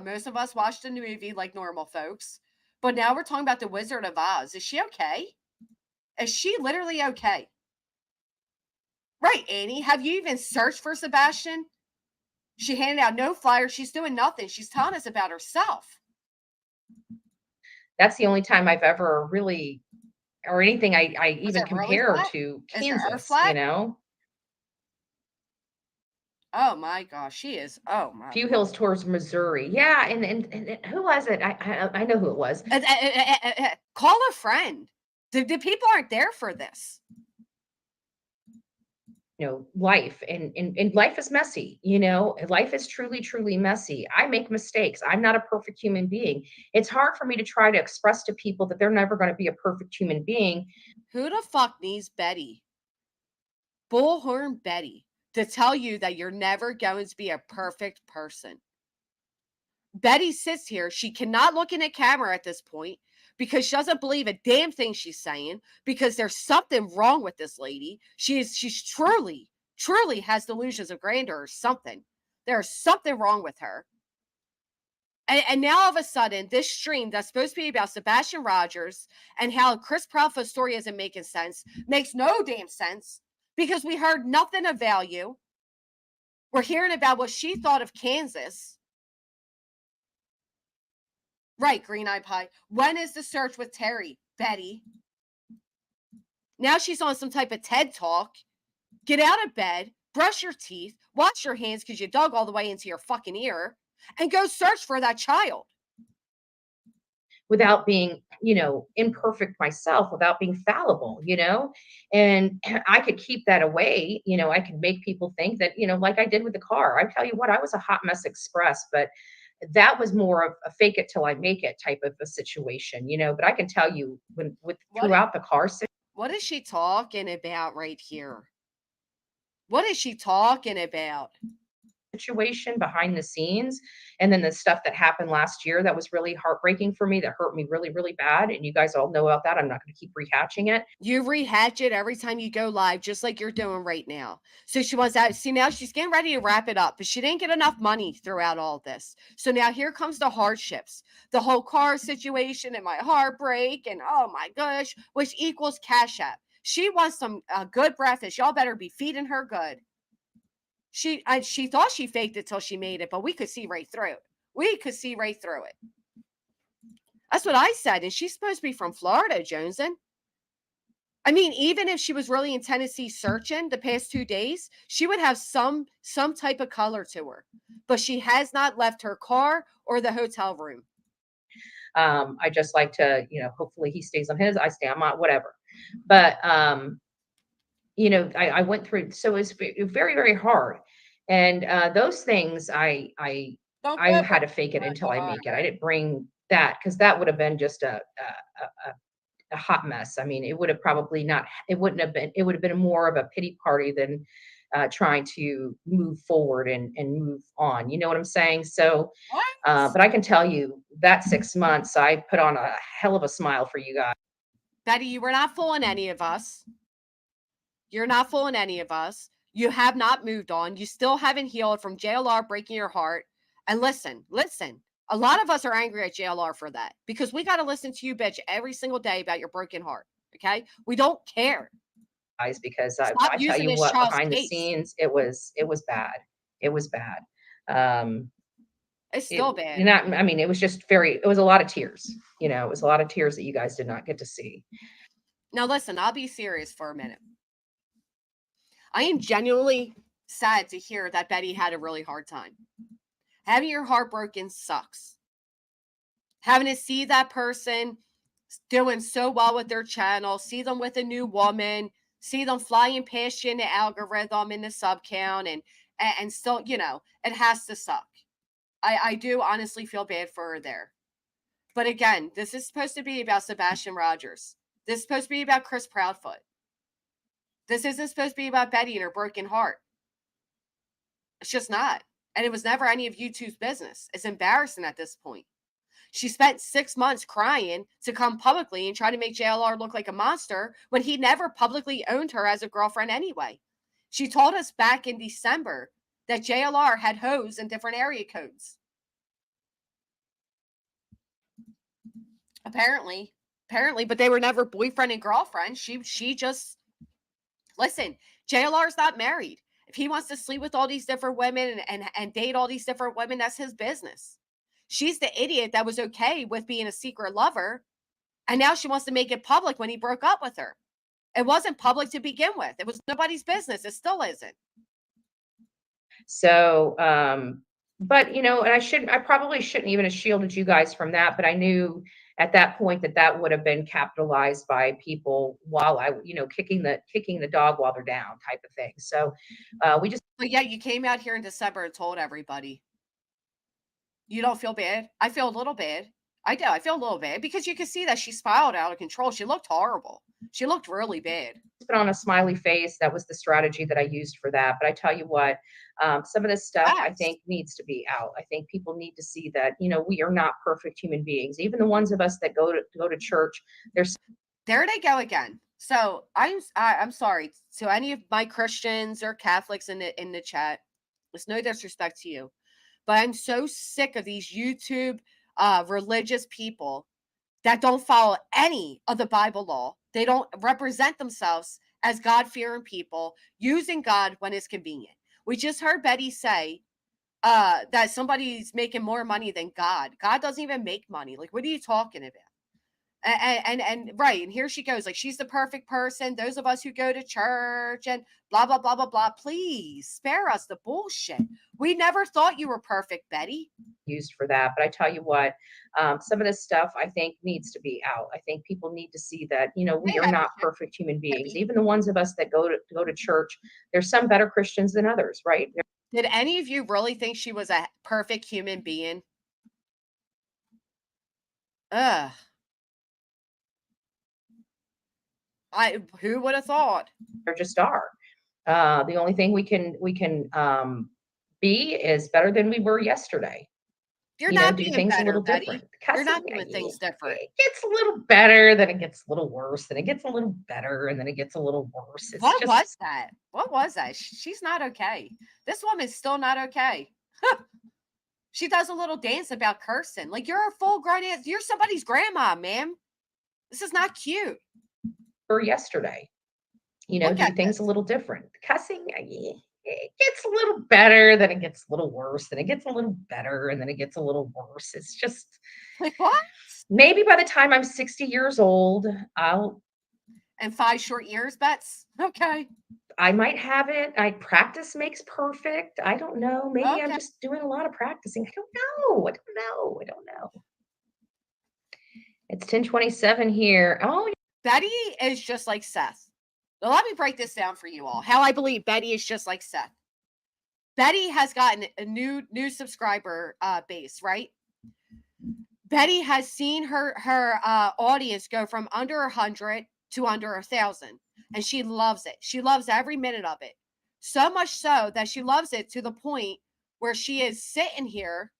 Most of us watched the movie like normal folks. But now we're talking about the Wizard of Oz. Is she okay? Is she literally okay? Right, Annie. Have you even searched for Sebastian? She handed out no flyers. She's doing nothing. She's telling us about herself. that's the only time I've ever really, or anything I Is even it really compare flat? to Is her earth Kansas, flat? you know. Oh my gosh, she is. Oh my. Few hills towards Missouri. Yeah, and who was it? I know who it was. Call a friend. The people aren't there for this. You know, life and life is messy. You know, life is truly messy. I make mistakes. I'm not a perfect human being. It's hard for me to try to express to people that they're never going to be a perfect human being. Who the fuck needs Betty? Bullhorn Betty to tell you that you're never going to be a perfect person. Betty sits here. She cannot look in a camera at this point because she doesn't believe a damn thing she's saying, because there's something wrong with this lady. She's truly has delusions of grandeur or something. There's something wrong with her. And now all of a sudden, this stream that's supposed to be about Sebastian Rogers and how Chris Proudfoot's story isn't making sense makes no damn sense, because we heard nothing of value. We're hearing about what she thought of Kansas. Right, Green Eye Pie. When is the search with Terry, Betty? Now she's on some type of TED Talk. Get out of bed, brush your teeth, wash your hands because you dug all the way into your fucking ear, and go search for that child. Without being, you know, imperfect myself, without being fallible, you know, and I could keep that away. You know, I could make people think that, you know, like I did with the car. I tell you what, I was a hot mess express, but that was more of a fake it till I make it type of a situation, you know. But I can tell you, when with throughout the car what is she talking about right here? What is she talking about? situation behind the scenes, and then the stuff that happened last year that was really heartbreaking for me, that hurt me really bad, and you guys all know about that. I'm not going to keep rehashing it. You rehatch it every time you go live, just like you're doing right now. So she wants out. See, now she's getting ready to wrap it up, but she didn't get enough money throughout all this. So now here comes the hardships, the whole car situation and my heartbreak, and oh my gosh, which equals Cash App. She wants some good breakfast. Y'all better be feeding her good. She thought she faked it till she made it, but we could see right through it. We could see right through it. That's what I said. And she's supposed to be from Florida, Jonesin. I mean, even if she was really in Tennessee searching the past 2 days, she would have some type of color to her. But she has not left her car or the hotel room. I just like to, you know, hopefully he stays on his, I stay on my, whatever. But you know, I went through, so it's very hard. And those things I had to fake it until I make it. I didn't bring that, because that would have been just a hot mess. I mean, it would have probably not, it wouldn't have been, it would have been more of a pity party than trying to move forward and move on. You know what I'm saying? So, but I can tell you that 6 months, I put on a hell of a smile for you guys. Betty, you were not fooling any of us. You're not fooling any of us. You have not moved on. You still haven't healed from JLR breaking your heart. And listen, a lot of us are angry at JLR for that, because we got to listen to you bitch every single day about your broken heart. Okay. We don't care. Guys, because I tell using you this what, child's behind the case. scenes, it was bad. It was bad. It's still bad. Not, I mean, it was just it was a lot of tears. You know, it was a lot of tears that you guys did not get to see. Now, listen, I'll be serious for a minute. I am genuinely sad to hear that Betty had a really hard time. Having your heart broken sucks. Having to see that person doing so well with their channel, see them with a new woman, see them flying past you in the algorithm in the sub count, and still, you know, it has to suck. I do honestly feel bad for her there. But again, this is supposed to be about Sebastian Rogers. This is supposed to be about Chris Proudfoot. This isn't supposed to be about Betty and her broken heart. It's just not. And it was never any of you two's business. It's embarrassing at this point. She spent 6 months crying to come publicly and try to make JLR look like a monster when he never publicly owned her as a girlfriend anyway. She told us back in December that JLR had hoes in different area codes. Apparently, but they were never boyfriend and girlfriend. She just, listen, JLR's not married. If he wants to sleep with all these different women and date all these different women, that's his business. She's the idiot that was okay with being a secret lover, and now she wants to make it public when he broke up with her. It wasn't public to begin with. It was nobody's business. It still isn't. So, but you know, and I probably shouldn't even have shielded you guys from that, but I knew at that point that would have been capitalized by people while I, you know, kicking the dog while they're down type of thing. So, we just. But yeah, you came out here in December and told everybody. You don't feel bad? I feel a little bad. I do. I feel a little bad because you can see that she spiraled out of control. She looked horrible. She looked really bad. Put on a smiley face. That was the strategy that I used for that. But I tell you what, some of this stuff I think needs to be out. I think people need to see that, you know, we are not perfect human beings. Even the ones of us that go to church, there they go again. So I'm sorry to any of my Christians or Catholics in the chat. It's no disrespect to you, but I'm so sick of these YouTube religious people that don't follow any of the Bible law. They don't represent themselves as God-fearing people, using God when it's convenient. We just heard Betty say that somebody's making more money than God. God doesn't even make money. Like, what are you talking about? And right, and here she goes, like she's the perfect person. Those of us who go to church and blah blah blah blah blah. Please spare us the bullshit. We never thought you were perfect, Betty. Used for that, but I tell you what, some of this stuff I think needs to be out. I think people need to see that, you know, we are not perfect human beings. Even the ones of us that go to church, there's some better Christians than others, right? Did any of you really think she was a perfect human being? Ugh. Who would have thought? There just are. The only thing we can be is better than we were yesterday. You're not do being things better, a little Betty. different. You're not doing things different. It gets a little better, then it gets a little worse, then it gets a little better, and then it gets a little worse. What was that? What was that? She's not okay. This woman's still not okay. She does a little dance about cursing. Like, you're a full-grown ass. You're somebody's grandma, ma'am. This is not cute. Or yesterday, do things a little different. Cussing, it gets a little better, then it gets a little worse, then it gets a little better, and then it gets a little worse. It's just like, what? Maybe by the time I'm 60 years old, and 5 short years, Bets. Okay. I might have it. Practice makes perfect. I don't know. Maybe I'm just doing a lot of practicing. I don't know. It's 10:27 here. Oh, Betty is just like Seth. Now, let me break this down for you all. How I believe Betty is just like Seth. Betty has gotten a new subscriber base, right? Betty has seen her audience go from under 100 to under 1,000, and she loves it. She loves every minute of it. So much so that she loves it to the point where she is sitting here,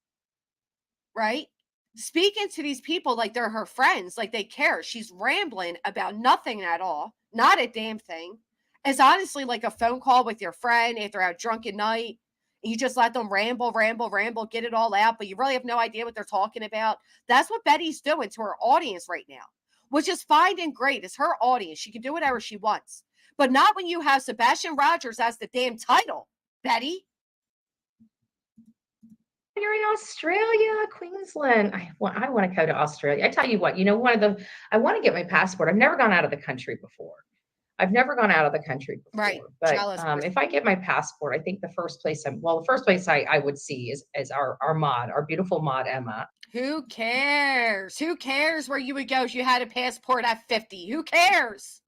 right? Speaking to these people like they're her friends, like they care. She's rambling about nothing at all, not a damn thing. It's honestly like a phone call with your friend after a drunken night. You just let them ramble, get it all out, but you really have no idea what they're talking about. That's what Betty's doing to her audience right now, which is fine and great. It's her audience. She can do whatever she wants, but not when you have Sebastian Rogers as the damn title, Betty. You're in Australia, Queensland. I want to go to Australia. I tell you what, I want to get my passport. I've never gone out of the country before. Right. But if I get my passport, I think the first place I would see is our mod, our beautiful mod, Emma. Who cares? Who cares where you would go if you had a passport at 50? Who cares?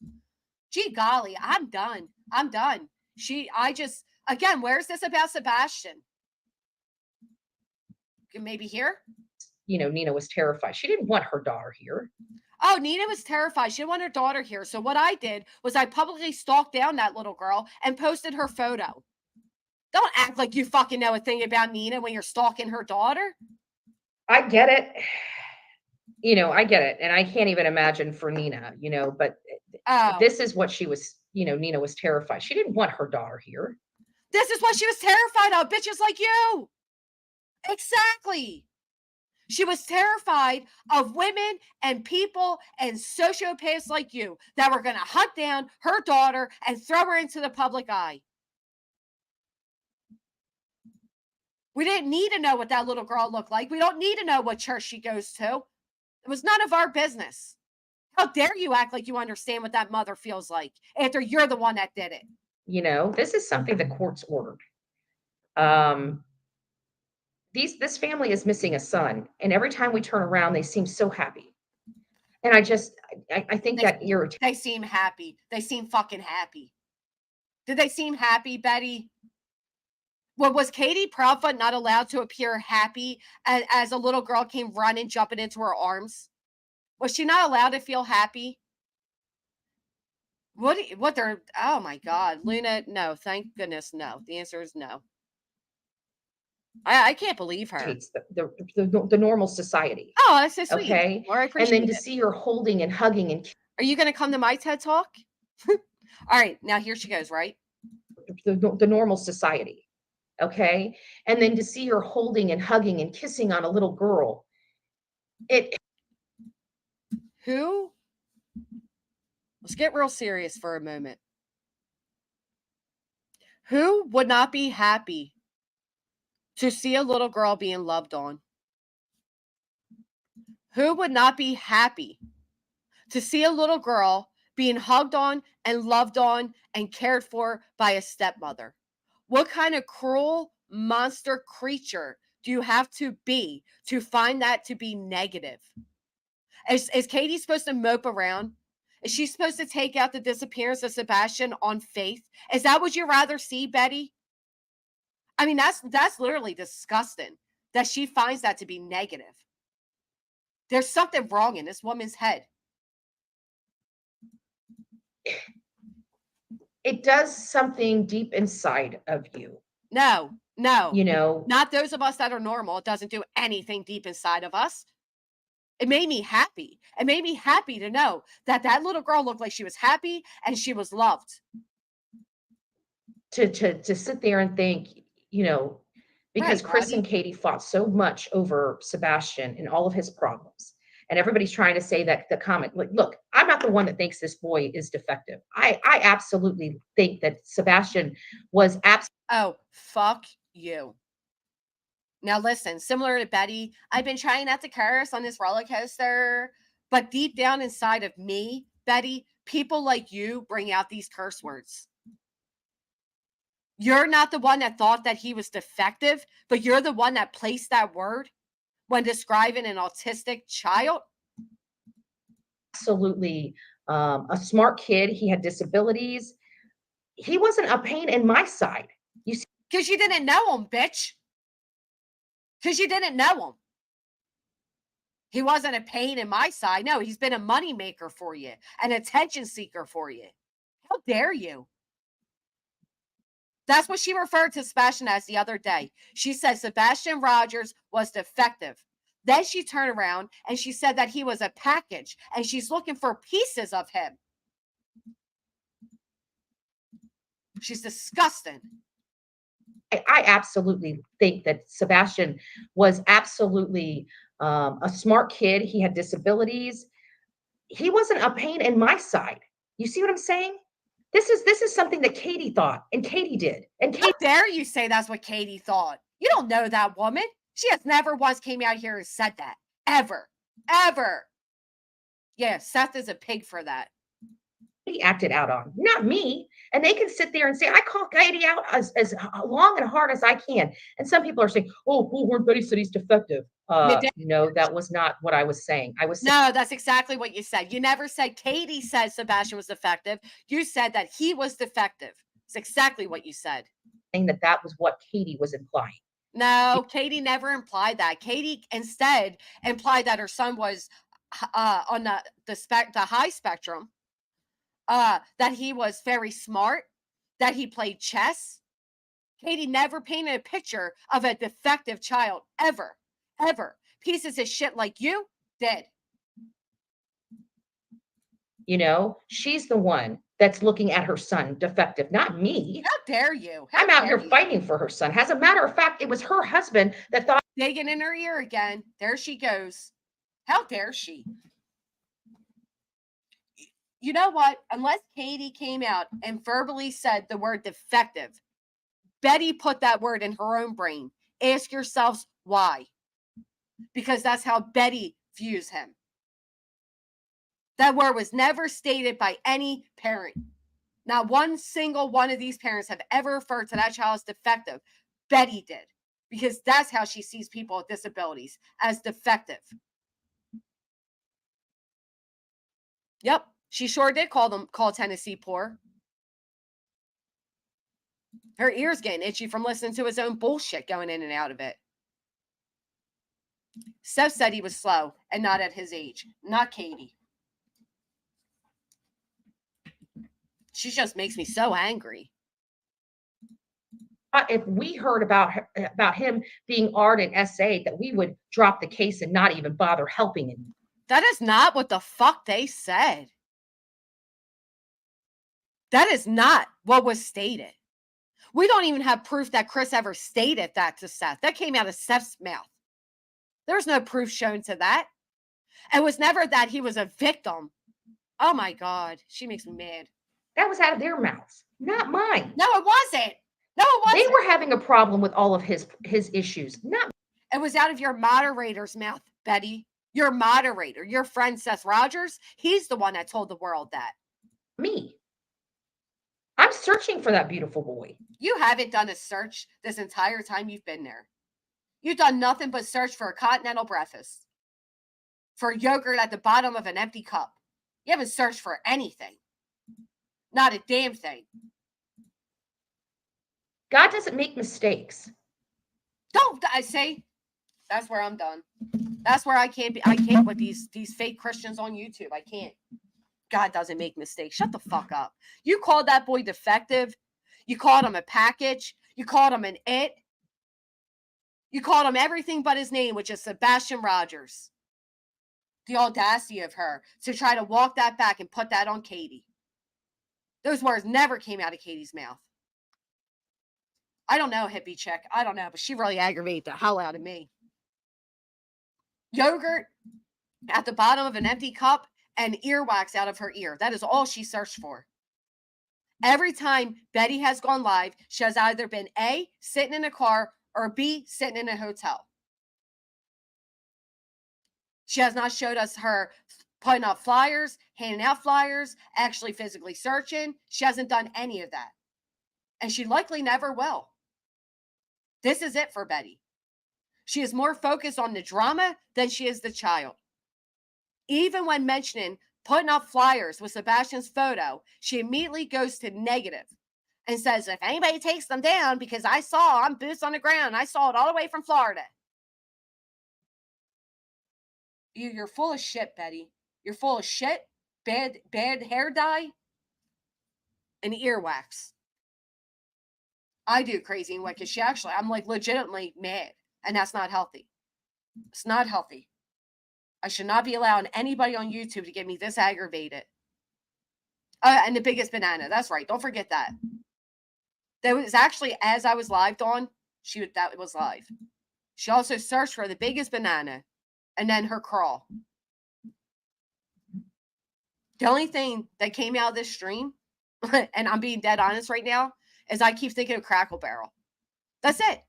Gee golly, I'm done. Again, where's this about Sebastian? Maybe here? Nina was terrified. She didn't want her daughter here. Oh, Nina was terrified. She didn't want her daughter here. So what I did was I publicly stalked down that little girl and posted her photo. Don't act like you fucking know a thing about Nina when you're stalking her daughter. I get it. I get it. And I can't even imagine for Nina, but Oh, this is what she was, Nina was terrified. She didn't want her daughter here. this is what she was terrified of, bitches like you. Exactly. She was terrified of women and people and sociopaths like you that were going to hunt down her daughter and throw her into the public eye. We didn't need to know what that little girl looked like. We don't need to know what church she goes to. It was none of our business. How dare you act like you understand what that mother feels like after you're the one that did it? This is something the court's ordered. This family is missing a son, and every time we turn around, they seem so happy. And I think that irritates. They seem happy. They seem fucking happy. Did they seem happy, Betty? Well, was Katie Proudfoot not allowed to appear happy as a little girl came running, jumping into her arms? Was she not allowed to feel happy? Oh my God, Luna, no, thank goodness, no. The answer is no. I can't believe her. The normal society. Oh, that's so sweet. Okay. Well, I appreciate and then to see her holding and hugging and Are you going to come to my TED Talk? All right, now here she goes, right? the normal society. Okay. And then to see her holding and hugging and kissing on a little girl. Who? Let's get real serious for a moment. Who would not be happy to see a little girl being loved on? Who would not be happy to see a little girl being hugged on and loved on and cared for by a stepmother? What kind of cruel monster creature do you have to be to find that to be negative? Is Katie supposed to mope around? Is she supposed to take out the disappearance of Sebastian on faith? Is that what you'd rather see, Betty? I mean, that's literally disgusting that she finds that to be negative. There's something wrong in this woman's head. It does something deep inside of you. No. Not those of us that are normal. It doesn't do anything deep inside of us. It made me happy. It made me happy to know that little girl looked like she was happy and she was loved. To sit there and think, because Right, Chris Roddy. and Katie fought so much over Sebastian and all of his problems. And everybody's trying to say that the comment, like, look, I'm not the one that thinks this boy is defective. I absolutely think that Sebastian was Oh, fuck you. Now listen, similar to Betty, I've been trying not to curse on this roller coaster, but deep down inside of me, Betty, people like you bring out these curse words. You're not the one that thought that he was defective, but you're the one that placed that word when describing an autistic child. absolutely a smart kid. He had disabilities. He wasn't a pain in my side. You see, because you didn't know him, bitch. Because you didn't know him. He wasn't a pain in my side. No, he's been a moneymaker for you, an attention seeker for you. How dare you? That's what she referred to Sebastian as the other day. She said Sebastian Rogers was defective. Then she turned around and she said that he was a package and she's looking for pieces of him. She's disgusting. I absolutely think that Sebastian was absolutely a smart kid. He had disabilities. He wasn't a pain in my side. You see what I'm saying? This is something that Katie thought and Katie did. And How dare you say that's what Katie thought? You don't know that woman. She has never once came out here and said that. Ever. Ever. Yeah, Seth is a pig for that. He acted out on, not me. And they can sit there and say, I call Katie out as long and hard as I can. And some people are saying, oh, Bullhorn Betty said he's defective. No, that was not what I was saying. I was saying, no, that's exactly what you said. You never said Katie said Sebastian was defective. You said that he was defective. It's exactly what you said. That was what Katie was implying. No, Katie never implied that. Katie instead implied that her son was on the high spectrum. That he was very smart, that he played chess. Katie never painted a picture of a defective child, ever, ever. Pieces of shit like you did. You know, she's the one that's looking at her son defective, not me. How dare you? How I'm out dare here you? fighting for her son. As a matter of fact, it was her husband that thought. Digging in her ear again. There she goes. How dare she? You know what? Unless Katie came out and verbally said the word defective, Betty put that word in her own brain. Ask yourselves why. Because that's how Betty views him. That word was never stated by any parent. Not one single one of these parents have ever referred to that child as defective. Betty did. Because that's how she sees people with disabilities, as defective. Yep, she sure did call Tennessee poor. Her ears getting itchy from listening to his own bullshit going in and out of it. Seth said he was slow and not at his age, not Katie. She just makes me so angry. If we heard about him being art and SA, that we would drop the case and not even bother helping him. That is not what the fuck they said. That is not what was stated. We don't even have proof that Chris ever stated that to Seth. That came out of Seth's mouth. There's no proof shown to that. It was never that he was a victim. Oh my God, she makes me mad. That was out of their mouths, not mine. No, it wasn't. No, it wasn't. They were having a problem with all of his issues, not. It was out of your moderator's mouth, Betty. Your moderator, your friend Seth Rogers, he's the one that told the world that. Me. I'm searching for that beautiful boy. You haven't done a search this entire time you've been there. You've done nothing but search for a continental breakfast, for yogurt at the bottom of an empty cup. You haven't searched for anything. Not a damn thing. God doesn't make mistakes. Don't I say? That's where I'm done. That's where I can't with these fake Christians on YouTube. I can't. God doesn't make mistakes. Shut the fuck up. You called that boy defective. You called him a package. You called him an it. You called him everything but his name, which is Sebastian Rogers. The audacity of her to try to walk that back and put that on Katie. Those words never came out of Katie's mouth. I don't know, hippie chick. I don't know, but she really aggravated the hell out of me. Yogurt at the bottom of an empty cup and earwax out of her ear. That is all she searched for. Every time Betty has gone live, she has either been A, sitting in a car, or B, sitting in a hotel. She has not showed us her putting up flyers, handing out flyers, actually physically searching. She hasn't done any of that. And she likely never will. This is it for Betty. She is more focused on the drama than she is the child. Even when mentioning putting up flyers with Sebastian's photo, she immediately goes to negative and says, if anybody takes them down, because I'm boots on the ground. I saw it all the way from Florida. You're full of shit, Betty. You're full of shit, bad hair dye, and earwax. I do crazy and wicked. I'm like legitimately mad, and that's not healthy. It's not healthy. I should not be allowing anybody on YouTube to get me this aggravated. And the biggest banana. That's right. Don't forget that. That was actually, as I was lived on, that was live. She also searched for the biggest banana and then her crawl. The only thing that came out of this stream, and I'm being dead honest right now, is I keep thinking of Crackle Barrel. That's it.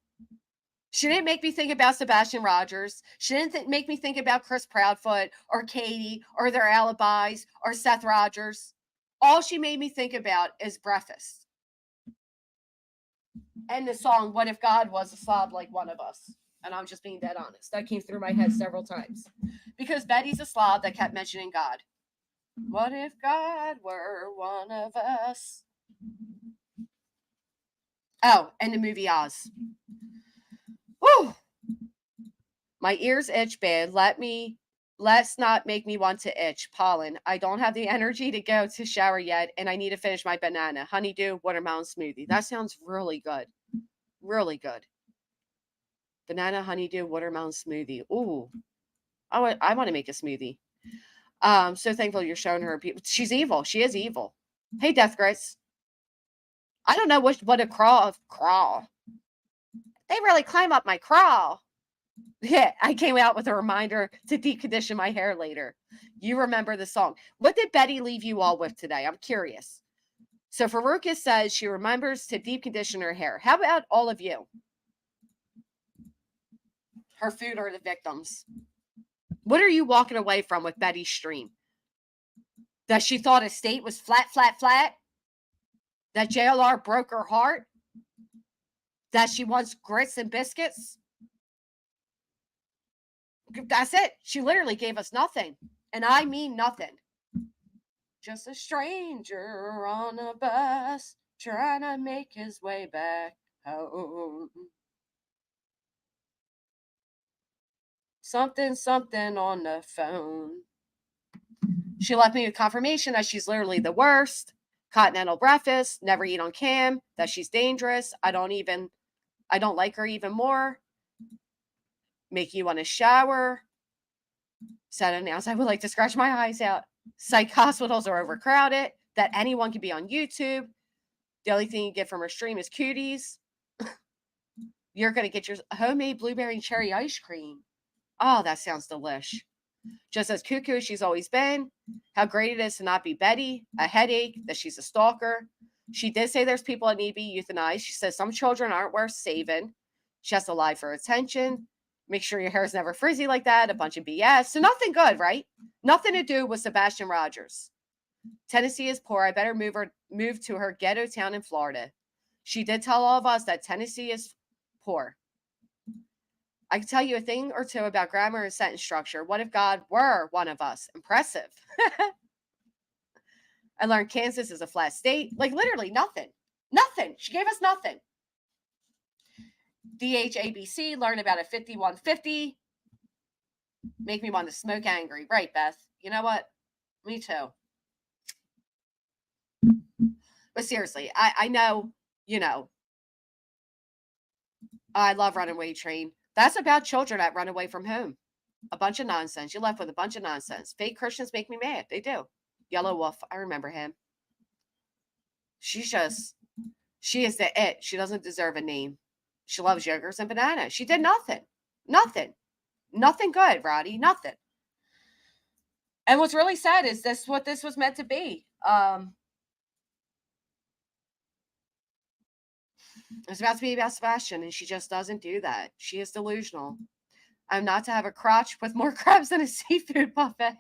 She didn't make me think about Sebastian Rogers. She didn't make me think about Chris Proudfoot or Katie or their alibis or Seth Rogers. All she made me think about is breakfast. And the song, What If God Was a Slob Like One of Us? And I'm just being dead honest. That came through my head several times. Because Betty's a slob that kept mentioning God. What if God were one of us? Oh, and the movie Oz. Whew. My ears itch bad. Let's not make me want to itch. Pollen. I don't have the energy to go to shower yet, and I need to finish my banana. Honeydew watermelon smoothie. That sounds really good. Really good. Banana, honeydew, watermelon smoothie. Ooh, I want to make a smoothie. So thankful you're showing her people. She's evil. She is evil. Hey, Death Grits. I don't know what a crawl. They really climb up my crawl. Yeah, I came out with a reminder to decondition my hair later. You remember the song. What did Betty leave you all with today? I'm curious. So Faruka says she remembers to deep condition her hair. How about all of you? Her food or the victims? What are you walking away from with Betty's stream? That she thought a state was flat, flat, flat? That JLR broke her heart? That she wants grits and biscuits? That's it. She literally gave us nothing. And I mean nothing. Just a stranger on a bus trying to make his way back home. Something on the phone. She left me with confirmation that she's literally the worst. Continental breakfast, never eat on cam, that she's dangerous. I don't like her even more. Make you want to shower. Said announce I would like to scratch my eyes out. Psych hospitals are overcrowded. That anyone can be on YouTube. The only thing you get from her stream is cooties. You're going to get your homemade blueberry and cherry ice cream. Oh, that sounds delish. Just as cuckoo she's always been. How great it is to not be Betty. A headache. That she's a stalker. She did say there's people that need to be euthanized. She says some children aren't worth saving. She has to lie for attention. Make sure your hair is never frizzy like that. A bunch of BS. So nothing good, right? Nothing to do with Sebastian Rogers. Tennessee is poor. I better move to her ghetto town in Florida. She did tell all of us that Tennessee is poor. I can tell you a thing or two about grammar and sentence structure. What if God were one of us? Impressive. I learned Kansas is a flat state. Like literally nothing. Nothing. She gave us nothing. DHABC, learn about a 5150. Make me want to smoke angry. Right, Beth? You know what? Me too. But seriously, I know, I love Runaway Train. That's about children that run away from home. A bunch of nonsense. You're left with a bunch of nonsense. Fake Christians make me mad. They do. Yellow Wolf. I remember him. She is the it. She doesn't deserve a name. She loves yogurts and bananas. She did nothing. Nothing. Nothing good, Roddy. Nothing. And what's really sad is this what this was meant to be. It's about to be about Sebastian, and she just doesn't do that. She is delusional. I'm not to have a crotch with more crabs than a seafood buffet.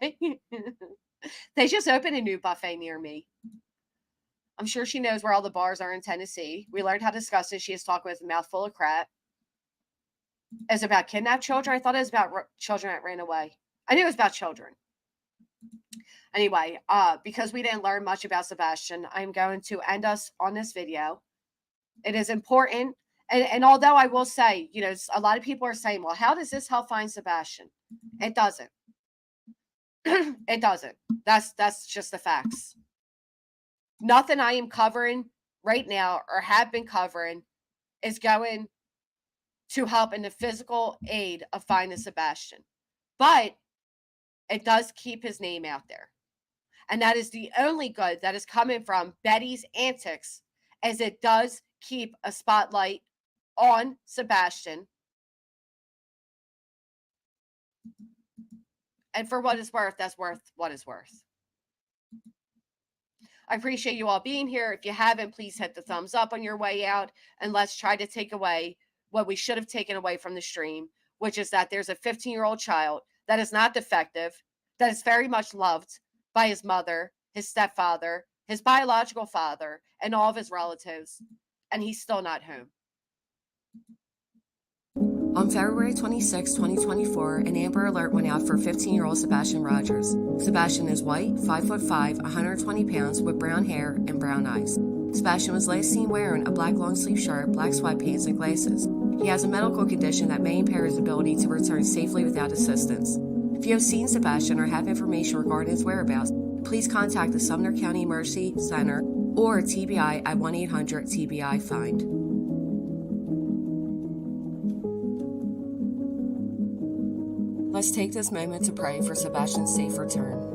They just opened a new buffet near me. I'm sure she knows where all the bars are in Tennessee. We learned how disgusting she is talking with a mouthful of crap. It's about kidnapped children. I thought it was about children that ran away. I knew it was about children. Anyway, because we didn't learn much about Sebastian, I'm going to end us on this video. It is important. And although I will say, a lot of people are saying, well, how does this help find Sebastian? It doesn't. It doesn't. That's just the facts. Nothing I am covering right now or have been covering is going to help in the physical aid of finding Sebastian. But it does keep his name out there. And that is the only good that is coming from Betty's antics, as it does keep a spotlight on Sebastian. And for what it's worth, that's worth what it's worth. I appreciate you all being here. If you haven't, please hit the thumbs up on your way out. And let's try to take away what we should have taken away from the stream, which is that there's a 15-year-old child that is not defective, that is very much loved by his mother, his stepfather, his biological father, and all of his relatives. And he's still not home. On February 26, 2024, an Amber Alert went out for 15-year-old Sebastian Rogers. Sebastian is white, 5'5", 120 pounds, with brown hair and brown eyes. Sebastian was last seen wearing a black long-sleeve shirt, black sweatpants, and glasses. He has a medical condition that may impair his ability to return safely without assistance. If you have seen Sebastian or have information regarding his whereabouts, please contact the Sumner County Emergency Center or TBI at 1-800-TBI-FIND. Let's take this moment to pray for Sebastian's safe return.